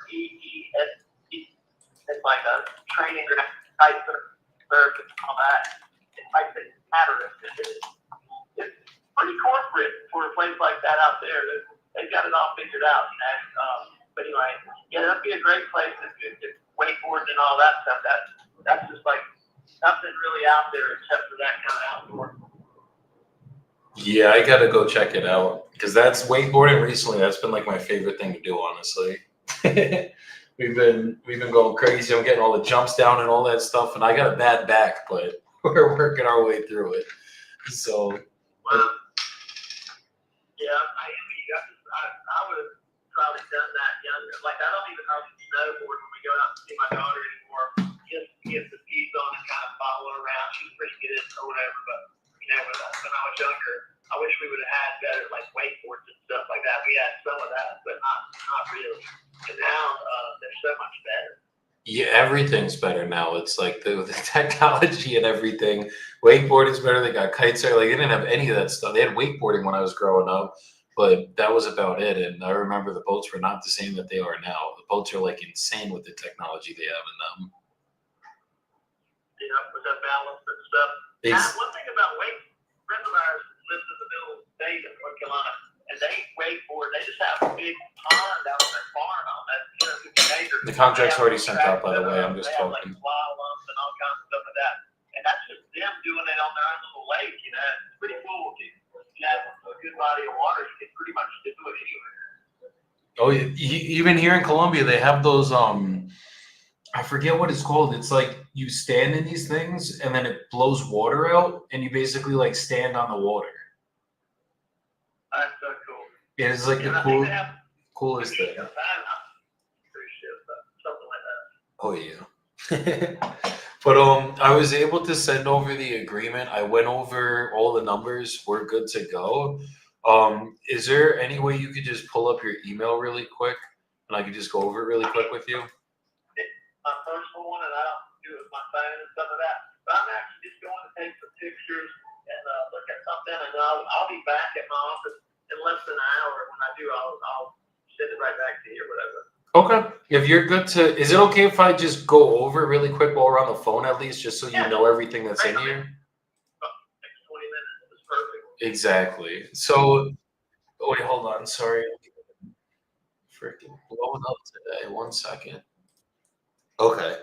REES. It's like a training ground type service and all that. It's like the Hatteras. It's pretty corporate for a place like that out there. They've got it all figured out, you know. But anyway, yeah, that'd be a great place if wakeboarding and all that stuff. That's just like nothing really out there except for that kind of outdoor. Yeah, I gotta go check it out because that's wakeboarding recently. That's been like my favorite thing to do, honestly. we've been going crazy. I'm getting all the jumps down and all that stuff, and I got a bad back, but we're working our way through it. So, yeah, I envy you. I would have probably done that younger. Like I don't even hardly snowboard when we go out to see my daughter anymore. Just get the skis on and kind of follow around. She's pretty good or whatever, but you know, when I was younger, I wish we would have had better like wakeboards and stuff like that. We had some of that, but not really. And now they're so much better. yeah, everything's better now. It's like the technology and everything. Wakeboarding's better. They got kites there. Like they didn't have any of that stuff. They had wakeboarding when I was growing up, but that was about it. And I remember the boats were not the same that they are now. The boats are like insane with the technology they have in them. You know, with the balance and stuff. One thing about friends of ours lives in the middle of the state of North Carolina, and they wakeboard. They just have a big pond out on their farm on that 250 acres. The contract's already sent out, by the way. I'm just they have, talking. like slaloms and all kinds of stuff like that, and that's just them doing it on their own little lake. You know, it's pretty cool. If you have a good body of water, you can pretty much do it anywhere. Oh, yeah. Even here in Colombia, they have those. I forget what it's called. It's like you stand in these things, and then it blows water out, and you basically like stand on the water. That's so cool. It is like the coolest thing. Oh yeah. But I was able to send over the agreement. I went over all the numbers. We're good to go. Is there any way you could just pull up your email really quick, and I could just go over it really quick with you? My personal one, and I don't do it with my phone and stuff like that. But I'm actually just going to take some pictures and look at something, and I'll be back at my office in less than an hour. When I do, I'll send it right back to you or whatever. Okay. If you're good to, is it okay if I just go over it really quick while we're on the phone at least, just so you know everything that's in here? Next 20 minutes is perfect. Exactly. So, wait, hold on. Sorry. Freaking blowing up today. 1 second. Okay.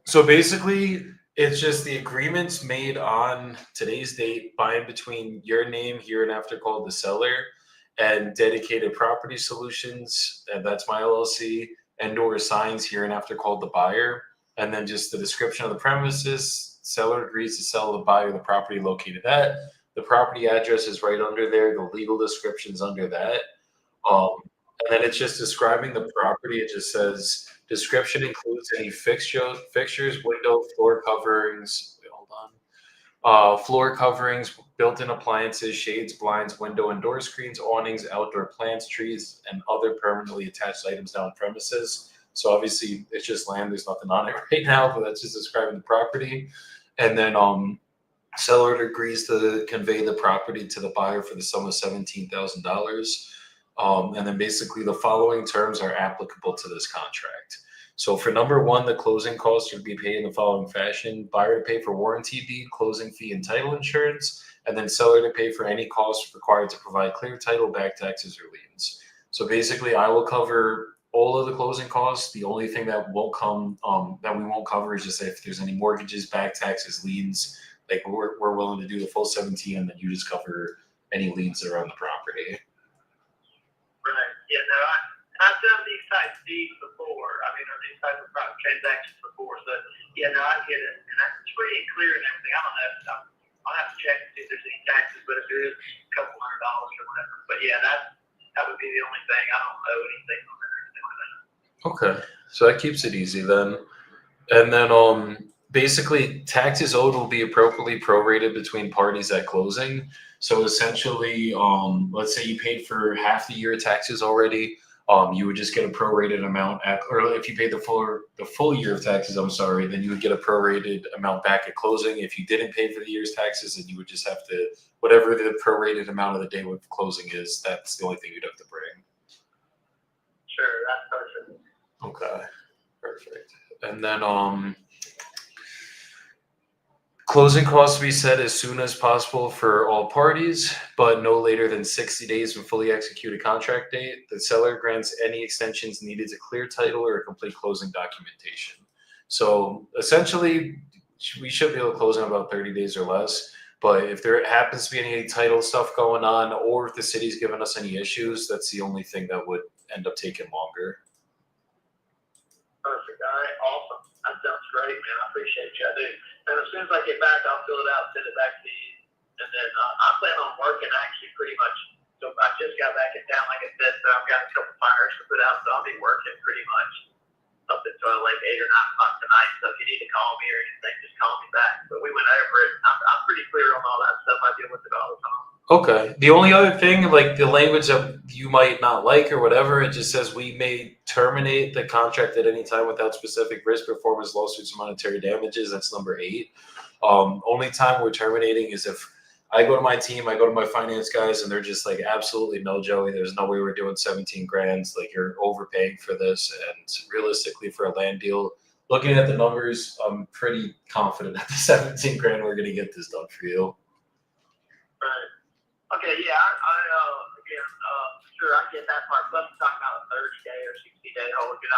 So basically, it's just the agreements made on today's date by and between your name here and after called the seller and Dedicated Property Solutions, and that's my LLC, and or signs here and after called the buyer, and then just the description of the premises. Seller agrees to sell the buyer the property located at. The property address is right under there. The legal description's under that. And then it's just describing the property. It just says description includes any fixtures, window, floor coverings. Wait, hold on. Floor coverings, built-in appliances, shades, blinds, window and door screens, awnings, outdoor plants, trees, and other permanently attached items now on premises. So obviously it's just land. There's nothing on it right now, but that's just describing the property. And then seller agrees to convey the property to the buyer for the sum of $17,000. And then basically the following terms are applicable to this contract. So for number one, the closing costs would be paid in the following fashion: buyer to pay for warranty deed, closing fee, and title insurance, and then seller to pay for any costs required to provide clear title, back taxes, or liens. So basically I will cover all of the closing costs. The only thing that won't come, that we won't cover is just if there's any mortgages, back taxes, liens. Like we're willing to do the full 17, and then you just cover any liens that are on the property. Right. Yeah. No, I've done these types of deeds before. I mean, or these types of transactions before. So yeah, no, I get it, and that's free and clear and everything. I don't know. I'll have to check to see if there's any taxes, but if there is, a couple $100 or whatever. But yeah, that would be the only thing. I don't owe anything on there or anything like that. Okay, so that keeps it easy then. And then basically taxes owed will be appropriately prorated between parties at closing. So essentially, let's say you paid for half the year taxes already. You would just get a prorated amount or if you paid the full year of taxes, I'm sorry, then you would get a prorated amount back at closing. If you didn't pay for the year's taxes, then you would just have to, whatever the prorated amount of the day with closing is, that's the only thing you'd have to bring. Sure, that's perfect. Okay, perfect. And then closing costs to be set as soon as possible for all parties, but no later than 60 days from fully executed contract date. The seller grants any extensions needed to clear title or complete closing documentation. So essentially, we should be able to close in about 30 days or less. But if there happens to be any title stuff going on, or if the city's given us any issues, that's the only thing that would end up taking longer. Perfect. All right. Awesome. That sounds great, man. I appreciate you. I do. And as soon as I get back, I'll fill it out, send it back to you. And then I plan on working actually pretty much. So I just got back in town, like I said, so I've got a couple fires to put out. So I'll be working pretty much up until like 8 or 9 o'clock tonight. So if you need to call me or anything, just call me back. But we went over it. I'm pretty clear on all that stuff. I deal with it all the time. Okay. The only other thing, like the language that you might not like or whatever, it just says we may terminate the contract at any time without specific risk, performance, lawsuits, or monetary damages. That's number 8. Only time we're terminating is if I go to my team, I go to my finance guys, and they're just like, absolutely no, Joey. There's no way we're doing 17 grand. Like, you're overpaying for this. And realistically, for a land deal, looking at the numbers, I'm pretty confident at the 17 grand we're going to get this done for you. Right. Okay, yeah, again, sure, I get that part. Plus, I'm talking about a 30-day or 60-day hold. You're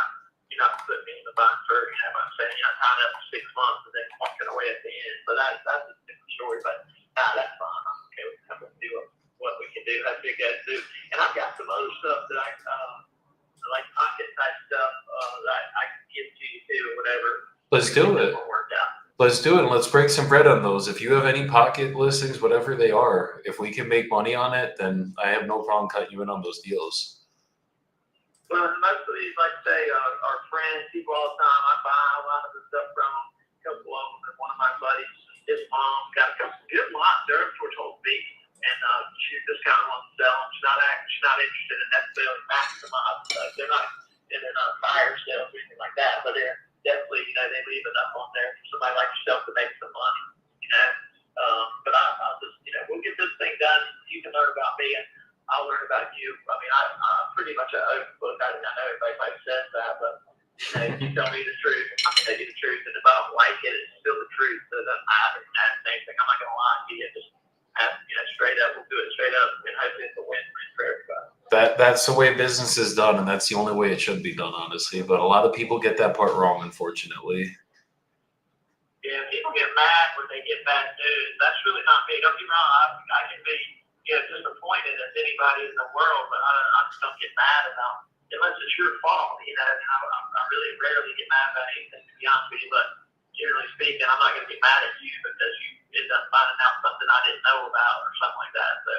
not putting me in the bind for, you know what I'm saying? You're not tying up for 6 months and then walking away at the end. So that's a different story, but that's fine. I'm okay with that. We'll do what we can do. That's what you guys do. And I've got some other stuff that like pocket type stuff that I can give to you too or whatever. Let's do it. Let's do it, and let's break some bread on those. If you have any pocket listings, whatever they are, if we can make money on it, then I have no problem cutting you in on those deals. Well, most of these, like I say, are friends, people all the time. I buy a lot of the stuff from them, a couple of them, and one of my buddies, his mom, got a couple good lots there for told me, and she just kind of wants to sell them. She's not interested in necessarily maximize. They're not fire sales or anything like that, but they're definitely, they leave enough on there for somebody like yourself to make some money, But I'll just, we'll get this thing done. You can learn about me, and I'll learn about you. I mean, I'm pretty much an open book. I know everybody says that, but if you tell me the truth, I'm going to tell you the truth. And if I don't like it, it's still the truth. So it doesn't matter. That's the same thing. I'm not going to lie to you. Just straight up. We'll do it straight up, and hopefully it's a win-win for everybody. That's the way business is done, and that's the only way it should be done, honestly. But a lot of people get that part wrong, unfortunately. Yeah, people get mad when they get bad news. That's really not me. Don't get me wrong. I can be disappointed as anybody in the world, but I just don't get mad about unless it's your fault. I really rarely get mad about anything, to be honest with you. But generally speaking, I'm not going to get mad at you because you end up finding out something I didn't know about or something like that. So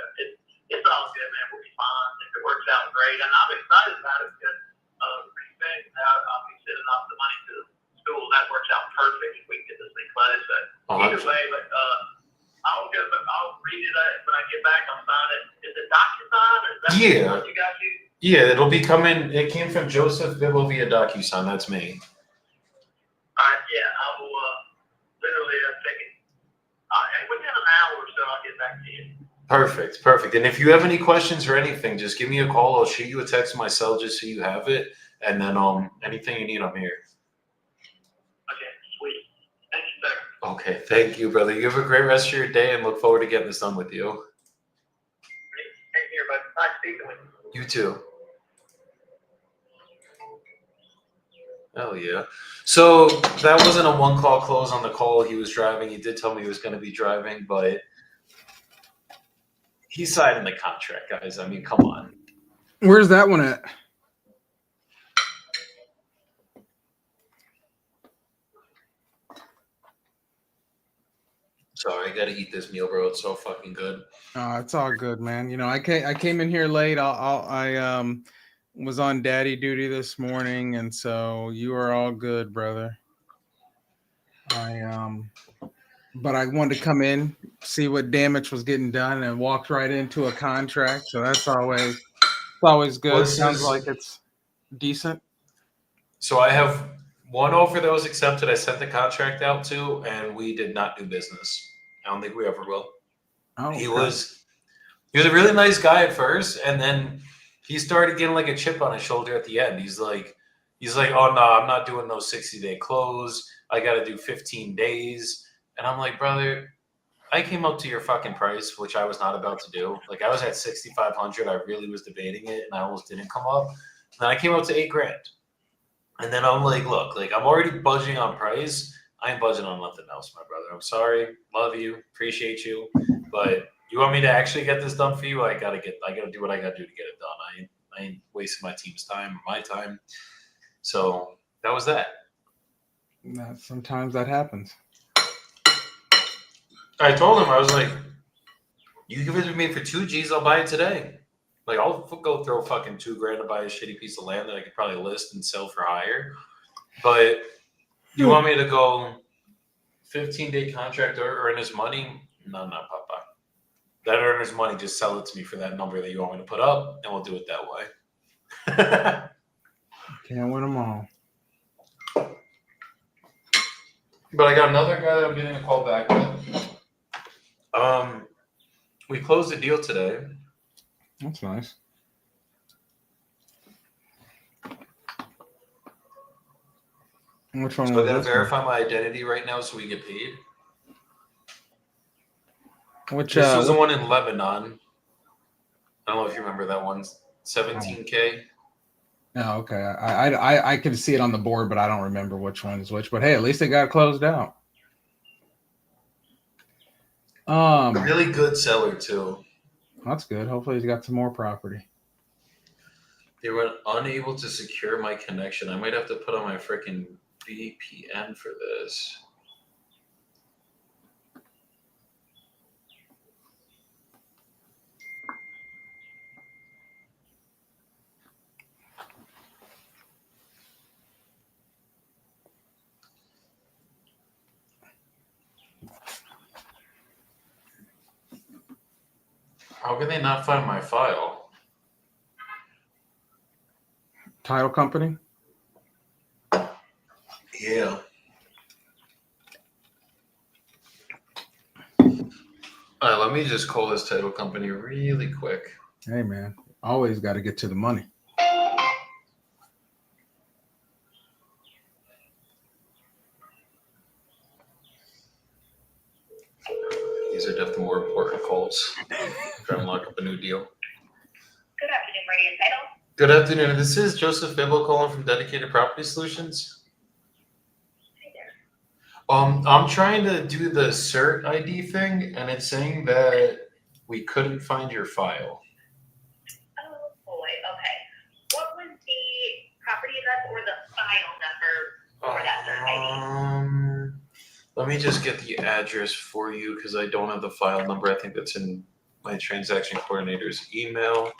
it's all good, man. We'll be fine. If it works out, great. And I'm excited about it because I'll be sending off the money to the school. That works out perfect if we can get this thing closed. So either way, but I'll read it when I get back. I'll sign it. Is it DocuSign or is that what you guys use? Yeah, it'll be coming. It came from Joseph Bibble via DocuSign. That's me. All right, yeah, I will literally take it. And within an hour or so, I'll get back to you. Perfect. And if you have any questions or anything, just give me a call. I'll shoot you a text on my cell just so you have it. And then anything you need, I'm here. Okay, sweet. Thank you, sir. Okay, thank you, brother. You have a great rest of your day and look forward to getting this done with you. Thank you, buddy. Nice speaking with you. You too. Hell yeah. So that wasn't a one-call close on the call. He was driving. He did tell me he was going to be driving, but he signed the contract, guys. I mean, come on. Where's that one at? Sorry, I got to eat this meal, bro. It's so fucking good. Oh, it's all good, man. I came in here late. I was on daddy duty this morning, and so you are all good, brother. But I wanted to come in, see what damage was getting done, and walked right into a contract. So that's always always good. Well, Sounds like it's decent. So I have one offer that was accepted. I sent the contract out to, and we did not do business. I don't think we ever will. Oh, He okay. was a really nice guy at first, and then he started getting like a chip on his shoulder at the end. He's like, oh no, I'm not doing no 60-day close. I got to do 15 days. And I'm like, brother, I came up to your fucking price, which I was not about to do. Like I was at 6,500. I really was debating it, and I almost didn't come up. And then I came up to $8,000. And then I'm like, look, like I'm already budging on price. I ain't budging on nothing else, my brother. I'm sorry, love you, appreciate you, but you want me to actually get this done for you? I gotta do what I gotta do to get it done. I ain't wasting my team's time or my time. So that was that. Sometimes that happens. I told him, I was like, you give it to me for 2 G's, I'll buy it today. Like I'll go throw fucking $2,000 to buy a shitty piece of land that I could probably list and sell for higher. But you want me to go 15-day contract or earn his money? No, Papa. That earner's money, just sell it to me for that number that you want me to put up, and we'll do it that way. Can't win them all. But I got another guy that I'm getting a call back with. We closed the deal today. That's nice. Which one So I was gotta this verify my identity right now so we get paid. Which This was the one in Lebanon. I don't know if you remember that one. 17K. Oh, okay. I can see it on the board, but I don't remember which one is which. But hey, at least it got closed out. Really good seller too. That's good. Hopefully he's got some more property. They were unable to secure my connection. I might have to put on my freaking VPN for this. How can they not find my file? Title company? Yeah. All right, let me just call this title company really quick. Hey, man. Always got to get to the money. These are definitely more important calls. Trying to lock up a new deal. Good afternoon, Radio Title. Good afternoon. This is Joseph Fibble calling from Dedicated Property Solutions. Hi there. I'm trying to do the CERT ID thing, and it's saying that we couldn't find your file. Oh boy, okay. What was the property address or the file number for that CERT ID? Let me just get the address for you because I don't have the file number. I think that's in my transaction coordinator's email.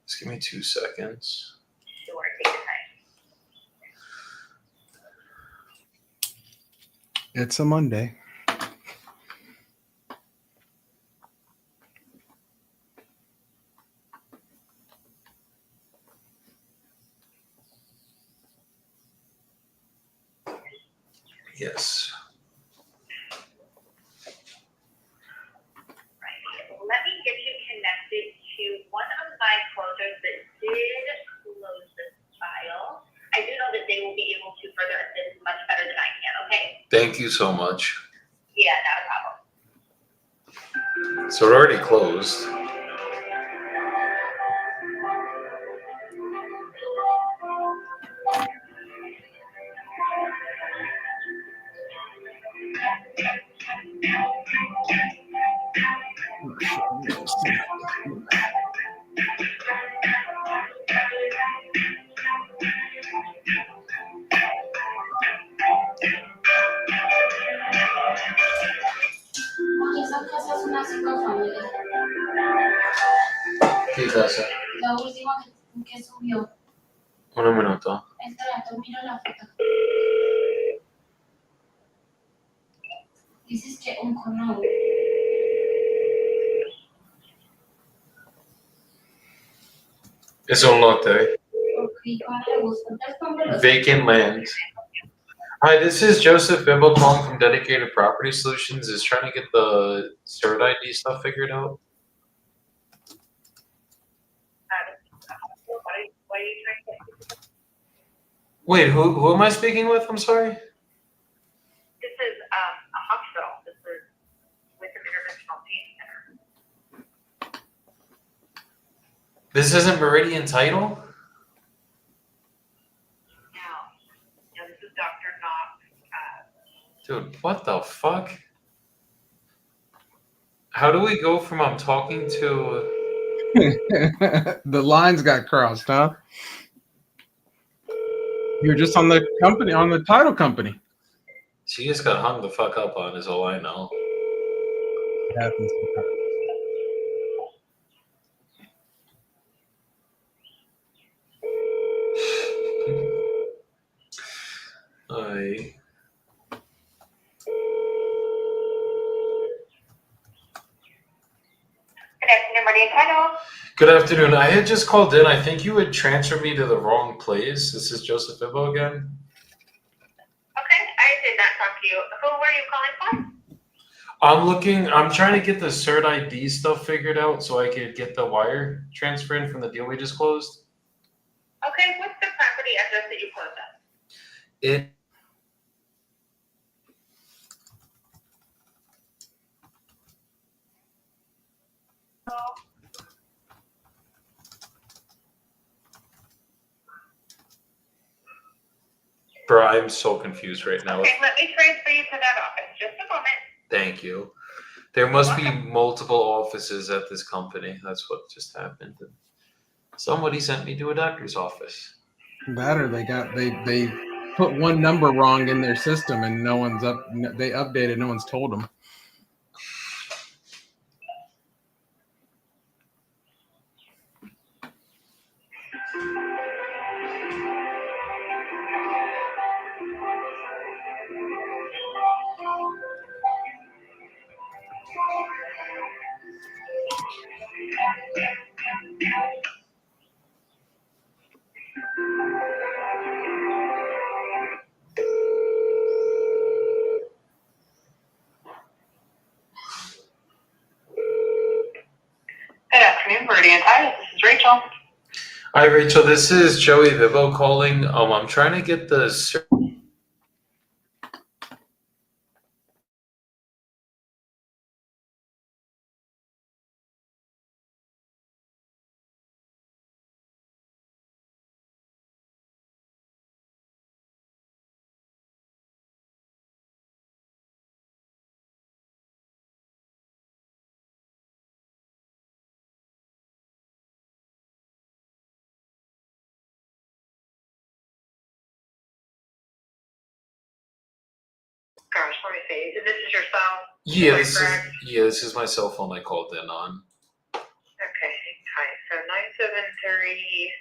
Just give me 2 seconds. Sure, take your time. It's a Monday. Yes. Let me get you connected to one of my closers that did close this file. I do know that they will be able to further assist much better than I can, okay? Thank you so much. Yeah, not a problem. So it already closed. Esa casa es una cinco familias. ¿Qué casa? La última que subió. Un minuto. El trato, mira la foto. Dices que un cono. Es un lote. Ok, ¿cómo le gustan? Entonces, póngalo. Vacant land. Hi, this is Joseph Bimbo calling from Dedicated Property Solutions. Is trying to get the cert ID stuff figured out. What are you trying to? Wait, who am I speaking with? I'm sorry. This is a hospital. This is with an interventional pain center. This isn't Meridian Title? No, this is Dr. Knox. Dude, what the fuck? How do we go from I'm talking to... The lines got crossed, huh? You're just on the company, on the title company. She just got hung the fuck up on is all I know. It happens sometimes. I... Good afternoon, Meridian Title. Good afternoon. I had just called in. I think you had transferred me to the wrong place. This is Joseph Bimbo again. Okay, I did not talk to you. Who were you calling for? I'm trying to get the cert ID stuff figured out so I could get the wire transfer in from the deal we just closed. Okay, what's the property address that you closed on? It Bro, I'm so confused right now. Okay, let me transfer you to that office. Just a moment. Thank you. There must be multiple offices at this company. That's what just happened. Somebody sent me to a doctor's office. That or they put one number wrong in their system and no one's up. They updated. No one's told them. Good afternoon, Meridian Title. This is Rachel. Hi, Rachel. This is Joey Vivo calling. I'm trying to get the cert. Gosh, let me see. This is your cell? This is my cell phone I called in on. Okay, hi. So 973.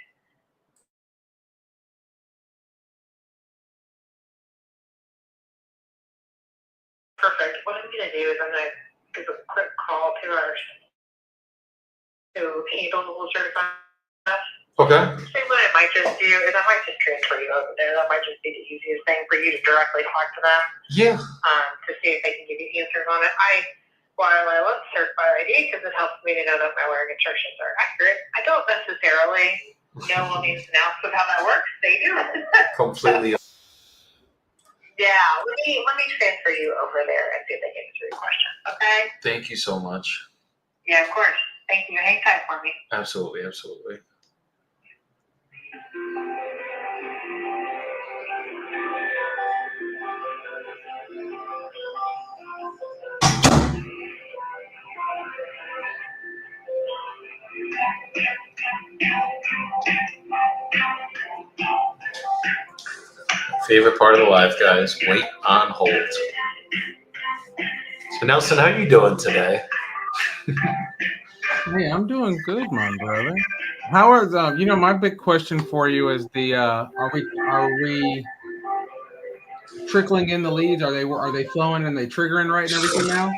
Perfect. What I'm going to do is I'm going to give a quick call to our to handle the whole certified stuff. Okay. So what I might just do is I might just transfer you over there. That might just be the easiest thing for you to directly talk to them. Yeah. To see if they can give you answers on it. While I love certified ID because it helps me to know that my wiring instructions are accurate, I don't necessarily know all the ins and outs of how that works. They do. Completely. Yeah, let me transfer you over there and see if they can answer your question. Okay? Thank you so much. Yeah, of course. Thank you. Hang tight for me. Absolutely, absolutely. Favorite part of the life, guys. Wait on hold. So Nelson, how are you doing today? Hey, I'm doing good, my brother. How are my big question for you is are we trickling in the leads? Are they flowing and they triggering right and everything now?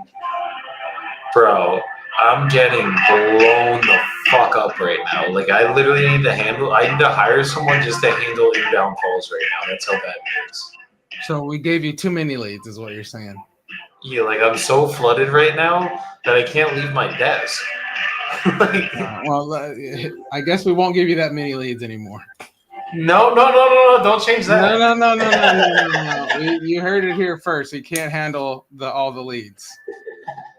Bro, I'm getting blown the fuck up right now. Like I literally need to hire someone just to handle inbound calls right now. That's how bad it is. So we gave you too many leads, is what you're saying. Yeah, like I'm so flooded right now that I can't leave my desk. I guess we won't give you that many leads anymore. No, don't change that. No. You heard it here first. He can't handle all the leads.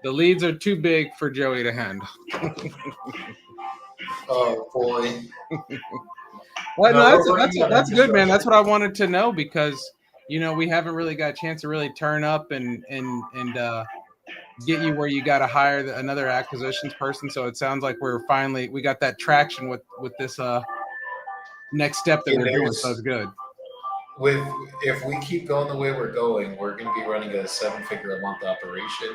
The leads are too big for Joey to handle. Oh boy. Well, no, that's good, man. That's what I wanted to know because we haven't really got a chance to really turn up and get you where you got to hire another acquisitions person. So it sounds like we got that traction with this next step that we're doing. So it's good. If we keep going the way we're going, we're going to be running a 7-figure a month operation,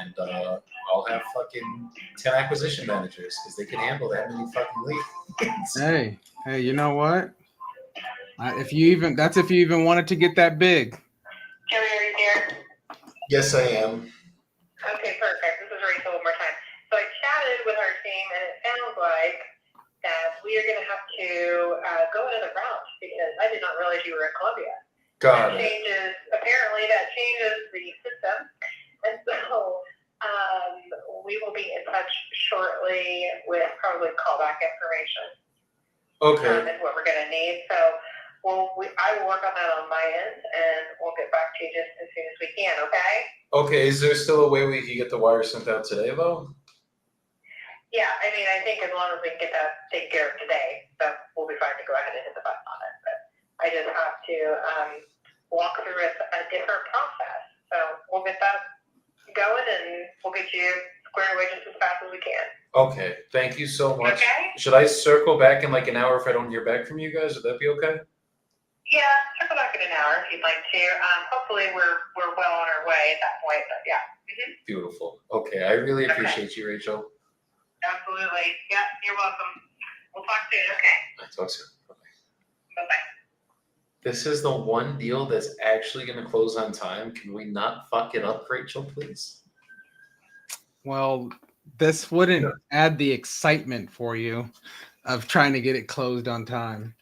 and I'll have fucking 10 acquisition managers because they can handle that many fucking leads. Hey, you know what? If you even wanted to get that big. Joey, are you there? Yes, I am. Okay, perfect. This is Rachel one more time. So I chatted with our team, and it sounds like that we are going to have to go another route because I did not realize you were in Columbia. Got it. Apparently that changes the system, and so we will be in touch shortly with probably callback information. Okay. Is what we're going to need. So I will work on that on my end, and we'll get back to you just as soon as we can. Okay? Okay. Is there still a way we can get the wire sent out today, though? Yeah, I mean, I think as long as we can get that taken care of today, that we'll be fine to go ahead and hit the button on it. But I just have to walk through a different process. So we'll get that going, and we'll get you squared away just as fast as we can. Okay. Thank you so much. Okay? Should I circle back in like an hour if I don't hear back from you guys? Would that be okay? Yeah, circle back in an hour if you'd like to. Hopefully we're well on our way at that point, but yeah. Mm-hmm. Beautiful. Okay. I really appreciate you, Rachel. Absolutely. Yeah, you're welcome. We'll talk soon. Okay. I talk soon. Bye-bye. This is the one deal that's actually going to close on time. Can we not fuck it up, Rachel, please? Well, this wouldn't add the excitement for you of trying to get it closed on time.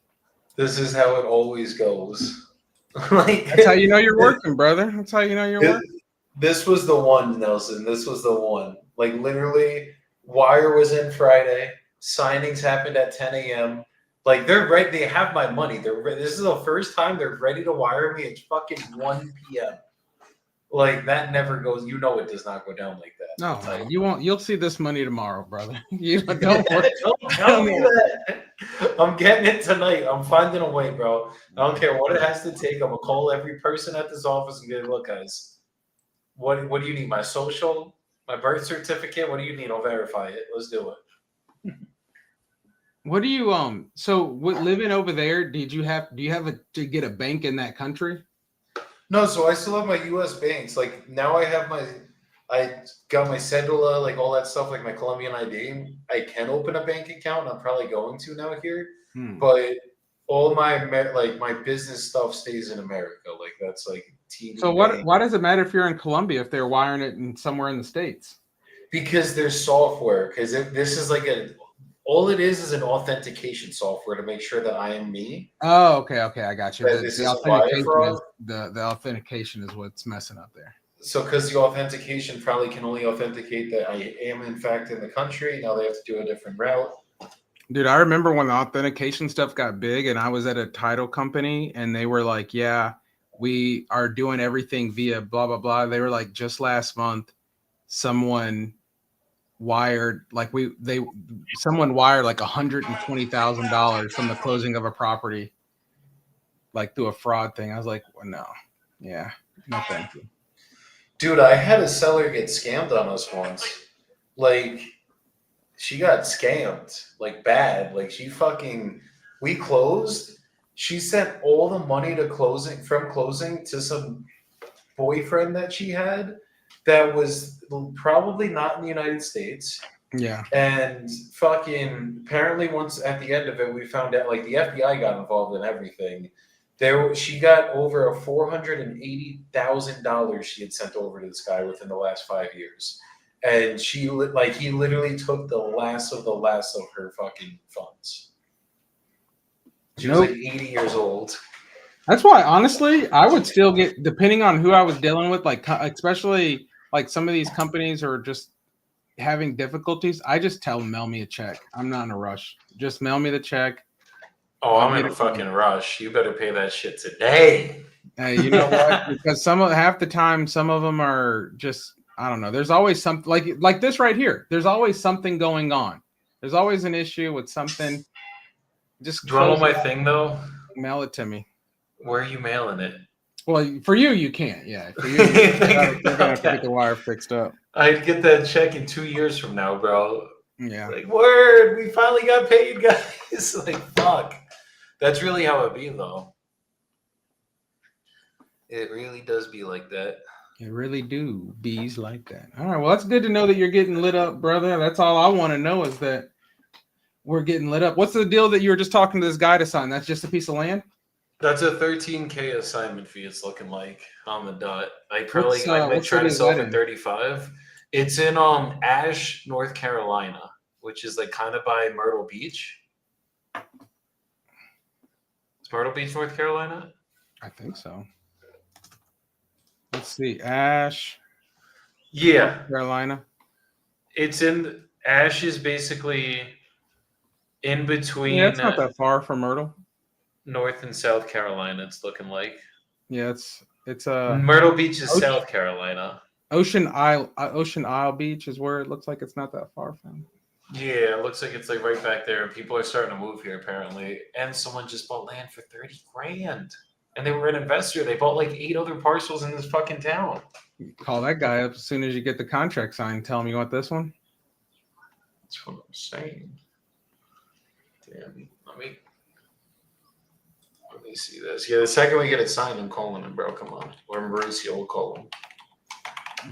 This is how it always goes. That's how you know you're working, brother. That's how you know you're working. This was the one, Nelson. This was the one. Like literally, wire was in Friday. Signings happened at 10 a.m. Like they're ready. They have my money. This is the first time they're ready to wire me. It's fucking 1 p.m. Like that never goes. You know it does not go down like that. No, you won't. You'll see this money tomorrow, brother. You don't worry. Don't tell me that. I'm getting it tonight. I'm finding a way, bro. I don't care what it has to take. I'm gonna call every person at this office and get, look, guys. What do you need? My social, my birth certificate. What do you need? I'll verify it. Let's do it. What do you So living over there, do you have to get a bank in that country? No, so I still have my U.S. banks. Like now, I got my cedula, like all that stuff, like my Colombian ID. I can open a bank account. I'm probably going to now here, but all my my business stuff stays in America. Like that's like TV. So why does it matter if you're in Colombia if they're wiring it somewhere in the States? Because there's software. Because this is like all it is an authentication software to make sure that I am me. Oh, okay, I got you. The authentication is what's messing up there. So because the authentication probably can only authenticate that I am in fact in the country. Now they have to do a different route. Dude, I remember when the authentication stuff got big and I was at a title company and they were like, yeah, we are doing everything via blah, blah, blah. They were like, just last month, someone wired like $120,000 from the closing of a property, like through a fraud thing. I was like, well, no, thank you. Dude, I had a seller get scammed on us once. Like, she got scammed, like bad. Like we closed. She sent all the money from closing to some boyfriend that she had that was probably not in the United States. Yeah. And fucking apparently once at the end of it, we found out like the FBI got involved in everything. She got over $480,000 she had sent over to this guy within the last 5 years. and he literally took the last of her fucking funds. She was like 80 years old. That's why, honestly, I would still get, depending on who I was dealing with, like especially like some of these companies are just having difficulties. I just tell them, mail me a check. I'm not in a rush. Just mail me the check. Oh, I'm in a fucking rush. You better pay that shit today. Hey, you know what? Because half the time, some of them are just, I don't know. There's always something like this right here. There's always something going on. There's always an issue with something. Just do you want my thing though? Mail it to me. Where are you mailing it? Well, for you can't. Yeah, for you, you're gonna have to get the wire fixed up. I'd get that check in 2 years from now, bro. Yeah. Like, word, we finally got paid, guys. Like, fuck. That's really how it be, though. It really does be like that. It really do. Bees like that. All right. Well, that's good to know that you're getting lit up, brother. That's all I want to know is that we're getting lit up. What's the deal that you were just talking to this guy to sign? That's just a piece of land? That's a $13K assignment fee. It's looking like on the dot. I might try to sell for 35. It's in Ash, North Carolina, which is like kind of by Myrtle Beach. Is Myrtle Beach, North Carolina? I think so. Let's see, Ash. Yeah, North Carolina. It's in Ash is basically in between. Yeah, it's not that far from Myrtle. North and South Carolina, it's looking like. Yeah, it's Myrtle Beach is South Carolina. Ocean Isle Beach is where it looks like it's not that far from. Yeah, it looks like it's like right back there, and people are starting to move here apparently. And someone just bought land for 30 grand, and they were an investor. They bought like 8 other parcels in this fucking town. Call that guy up as soon as you get the contract signed. Tell him you want this one. That's what I'm saying. Damn, let me see this. Yeah, the second we get it signed, I'm calling him, bro. Come on, or Mauricio will call him.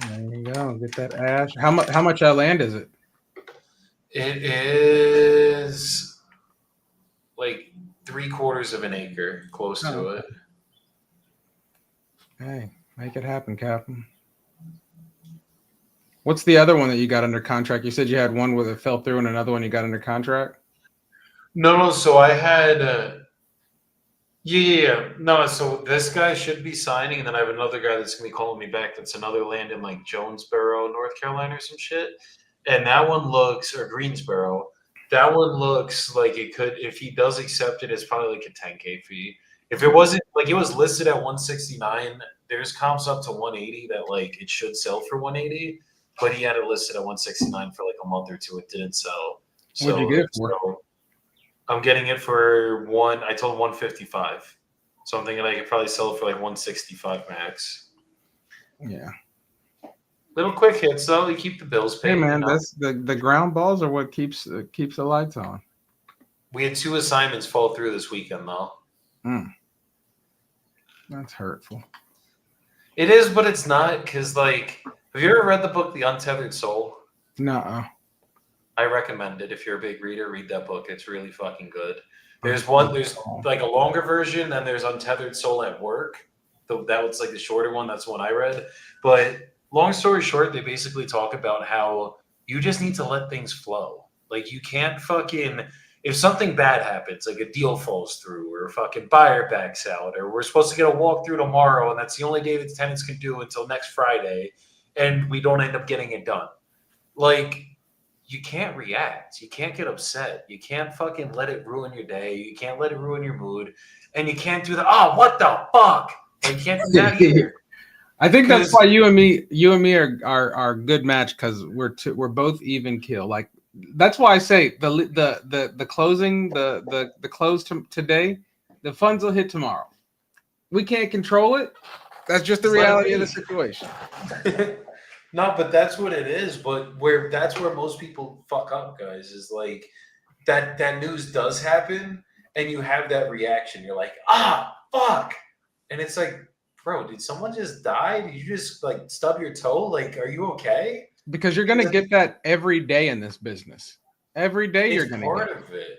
There you go. Get that Ash. How much land is it? It is like 3/4 of an acre, close to it. Hey, make it happen, Captain. What's the other one that you got under contract? You said you had one where it fell through and another one you got under contract? No. So I had, no. So this guy should be signing, and then I have another guy that's gonna be calling me back. That's another land in like Jonesboro, North Carolina, or some shit. And that one looks, or Greensboro. That one looks like it could, if he does accept it, it's probably like a 10K fee. If it wasn't like it was listed at 169, there's comps up to 180 that like it should sell for 180, but he had it listed at 169 for like a month or two. It didn't sell. So, what'd you get it for? So I'm getting it for I told him 155. So I'm thinking I could probably sell it for like 165 max. Yeah. Little quick hits though. You keep the bills paid. Hey man, that's the ground balls are what keeps the lights on. We had 2 assignments fall through this weekend though. That's hurtful. It is, but it's not, because like, have you ever read the book The Untethered Soul? No. I recommend it. If you're a big reader, read that book. It's really fucking good. There's like a longer version, and there's Untethered Soul at Work. That was like the shorter one. That's the one I read. But long story short, they basically talk about how you just need to let things flow. Like you can't fucking, if something bad happens, like a deal falls through or a fucking buyer backs out, or we're supposed to get a walkthrough tomorrow and that's the only day that the tenants can do until next Friday, and we don't end up getting it done. Like, you can't react. You can't get upset. You can't fucking let it ruin your day. You can't let it ruin your mood. And you can't do the, oh, what the fuck? And you can't do that either. I think that's why you and me are a good match, because we're both even kill. Like that's why I say the closing the close today, the funds will hit tomorrow. We can't control it. That's just the reality of the situation. No, but that's what it is. But that's where most people fuck up, guys, is like that news does happen and you have that reaction. You're like, fuck. And it's like, bro, did someone just die? Did you just like stub your toe? Like, are you okay? Because you're gonna get that every day in this business. Every day you're gonna get part of it.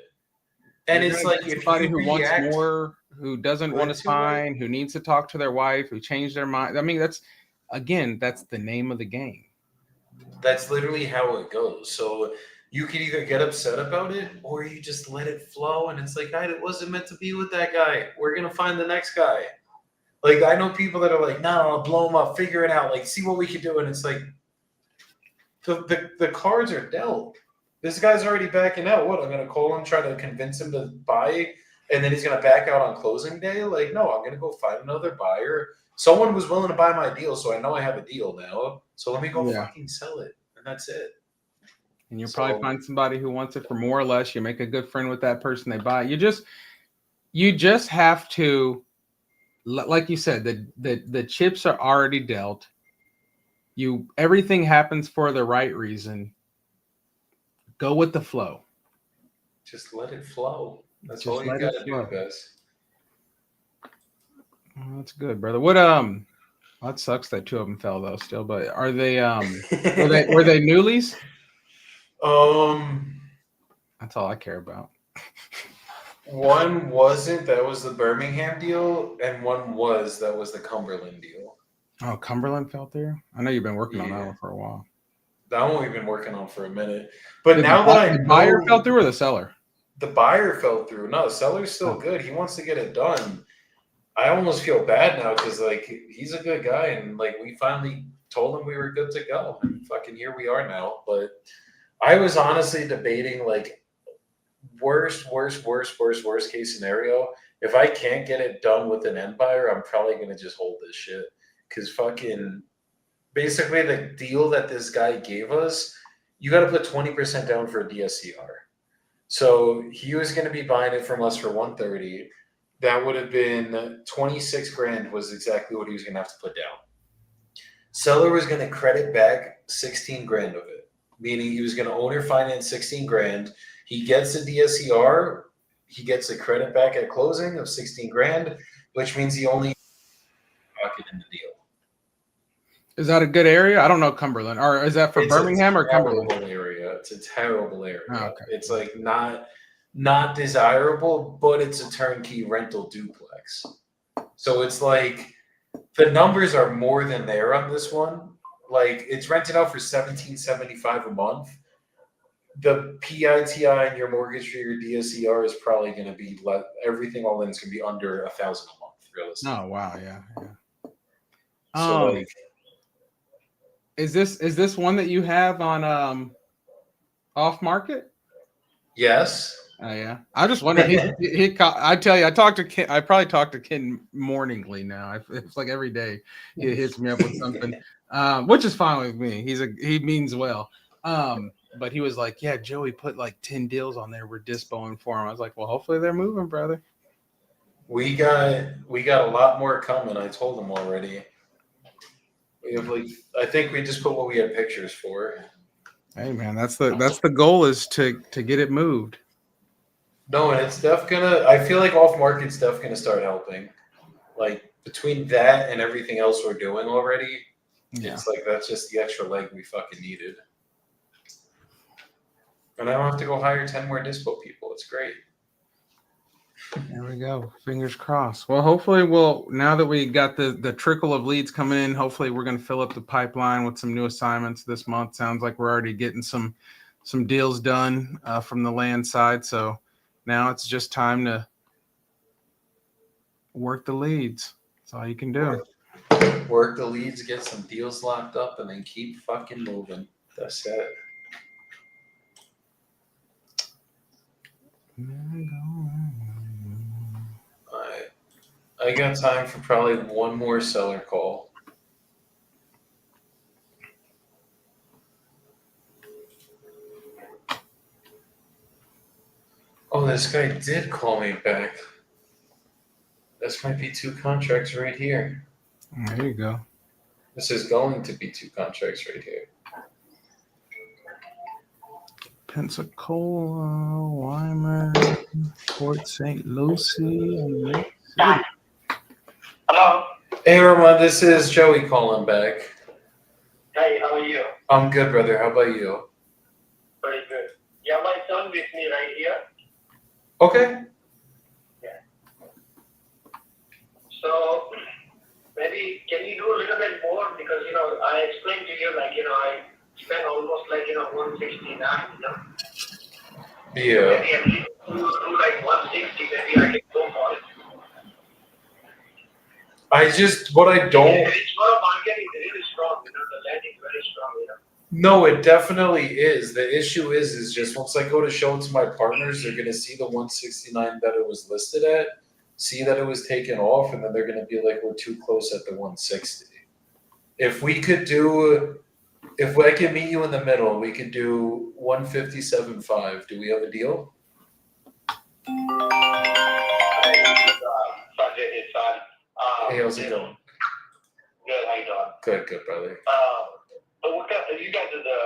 And it's like if somebody who wants more, who doesn't want to sign, who needs to talk to their wife, who changed their mind. I mean, that's the name of the game. That's literally how it goes. So you can either get upset about it or you just let it flow. And it's like, it wasn't meant to be with that guy. We're going to find the next guy. Like, I know people that are like, no, I'll blow him up, figure it out, like, see what we can do. And it's like, the cards are dealt. This guy's already backing out. What? I'm going to call him, try to convince him to buy, and then he's going to back out on closing day? Like, no, I'm going to go find another buyer. Someone was willing to buy my deal, so I know I have a deal now. So let me go fucking sell it. And that's it. And you'll probably find somebody who wants it for more or less. You make a good friend with that person, they buy it. You just have to, like you said, the chips are already dealt. Everything happens for the right reason. Go with the flow. Just let it flow. That's all you gotta do, guys. Oh, that's good, brother. What that sucks that two of them fell though still, but are they were they newlies? That's all I care about. One wasn't, that was the Birmingham deal, and one was, that was the Cumberland deal. Oh, Cumberland fell through? I know you've been working on that one for a while. That one we've been working on for a minute. But now that I know, the buyer fell through or the seller? The buyer fell through. No, the seller's still good. He wants to get it done. I almost feel bad now because, like, he's a good guy, and, like, we finally told him we were good to go. And fucking here we are now. But I was honestly debating, like, worst case scenario. If I can't get it done with an end buyer, I'm probably going to just hold this shit. Because fucking, basically the deal that this guy gave us, you got to put 20% down for a DSCR. So he was going to be buying it from us for $130,000. That would have been 26 grand was exactly what he was going to have to put down. Seller was going to credit back 16 grand of it, meaning he was going to owner finance 16 grand. He gets a DSCR, he gets a credit back at closing of 16 grand, which means he only pocket in the deal. Is that a good area? I don't know Cumberland. Or is that for Birmingham or Cumberland? It's a terrible area. Oh, okay. It's like not desirable, but it's a turnkey rental duplex. So it's like the numbers are more than there on this one. Like, it's rented out for $1,775 a month. The PITI and your mortgage for your DSCR is probably going to be everything all in is going to be under $1,000 a month, realistically. Oh wow, yeah. So like, is this one that you have on off market? Yes. Oh yeah. I just wondered. I tell you, I probably talk to Ken morningly now. It's like every day he hits me up with something, which is fine with me. He means well. But he was like, yeah, Joey put like 10 deals on there. We're dispoing for him. I was like, well, hopefully they're moving, brother. We got a lot more coming. I told him already. We have I think we just put what we had pictures for. Hey man, that's the goal, is to get it moved. No, and it's I feel like off market's gonna start helping. Like, between that and everything else we're doing already, it's like that's just the extra leg we fucking needed. And I don't have to go hire 10 more dispo people. It's great. There we go. Fingers crossed. Well, hopefully now that we got the trickle of leads coming in, hopefully we're going to fill up the pipeline with some new assignments this month. Sounds like we're already getting some deals done from the land side. So now it's just time to work the leads. That's all you can do. Work the leads, get some deals locked up, and then keep fucking moving. That's it. I got time for probably one more seller call. Oh, this guy did call me back. This might be 2 contracts right here. There you go. This is going to be 2 contracts right here. Pensacola, Weimar, Port St. Lucie, and Hello. Hey, Roman, this is Joey calling back. Hey, how are you? I'm good, brother. How about you? Very good. Yeah, my son with me right here. Okay. Yeah. So maybe can you do a little bit more, because I explained to you, like, I spend almost like, 169, Yeah. Maybe at least do like 160, maybe I can go for it. What I don't. It's not a market, it's really strong, the land is very strong, No, it definitely is. The issue is just once I go to show it to my partners, they're gonna see the 169 that it was listed at, see that it was taken off, and then they're gonna be like, we're too close at the 160. If I can meet you in the middle, we could do 157.5. Do we have a deal? Sanjay, it's on. Hey, how's it going? Good, how you doing? Good, brother. So what kind, you guys are the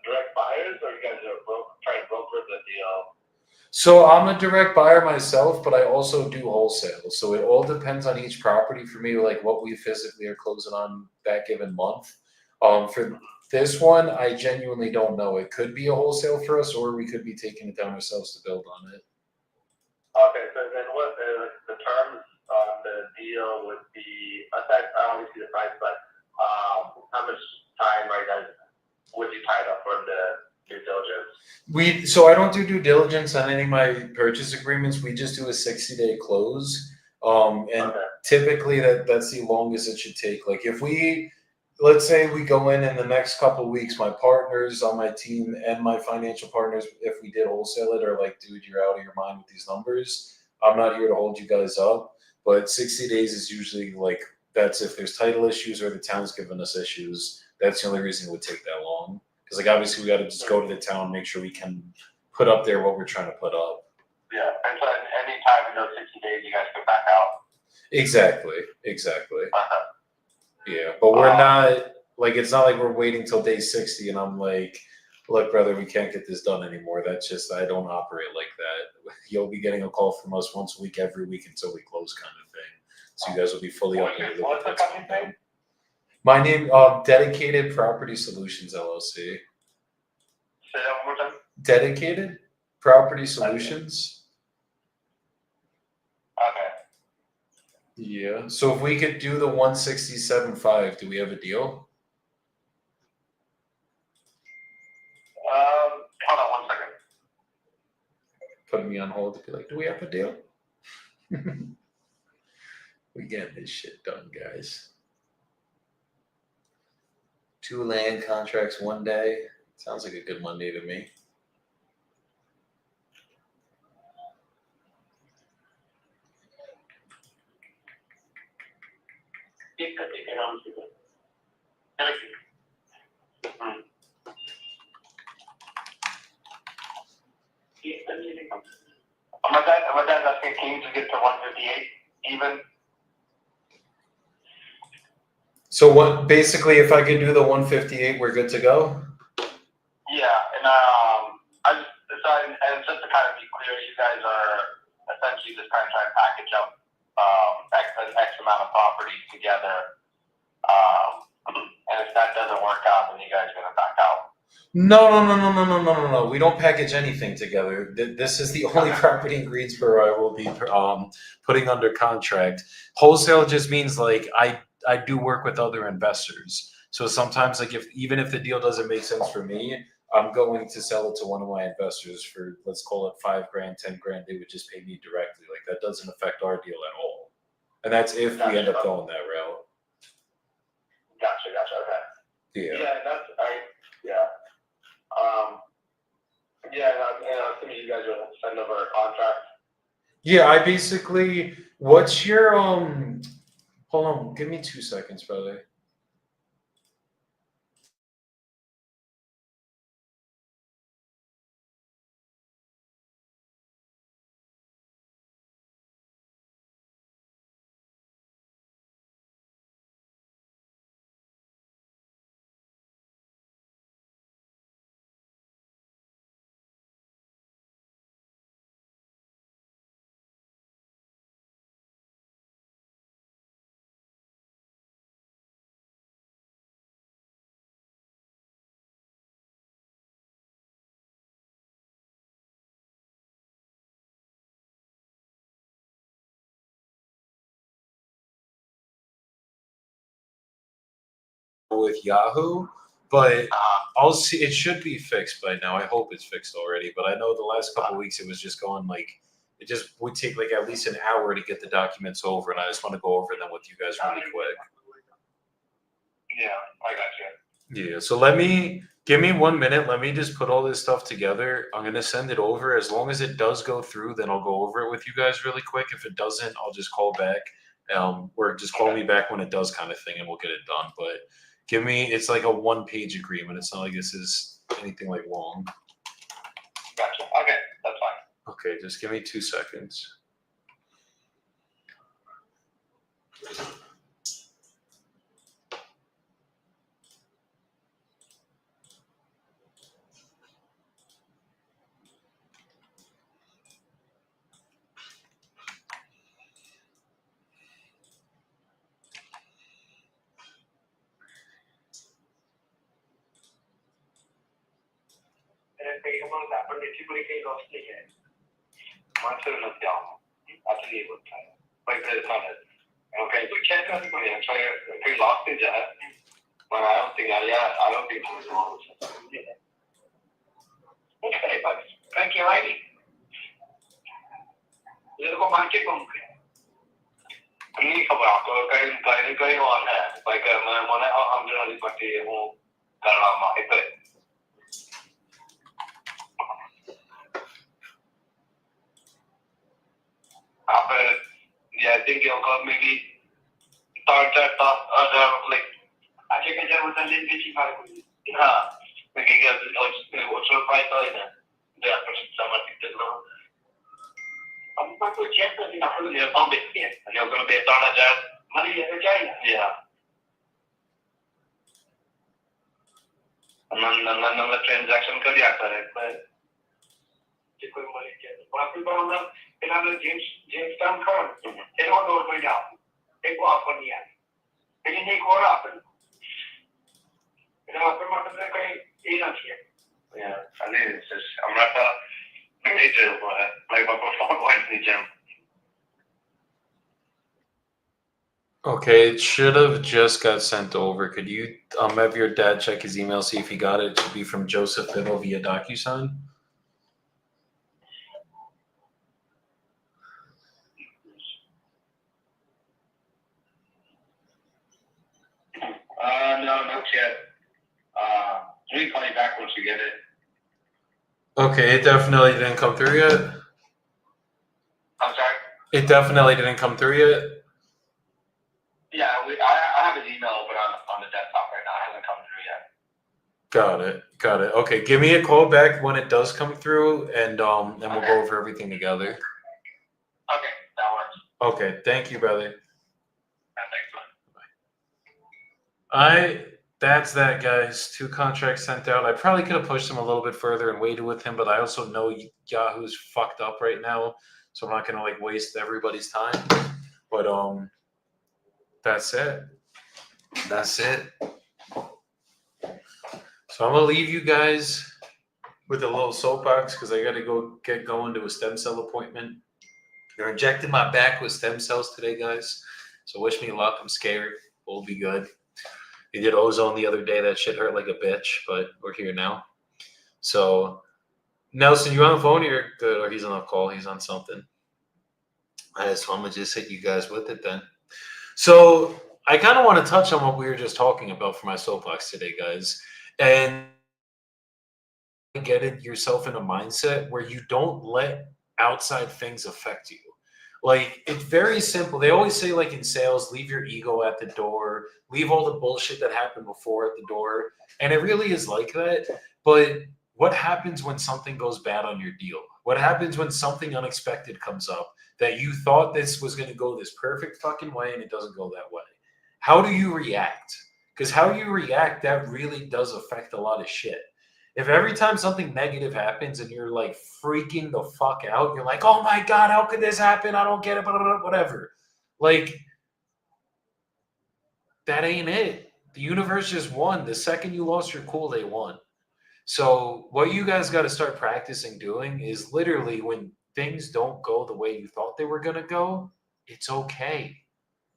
direct buyers, or you guys are trying to broker the deal? So I'm a direct buyer myself, but I also do wholesale. So it all depends on each property for me, like what we physically are closing on that given month. For this one, I genuinely don't know. It could be a wholesale for us, or we could be taking it down ourselves to build on it. Okay, so then what the terms on the deal would be, aside, obviously the price, but how much time are you guys, would you tie up for the due diligence? So I don't do due diligence on any of my purchase agreements. We just do a 60-day close. And Okay. typically that's the longest it should take. Like let's say we go in the next couple of weeks, my partners on my team and my financial partners, if we did wholesale it, are like, dude, you're out of your mind with these numbers. I'm not here to hold you guys up. But 60 days is usually like, that's if there's title issues or the town's giving us issues. That's the only reason it would take that long. Because like obviously we got to just go to the town, make sure we can put up there what we're trying to put up. Yeah, and so any time in those 60 days, you guys go back out. Exactly. Yeah, but we're not like, it's not like we're waiting till day 60 and I'm like, look, brother, we can't get this done anymore. That's just, I don't operate like that. You'll be getting a call from us once a week, every week until we close, kind of thing. So you guys will be fully up to date. What's the company name? My name, Dedicated Property Solutions LLC. Say that one more time. Dedicated Property Solutions. Okay. Yeah. So if we could do the 167.5, do we have a deal? Hold on 1 second. Putting me on hold to be like, do we have a deal? We getting this shit done, guys. 2 land contracts 1 day. Sounds like a good Monday to me. My dad's asking, can you just get to 158 even? So what? Basically, if I could do the 158, we're good to go. Yeah, and I just decided, and just to kind of be clear, you guys are essentially just kind of trying to package up X amount of properties together. And if that doesn't work out, then you guys are gonna back out. No. We don't package anything together. This is the only property in Greensboro I will be putting under contract. Wholesale just means like I do work with other investors. So sometimes like even if the deal doesn't make sense for me, I'm going to sell it to one of my investors for, let's call it $5,000, $10,000. They would just pay me directly. Like that doesn't affect our deal at all. And that's if we end up going that route. Gotcha. Okay. Yeah. Yeah, and I'm assuming you guys will send over a contract. Yeah, I basically, what's your hold on, give me 2 seconds, brother. With Yahoo, But I'll see. It should be fixed by now. I hope it's fixed already. But I know the last couple of weeks it was just going like it just would take like at least an hour to get the documents over, and I just want to go over them with you guys really quick. Yeah, I got you. Yeah. So give me 1 minute. Let me just put all this stuff together. I'm gonna send it over. As long as it does go through, then I'll go over it with you guys really quick. If it doesn't, I'll just call back. Or just call me back when it does, kind of thing, and we'll get it done. But it's like a 1-page agreement. It's not like this is anything like long. Gotcha. Okay, that's fine. Okay, just give me 2 seconds. Okay, we check on it. We lost it, but I don't think it was wrong. Okay, but thank you, lady. Little को मान के कौन करे? नहीं खबर आपको कहीं और है। भाई का मैं हम जनरली पट्टी हूँ करना माहित है। आप I think you'll call maybe start like I think I was a little bit cheaper. हाँ, मैं क्या वो price है ना, जो आप समझ सकते हो। I'm not going to check that in a full year on it. And you're going to be a ton of jazz money in the China. Yeah. And then the transaction could be after it, but. People on the Jamestown current, they don't know what's going down. They go up on the end. They can take more up. You know, I'm not going to yeah, I mean, it's just, I'm not major, like my phone went to the gym. Okay, it should have just got sent over. Could you have your dad check his email, see if he got it? It should be from Joseph Fiddle via DocuSign. No, not yet. We can call you back once you get it. Okay, it definitely didn't come through yet. I'm sorry? It definitely didn't come through yet. Yeah, I have his email, but on the desktop right now. It hasn't come through yet. Got it. Okay, give me a call back when it does come through, and we'll go over everything together. Okay, that works. Okay, thank you, brother. Yeah, thanks, man. That's that, guys. 2 contracts sent out. I probably could have pushed him a little bit further and waited with him, but I also know Yahoo's fucked up right now, so I'm not gonna like waste everybody's time. But that's it. So I'm gonna leave you guys with a little soapbox because I gotta go get going to a stem cell appointment. They're injecting my back with stem cells today, guys. So wish me luck. I'm scared. We'll be good. He did ozone the other day. That shit hurt like a bitch, but we're here now. So, Nelson, you on the phone? You're good, or he's on a call. He's on something. So I'm going to just hit you guys with it then. So I kind of want to touch on what we were just talking about for my soapbox today, guys. And get yourself in a mindset where you don't let outside things affect you. Like, it's very simple. They always say, like, in sales, leave your ego at the door, leave all the bullshit that happened before at the door. And it really is like that. But what happens when something goes bad on your deal? What happens when something unexpected comes up that you thought this was going to go this perfect fucking way and it doesn't go that way? How do you react? Because how you react, that really does affect a lot of shit. If every time something negative happens and you're like freaking the fuck out, you're like, oh my God, how could this happen? I don't get it, whatever. Like, that ain't it. The universe just won. The second you lost your cool, they won. So what you guys got to start practicing doing is literally when things don't go the way you thought they were going to go, it's okay.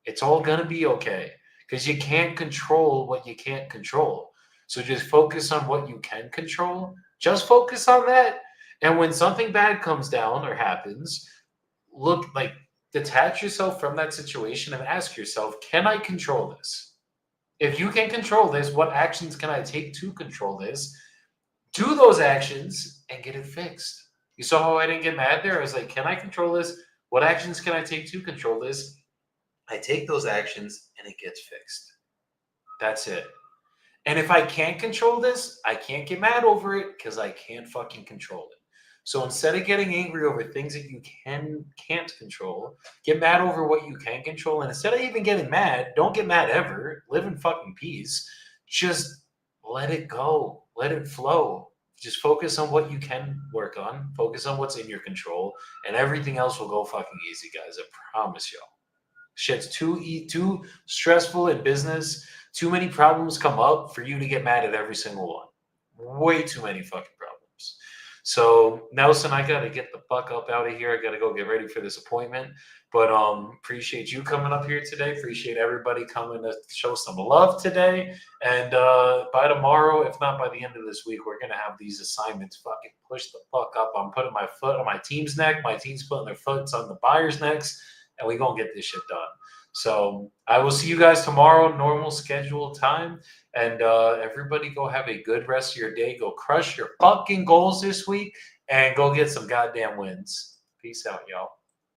It's all going to be okay because you can't control what you can't control. So just focus on what you can control. Just focus on that. And when something bad comes down or happens, detach yourself from that situation and ask yourself, can I control this? If you can control this, what actions can I take to control this? Do those actions and get it fixed. You saw how I didn't get mad there? I was like, can I control this? What actions can I take to control this? I take those actions and it gets fixed. That's it. And if I can't control this, I can't get mad over it because I can't fucking control it. So instead of getting angry over things that you can't control, get mad over what you can control. And instead of even getting mad, don't get mad ever. Live in fucking peace. Just let it go. Let it flow. Just focus on what you can work on. Focus on what's in your control. And everything else will go fucking easy, guys. I promise y'all. Shit's too stressful in business. Too many problems come up for you to get mad at every single one. Way too many fucking problems. So Nelson, I gotta get the fuck up out of here. I gotta go get ready for this appointment. But appreciate you coming up here today. Appreciate everybody coming to show some love today. And by tomorrow, if not by the end of this week, we're gonna have these assignments fucking pushed the fuck up. I'm putting my foot on my team's neck. My team's putting their foot on the buyer's necks, and we're gonna get this shit done. So I will see you guys tomorrow, normal scheduled time. And everybody go have a good rest of your day. Go crush your fucking goals this week and go get some goddamn wins. Peace out, y'all.